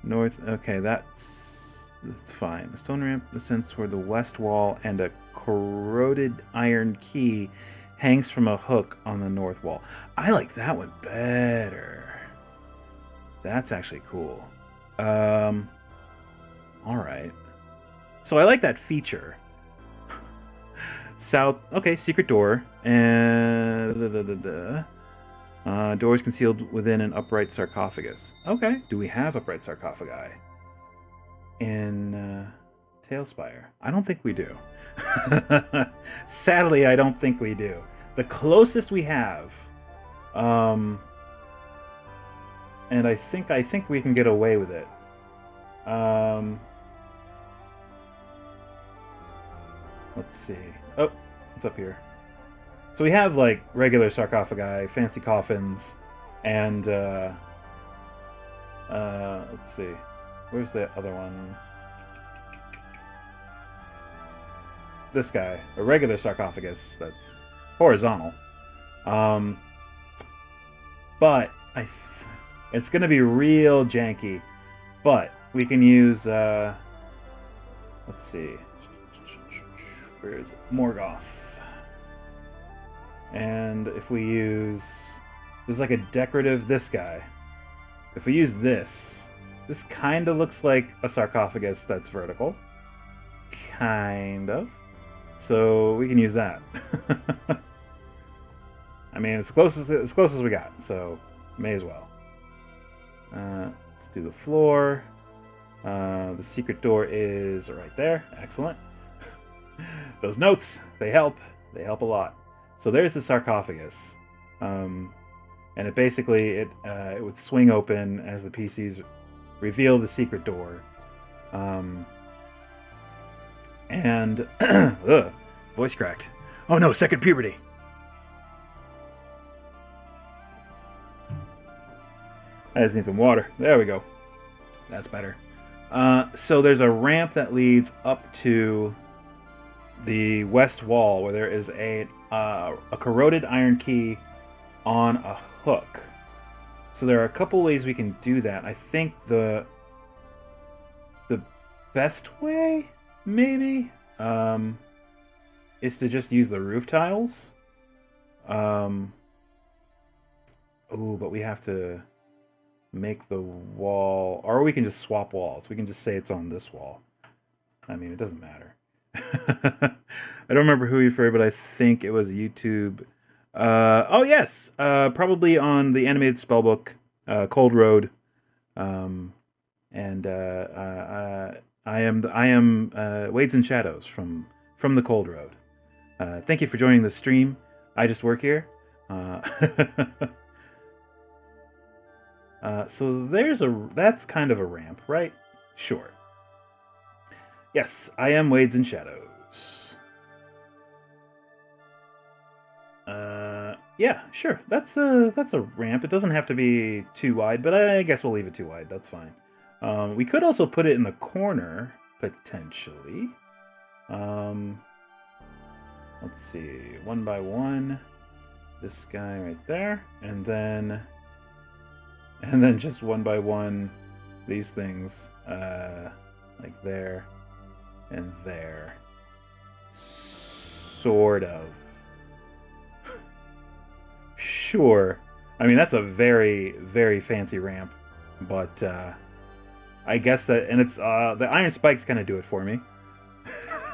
Speaker 1: North. Okay, that's fine. The stone ramp descends toward the west wall, and a corroded iron key hangs from a hook on the north wall. I like that one better. That's actually cool. All right. So I like that feature. South. Okay, secret door. And doors concealed within an upright sarcophagus. Okay. Do we have upright sarcophagi in TaleSpire? I don't think we do. Sadly, I don't think we do. The closest we have, and I think we can get away with it. Let's see. Oh, what's up here? So we have like regular sarcophagi, fancy coffins, and let's see. Where's the other one? This guy, a regular sarcophagus that's horizontal. But it's going to be real janky. But we can use, let's see. Where is it? Morgoth. And if we use, there's like a decorative, this guy. If we use this kind of looks like a sarcophagus that's vertical. Kind of. So we can use that. I mean, it's close as we got, so may as well. Let's do the floor. The secret door is right there. Excellent. Those notes, they help. They help a lot. So there's the sarcophagus, and it basically it would swing open as the PCs reveal the secret door. And voice cracked. Oh no, second puberty. I just need some water. There we go. That's better. So there's a ramp that leads up to the west wall where there is a corroded iron key on a hook. So there are a couple ways we can do that. I think the best way, maybe, is to just use the roof tiles. Oh, but we have to make the wall, or we can just swap walls. We can just say it's on this wall. I mean, it doesn't matter. I don't remember who you referred, but I think it was YouTube. Oh yes, probably on the animated spellbook, Cold Road. And I am Wades and Shadows from the Cold Road. Thank you for joining the stream. I just work here. So that's kind of a ramp, right? Sure. Yes, I am Wades and Shadows. Yeah, sure. That's a ramp. It doesn't have to be too wide, but I guess we'll leave it too wide. That's fine. We could also put it in the corner, potentially. Let's see. One by one. This guy right there. And then just one by one, these things. Like there. And there. Sort of. Sure. I mean, that's a very, very fancy ramp. But I guess that, and it's the iron spikes kind of do it for me.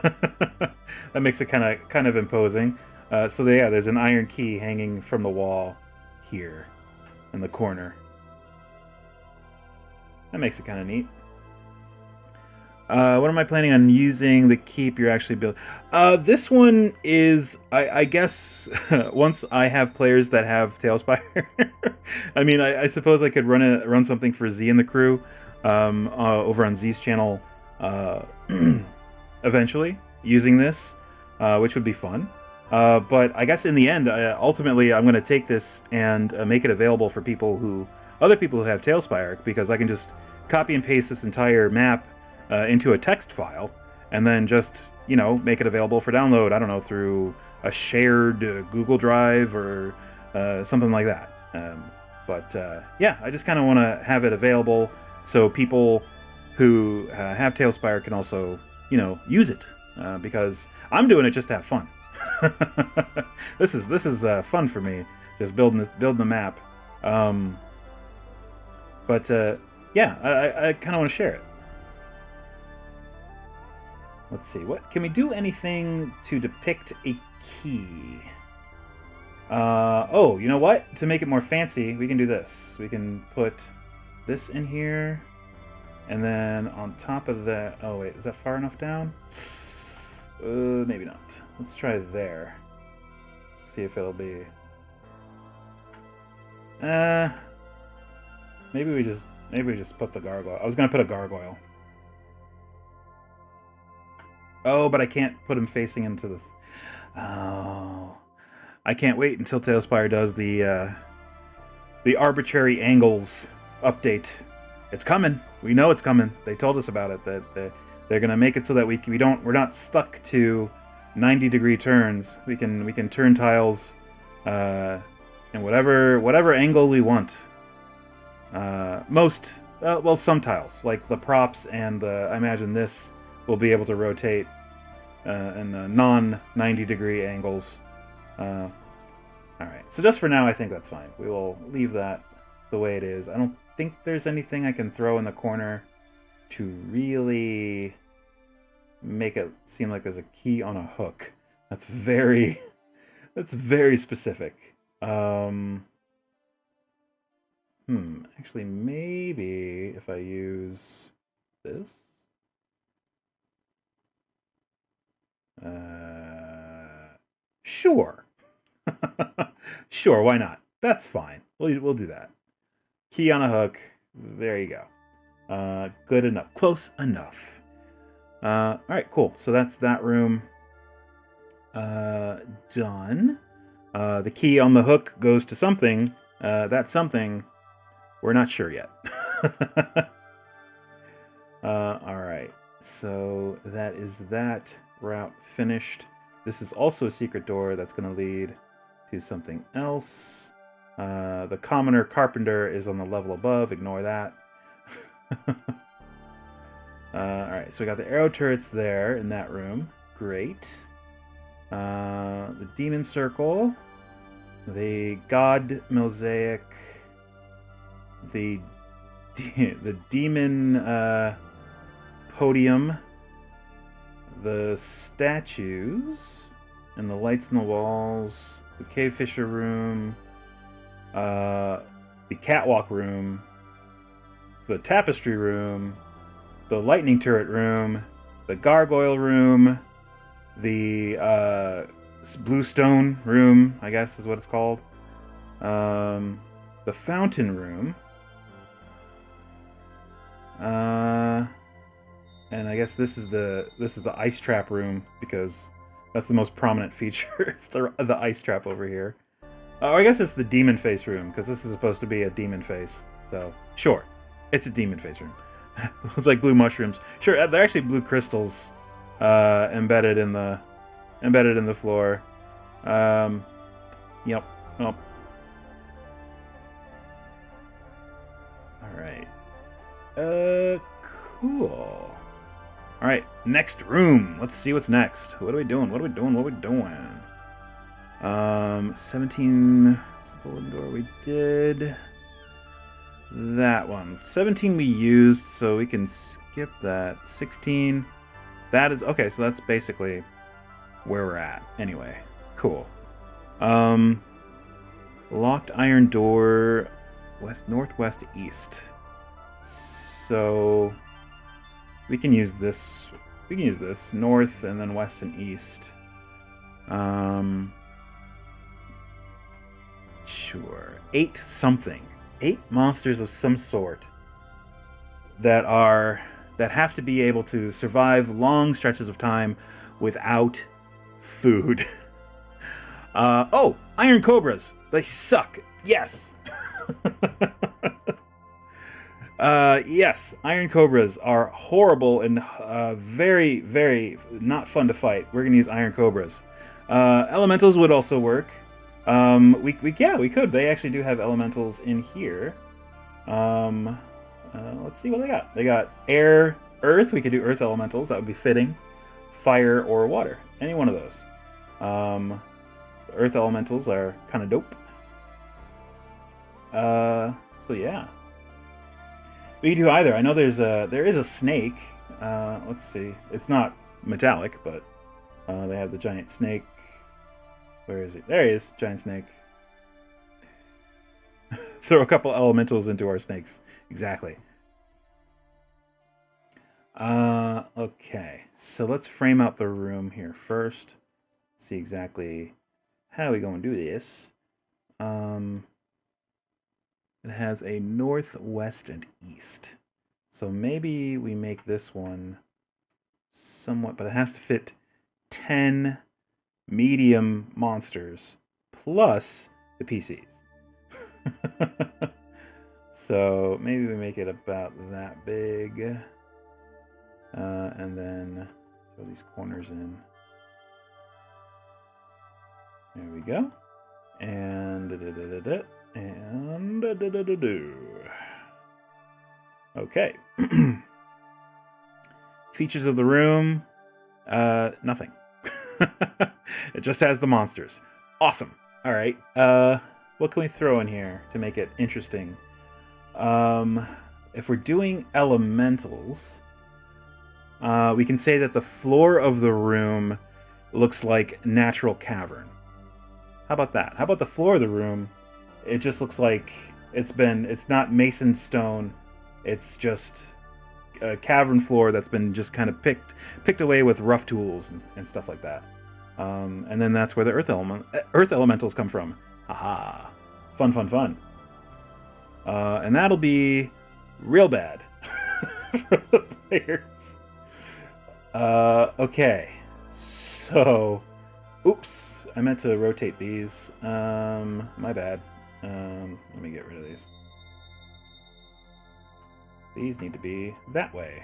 Speaker 1: That makes it kind of imposing. So yeah, there's an iron key hanging from the wall here in the corner. That makes it kind of neat. What am I planning on using the keep you're actually building? This one is, I guess, once I have players that have TaleSpire. I mean, I suppose I could run something for Z and the crew over on Z's channel eventually, using this, which would be fun. But I guess in the end, ultimately, I'm going to take this and make it available for other people who have TaleSpire, because I can just copy and paste this entire map into a text file, and then just, make it available for download, I don't know, through a shared Google Drive or something like that. Yeah, I just kind of want to have it available so people who have TaleSpire can also, use it, because I'm doing it just to have fun. This is fun for me, just building the map. Yeah, I kind of want to share it. Let's see, what can we do? Anything to depict a key? Oh, you know what? To make it more fancy, we can do this. We can put this in here, and then on top of that... Oh, wait, is that far enough down? Maybe not. Let's try there. See if it'll be... Maybe we just put the gargoyle. I was gonna put a gargoyle. Oh, but I can't put him facing into this. Oh, I can't wait until TaleSpire does the arbitrary angles update. It's coming. We know it's coming. They told us about it. That they're gonna make it so that we're not stuck to 90-degree turns. We can turn tiles in whatever angle we want. Some tiles, like the props and I imagine this will be able to rotate in non-90-degree angles. Alright, so just for now, I think that's fine. We will leave that the way it is. I don't think there's anything I can throw in the corner to really make it seem like there's a key on a hook. That's very specific. Actually, maybe if I use this. Sure. Sure, why not? That's fine. We'll do that. Key on a hook. There you go. Good enough. Close enough. Alright, cool. So that's that room done. The key on the hook goes to something. That something, we're not sure yet. Alright. So that is that route finished. This is also a secret door that's going to lead to something else. The commoner carpenter is on the level above. Ignore that. Alright, so we got the arrow turrets there in that room. Great. The demon circle. The god mosaic. The demon podium. The statues. And the lights in the walls. The cave fisher room. The catwalk room. The tapestry room. The lightning turret room. The gargoyle room. The blue stone room, I guess is what it's called. The fountain room. And I guess this is the ice trap room, because that's the most prominent feature. It's the ice trap over here. Oh, I guess it's the demon face room, because this is supposed to be a demon face. So sure, it's a demon face room. It's like blue mushrooms. Sure, they're actually blue crystals embedded in the floor. Yep. Oh. All right. Cool. All right, next room. Let's see what's next. What are we doing? 17 simple wooden door. We did that one. 17 we used, so we can skip that. 16. That is okay, so that's basically where we're at. Anyway, cool. Locked iron door, west, northwest, east. So we can use this. We can use this north and then west and east. Sure. 8 something. 8 monsters of some sort that have to be able to survive long stretches of time without food. Oh, iron cobras. They suck. Yes. Yes, iron cobras are horrible and very, very not fun to fight. We're gonna use iron cobras. Elementals would also work. We could. They actually do have elementals in here. Let's see what they got. They got air, earth. We could do earth elementals. That would be fitting. Fire or water. Any one of those. Earth elementals are kind of dope. So yeah. We can do either. I know there is a snake. Let's see. It's not metallic, but they have the giant snake. Where is he? There he is, giant snake. Throw a couple elementals into our snakes. Exactly. Okay. So let's frame out the room here first. See exactly how we going to do this. It has a north, west, and east. So maybe we make this one somewhat, but it has to fit 10 medium monsters plus the PCs. So maybe we make it about that big. And then throw these corners in. There we go. And okay. Features of the room. Nothing. It just has the monsters. Awesome. All right. What can we throw in here to make it interesting? If we're doing elementals, we can say that the floor of the room looks like natural cavern. How about that? How about the floor of the room? It just looks like it's not mason stone. It's just a cavern floor that's been just kind of picked away with rough tools and stuff like that. And then that's where the earth elementals come from. Haha. Fun. And that'll be real bad for the players. Okay. So, oops. I meant to rotate these. My bad. Let me get rid of these. These need to be that way.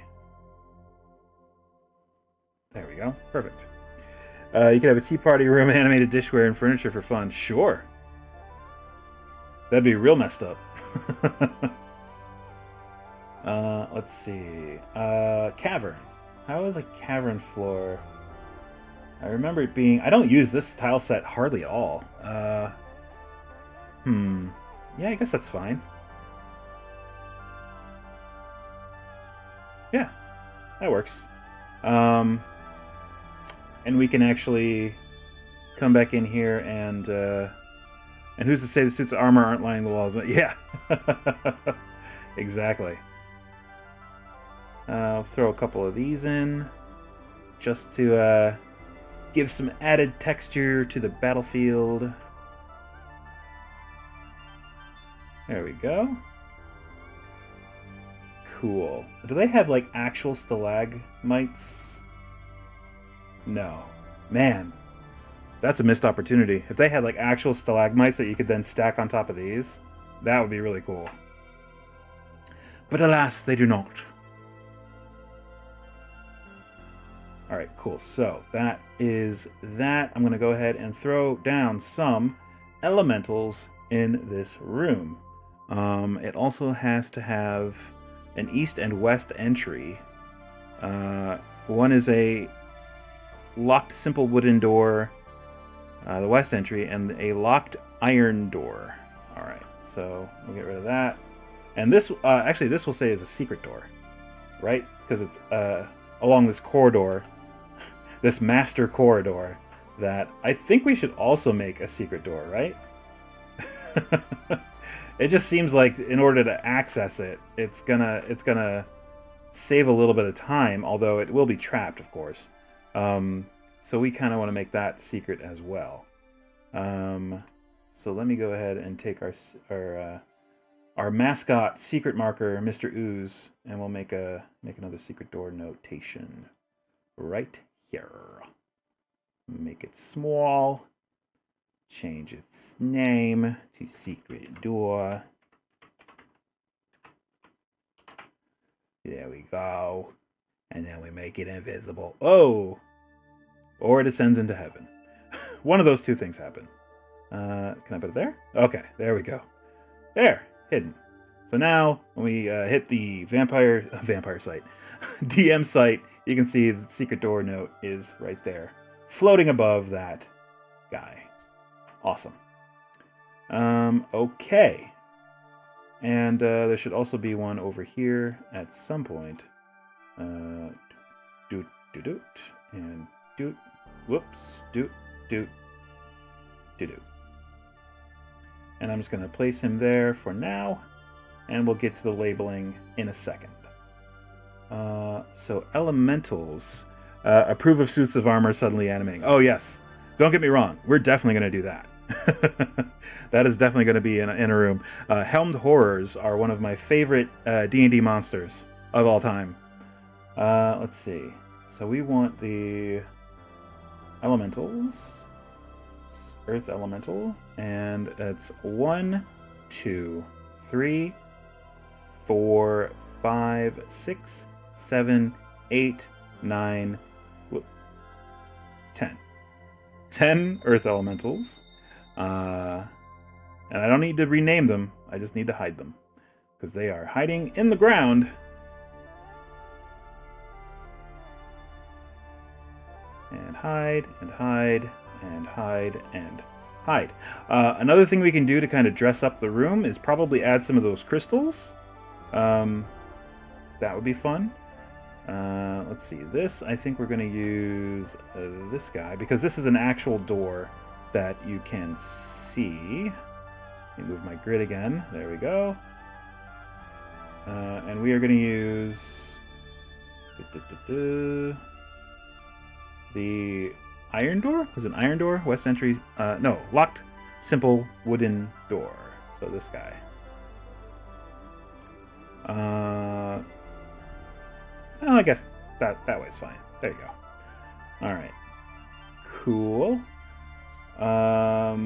Speaker 1: There we go. Perfect. You could have a tea party room, animated dishware, and furniture for fun. Sure. That'd be real messed up. Let's see. Cavern. How is a cavern floor? I remember it being... I don't use this tile set hardly at all. Yeah, I guess that's fine. Yeah, that works. And we can actually come back in here and who's to say the suits of armor aren't lining the walls? Yeah. Exactly. I'll throw a couple of these in just to give some added texture to the battlefield. There we go. Cool. Do they have, like, actual stalagmites? No. Man. That's a missed opportunity. If they had, like, actual stalagmites that you could then stack on top of these, that would be really cool. But alas, they do not. Alright, cool. So, that is that. I'm going to go ahead and throw down some elementals in this room. It also has to have an east and west entry. One is a locked simple wooden door, the west entry, and a locked iron door. Alright, so we'll get rid of that. And this, actually, this will say is a secret door, right? Because it's along this corridor, this master corridor, that I think we should also make a secret door, right? It just seems like in order to access it, it's gonna save a little bit of time, although it will be trapped, of course. So we kind of want to make that secret as well. So let me go ahead and take our mascot secret marker, Mr. Ooze, and we'll make another secret door notation right here. Make it small. Change its name to secret door. There we go. And then we make it invisible. Oh! Or it ascends into heaven. One of those two things happen. Can I put it there? Okay, there we go. There, hidden. So now, when we hit the vampire site, DM site, you can see the secret door note is right there, floating above that guy. Awesome. Okay. And there should also be one over here at some point. Doot, and doot. Whoops. Doot. And I'm just going to place him there for now, and we'll get to the labeling in a second. So elementals. Approve of suits of armor suddenly animating. Oh, yes. Don't get me wrong. We're definitely going to do that. That is definitely going to be in a room. Helmed horrors are one of my favorite D&D monsters of all time. Let's see. So we want the elementals. Earth elemental. And it's 1, 2, 3, 4, 5, 6, 7, 8, 9, 10. 10 earth elementals. And I don't need to rename them. I just need to hide them. Because they are hiding in the ground. And hide, and hide, and hide, and hide. Another thing we can do to kind of dress up the room is probably add some of those crystals. That would be fun. Let's see. This, I think we're going to use this guy, because this is an actual door that you can see. Let me move my grid again. There we go. And we are going to use the iron door? Was it an iron door? West entry? No, locked, simple wooden door. So this guy. Oh, I guess that way's fine. There you go. All right. Cool. All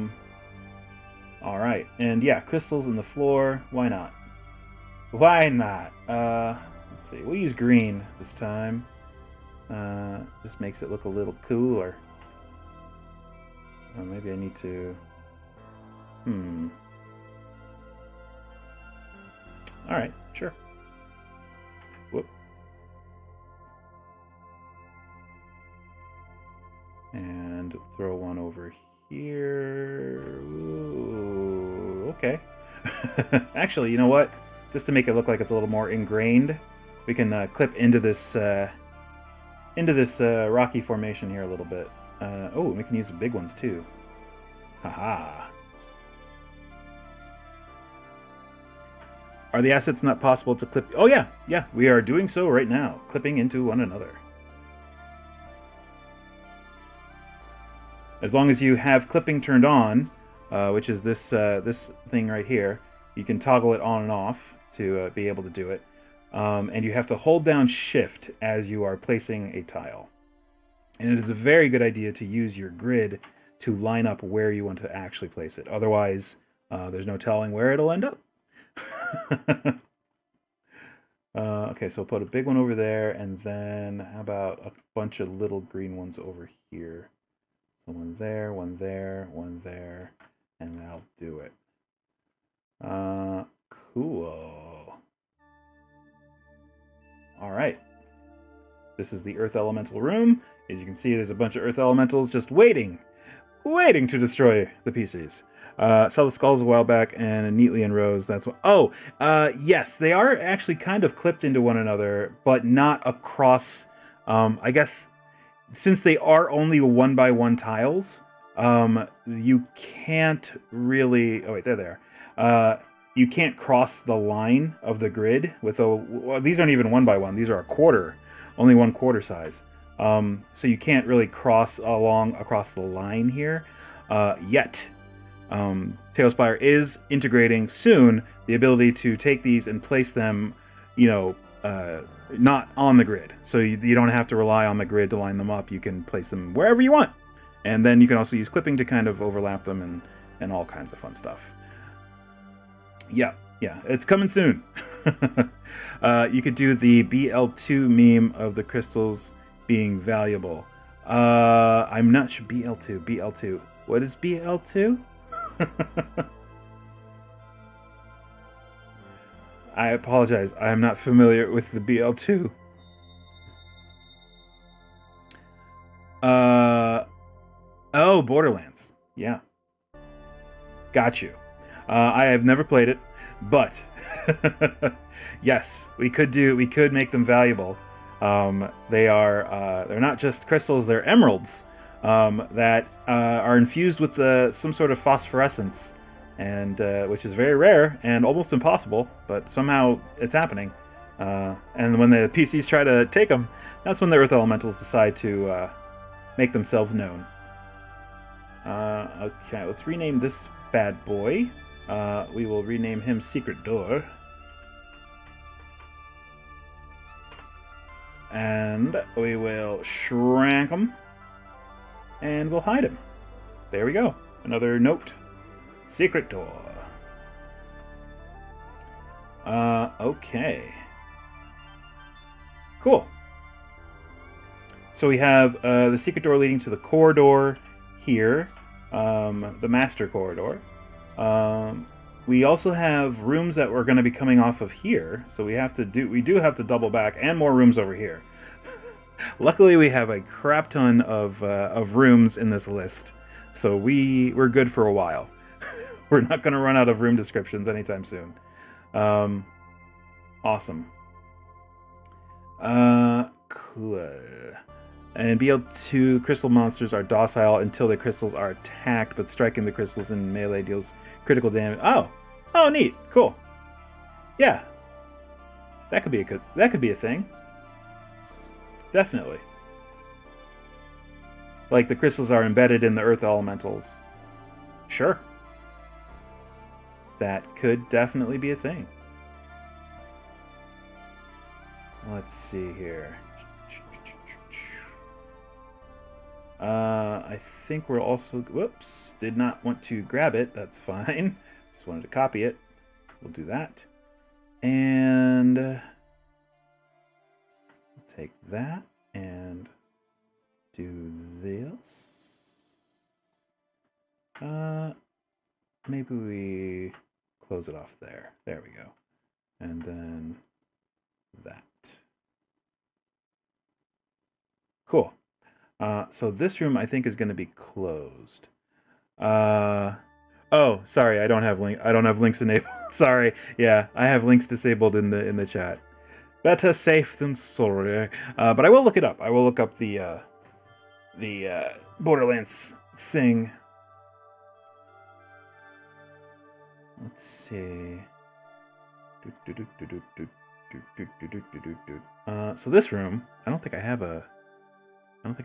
Speaker 1: right. And yeah, crystals in the floor. Why not? Why not? Let's see. We'll use green this time. Just makes it look a little cooler. Maybe I need to... Alright, sure. Whoop. And throw one over here. Ooh, okay. Actually, you know what? Just to make it look like it's a little more ingrained, we can clip into this rocky formation here a little bit. Oh, we can use the big ones too. Haha. Are the assets not possible to clip? Oh yeah, we are doing so right now, clipping into one another. As long as you have clipping turned on, which is this thing right here, you can toggle it on and off to be able to do it. And you have to hold down Shift as you are placing a tile. And it is a very good idea to use your grid to line up where you want to actually place it. Otherwise, there's no telling where it'll end up. Okay, so we'll put a big one over there, and then how about a bunch of little green ones over here? So one there, one there, one there, and that'll do it. Cool. All right. This is the Earth Elemental room. As you can see, there's a bunch of Earth Elementals just waiting to destroy the PCs. Saw the skulls a while back and neatly in rows. That's what. Oh, yes, they are actually kind of clipped into one another, but not across. I guess since they are only 1x1 tiles, you can't really. Oh wait, they're there. You can't cross the line of the grid with a. Well, these aren't even 1x1. These are a quarter, only 1/4 size. So you can't really cross across the line here yet. TaleSpire is integrating soon the ability to take these and place them, not on the grid. So you don't have to rely on the grid to line them up. You can place them wherever you want. And then you can also use clipping to kind of overlap them and all kinds of fun stuff. Yeah, it's coming soon. You could do the BL2 meme of the crystals being valuable. I'm not sure. BL2. What is BL2? I apologize. I am not familiar with the BL2. Oh, Borderlands. Yeah. Got you. I have never played it, but yes, we could make them valuable. They're not just crystals, they're emeralds that are infused with some sort of phosphorescence, and which is very rare and almost impossible, but somehow it's happening. And when the PCs try to take them, that's when the Earth Elementals decide to make themselves known. Okay, let's rename this bad boy. We will rename him Secret Door. And we will shrink him. And we'll hide him. There we go. Another note. Secret Door. Okay. Cool. So we have the secret door leading to the corridor here. The master corridor. We also have rooms that we're going to be coming off of here, so we do have to double back, and more rooms over here. Luckily, we have a crap ton of rooms in this list, so we're good for a while. We're not going to run out of room descriptions anytime soon. Awesome. Cool. And BL2 crystal monsters are docile until the crystals are attacked, but striking the crystals in melee deals critical damage. Oh, neat, cool. Yeah, that could be a thing. Definitely. Like the crystals are embedded in the Earth Elementals. Sure. That could definitely be a thing. Let's see here. I think we're also... Whoops. Did not want to grab it. That's fine. Just wanted to copy it. We'll do that. And... take that and do this. Maybe we close it off there. There we go. And then that. Cool. So this room I think is going to be closed. Oh, sorry, I don't have links enabled. Sorry. Yeah, I have links disabled in the chat. Better safe than sorry. But I will look it up. I will look up the Borderlands thing. Let's see. So this room, I don't think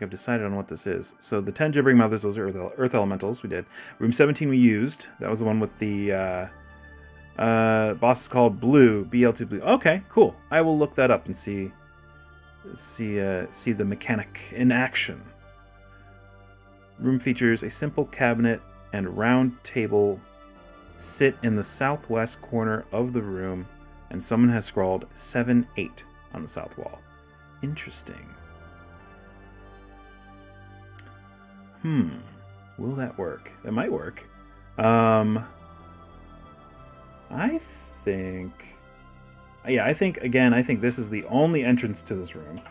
Speaker 1: I've decided on what this is. So the 10 gibbering mothers, those are Earth Elementals we did. Room 17 we used. That was the one with the boss is called Blue, BL2 Blue. Okay, cool. I will look that up and see the mechanic in action. Room features a simple cabinet and round table sit in the southwest corner of the room, and someone has scrawled 7-8 on the south wall. Interesting. Will that work? It might work. I think this is the only entrance to this room.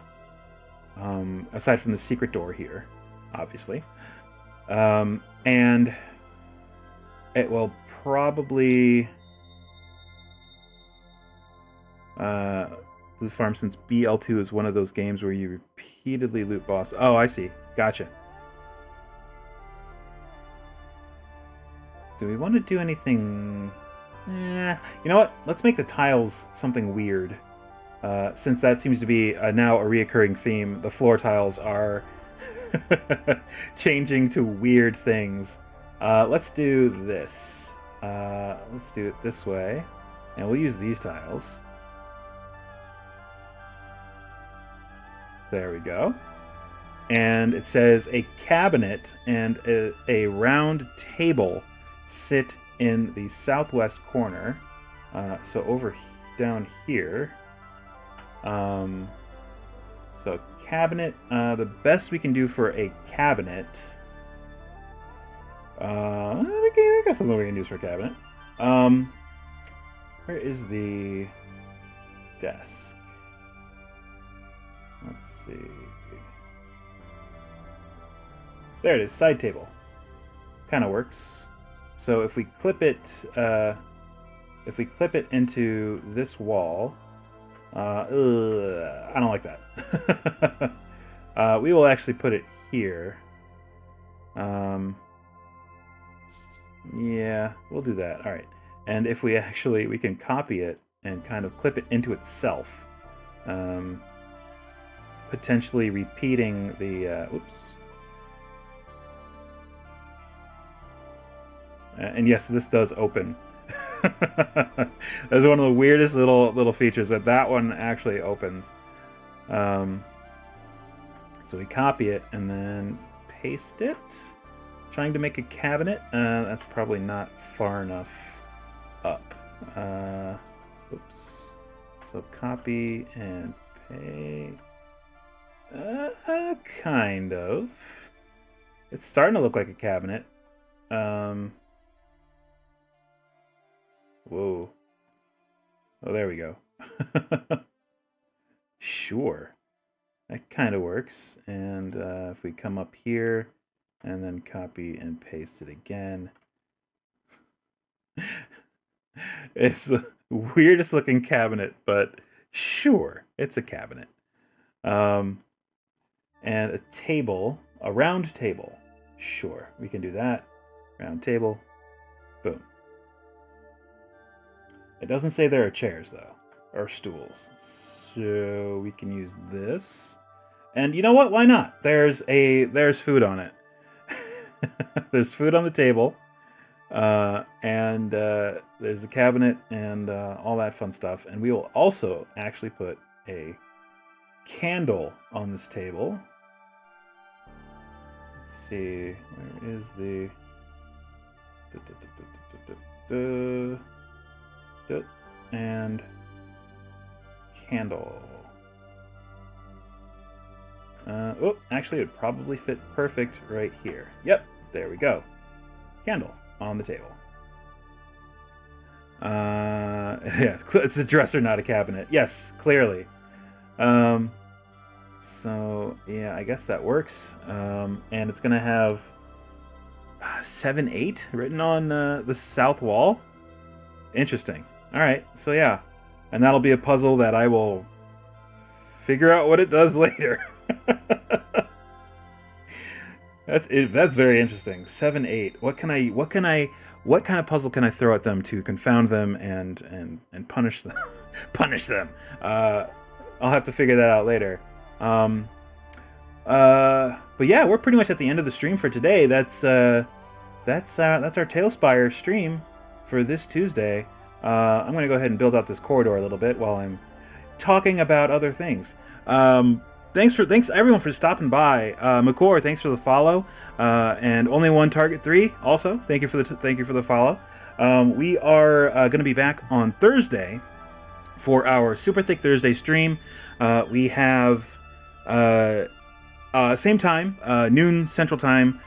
Speaker 1: Aside from the secret door here, obviously. And it will probably Blue Farm, since BL2 is one of those games where you repeatedly loot boss. Oh, I see. Gotcha. Do we want to do anything? You know what? Let's make the tiles something weird. Since that seems to be now a reoccurring theme, the floor tiles are changing to weird things. Let's do this. Let's do it this way. And we'll use these tiles. There we go. And it says a cabinet and a round table sit in the southwest corner. So over down here. So cabinet, the best we can do for a cabinet. I got something we can use for a cabinet. Where is the desk? Let's see. There it is, side table. Kind of works. So if we clip it into this wall, I don't like that. We will actually put it here. Yeah, we'll do that. All right. And if we can copy it and kind of clip it into itself, potentially repeating the, oops. And yes, this does open. That's one of the weirdest little features, that one actually opens. So we copy it and then paste it. Trying to make a cabinet. That's probably not far enough up. Oops. So copy and paste. Kind of. It's starting to look like a cabinet. Whoa. Oh, there we go. Sure. That kind of works. And if we come up here and then copy and paste it again. It's the weirdest looking cabinet, but sure, it's a cabinet. And a table, a round table. Sure, we can do that. Round table. Boom. It doesn't say there are chairs, though, or stools. So we can use this. And you know what? Why not? There's food on it. There's food on the table. And there's a cabinet and all that fun stuff. And we will also actually put a candle on this table. Let's see. Where is the... And candle. Oh, actually, it would probably fit perfect right here. Yep, there we go. Candle on the table. Yeah, it's a dresser, not a cabinet. Yes, clearly. So, yeah, I guess that works. And it's going to have 7-8 written on the south wall. Interesting. All right, so yeah. And that'll be a puzzle that I will figure out what it does later. That's very interesting. 7-8. What kind of puzzle can I throw at them to confound them and punish them? Punish them. I'll have to figure that out later. But yeah, we're pretty much at the end of the stream for today. That's our TaleSpire stream for this Tuesday. I'm going to go ahead and build out this corridor a little bit while I'm talking about other things. Thanks everyone for stopping by. McCore, thanks for the follow. And only one target 3 also. Thank you for the follow. We are going to be back on Thursday for our Super Thick Thursday stream. We have same time, noon Central Time.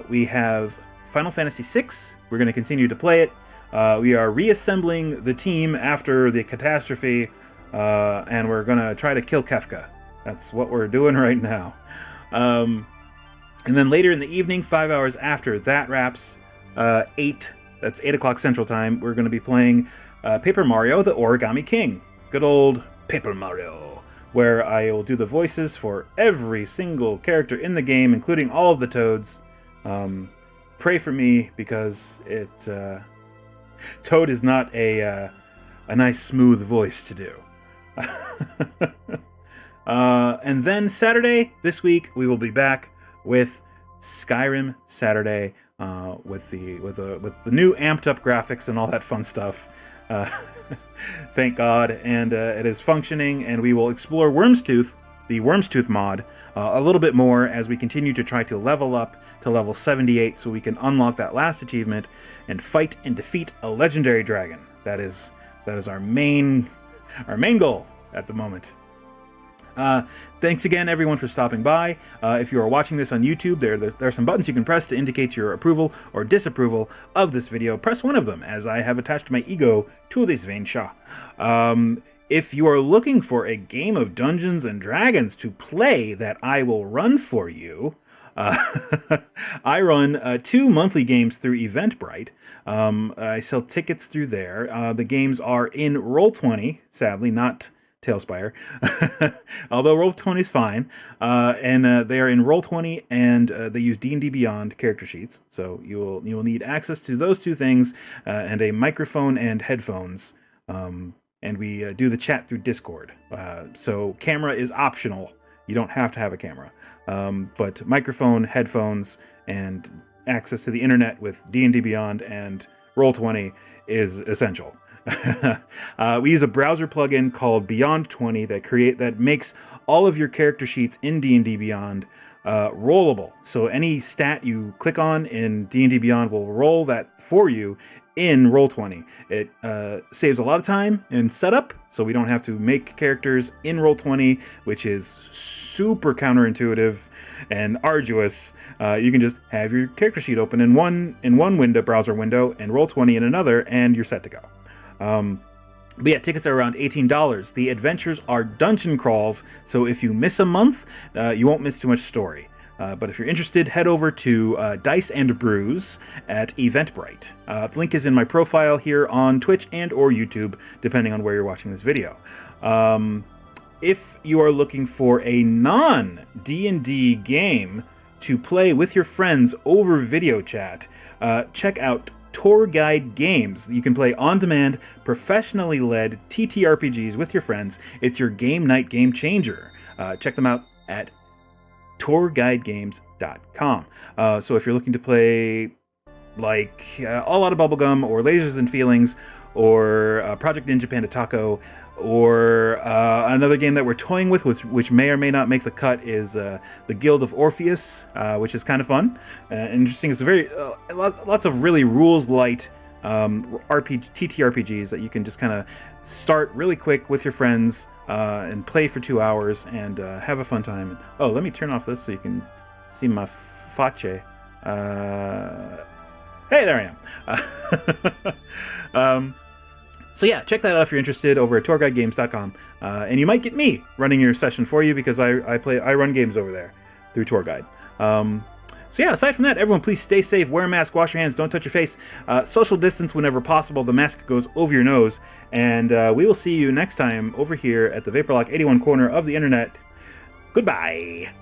Speaker 1: We have Final Fantasy VI. We're going to continue to play it. We are reassembling the team after the catastrophe, and we're going to try to kill Kefka. That's what we're doing right now. And then later in the evening, 5 hours after that wraps, 8 that's 8 o'clock Central Time, we're going to be playing Paper Mario, the Origami King. Good old Paper Mario, where I will do the voices for every single character in the game, including all of the Toads. Pray for me, because Toad is not a nice, smooth voice to do. And then Saturday, this week, we will be back with Skyrim Saturday, with the new amped up graphics and all that fun stuff. Thank God, and it is functioning, and we will explore the Wormstooth mod, a little bit more as we continue to try to level up to level 78 so we can unlock that last achievement and fight and defeat a legendary dragon. That is our main goal at the moment. Thanks again, everyone, for stopping by. If you are watching this on YouTube, there are some buttons you can press to indicate your approval or disapproval of this video. Press one of them, as I have attached my ego to this Vainsha. If you are looking for a game of Dungeons and Dragons to play that I will run for you, I run 2 monthly games through Eventbrite. I sell tickets through there. The games are in Roll20, sadly, not TaleSpire, although Roll20 is fine, and they are in Roll20, and they use D&D Beyond character sheets, so you will need access to those two things, and a microphone and headphones, and we do the chat through Discord, so camera is optional. You don't have to have a camera, but microphone, headphones, and access to the internet with D&D Beyond and Roll20 is essential. We use a browser plugin called Beyond 20 that makes all of your character sheets in D&D Beyond rollable. So any stat you click on in D&D Beyond will roll that for you in Roll20. It saves a lot of time in setup, so we don't have to make characters in Roll20, which is super counterintuitive and arduous. You can just have your character sheet open in one window, browser window, and Roll20 in another, and you're set to go. But yeah, tickets are around $18. The adventures are dungeon crawls, so if you miss a month, you won't miss too much story. But if you're interested, head over to Dice and Brews at Eventbrite. The link is in my profile here on Twitch and or YouTube, depending on where you're watching this video. If you are looking for a non-D&D game to play with your friends over video chat, check out Tour Guide Games. You can play on-demand, professionally led TTRPGs with your friends. It's your game night game changer. Check them out at tourguidegames.com. So if you're looking to play like All Out of Bubblegum or Lasers and Feelings or Project Ninja Panda Taco, or another game that we're toying with, which may or may not make the cut, is the Guild of Orpheus, which is kind of fun and interesting. It's very lots of really rules light TTRPGs that you can just kind of start really quick with your friends and play for 2 hours and have a fun time. Oh, let me turn off this so you can see my face. Hey, there I am. So yeah, check that out if you're interested over at tourguidegames.com. And you might get me running your session for you, because I run games over there through Tour Guide. So yeah, aside from that, everyone please stay safe, wear a mask, wash your hands, don't touch your face, social distance whenever possible. The mask goes over your nose, and we will see you next time over here at the Vaporlock 81 corner of the internet. Goodbye!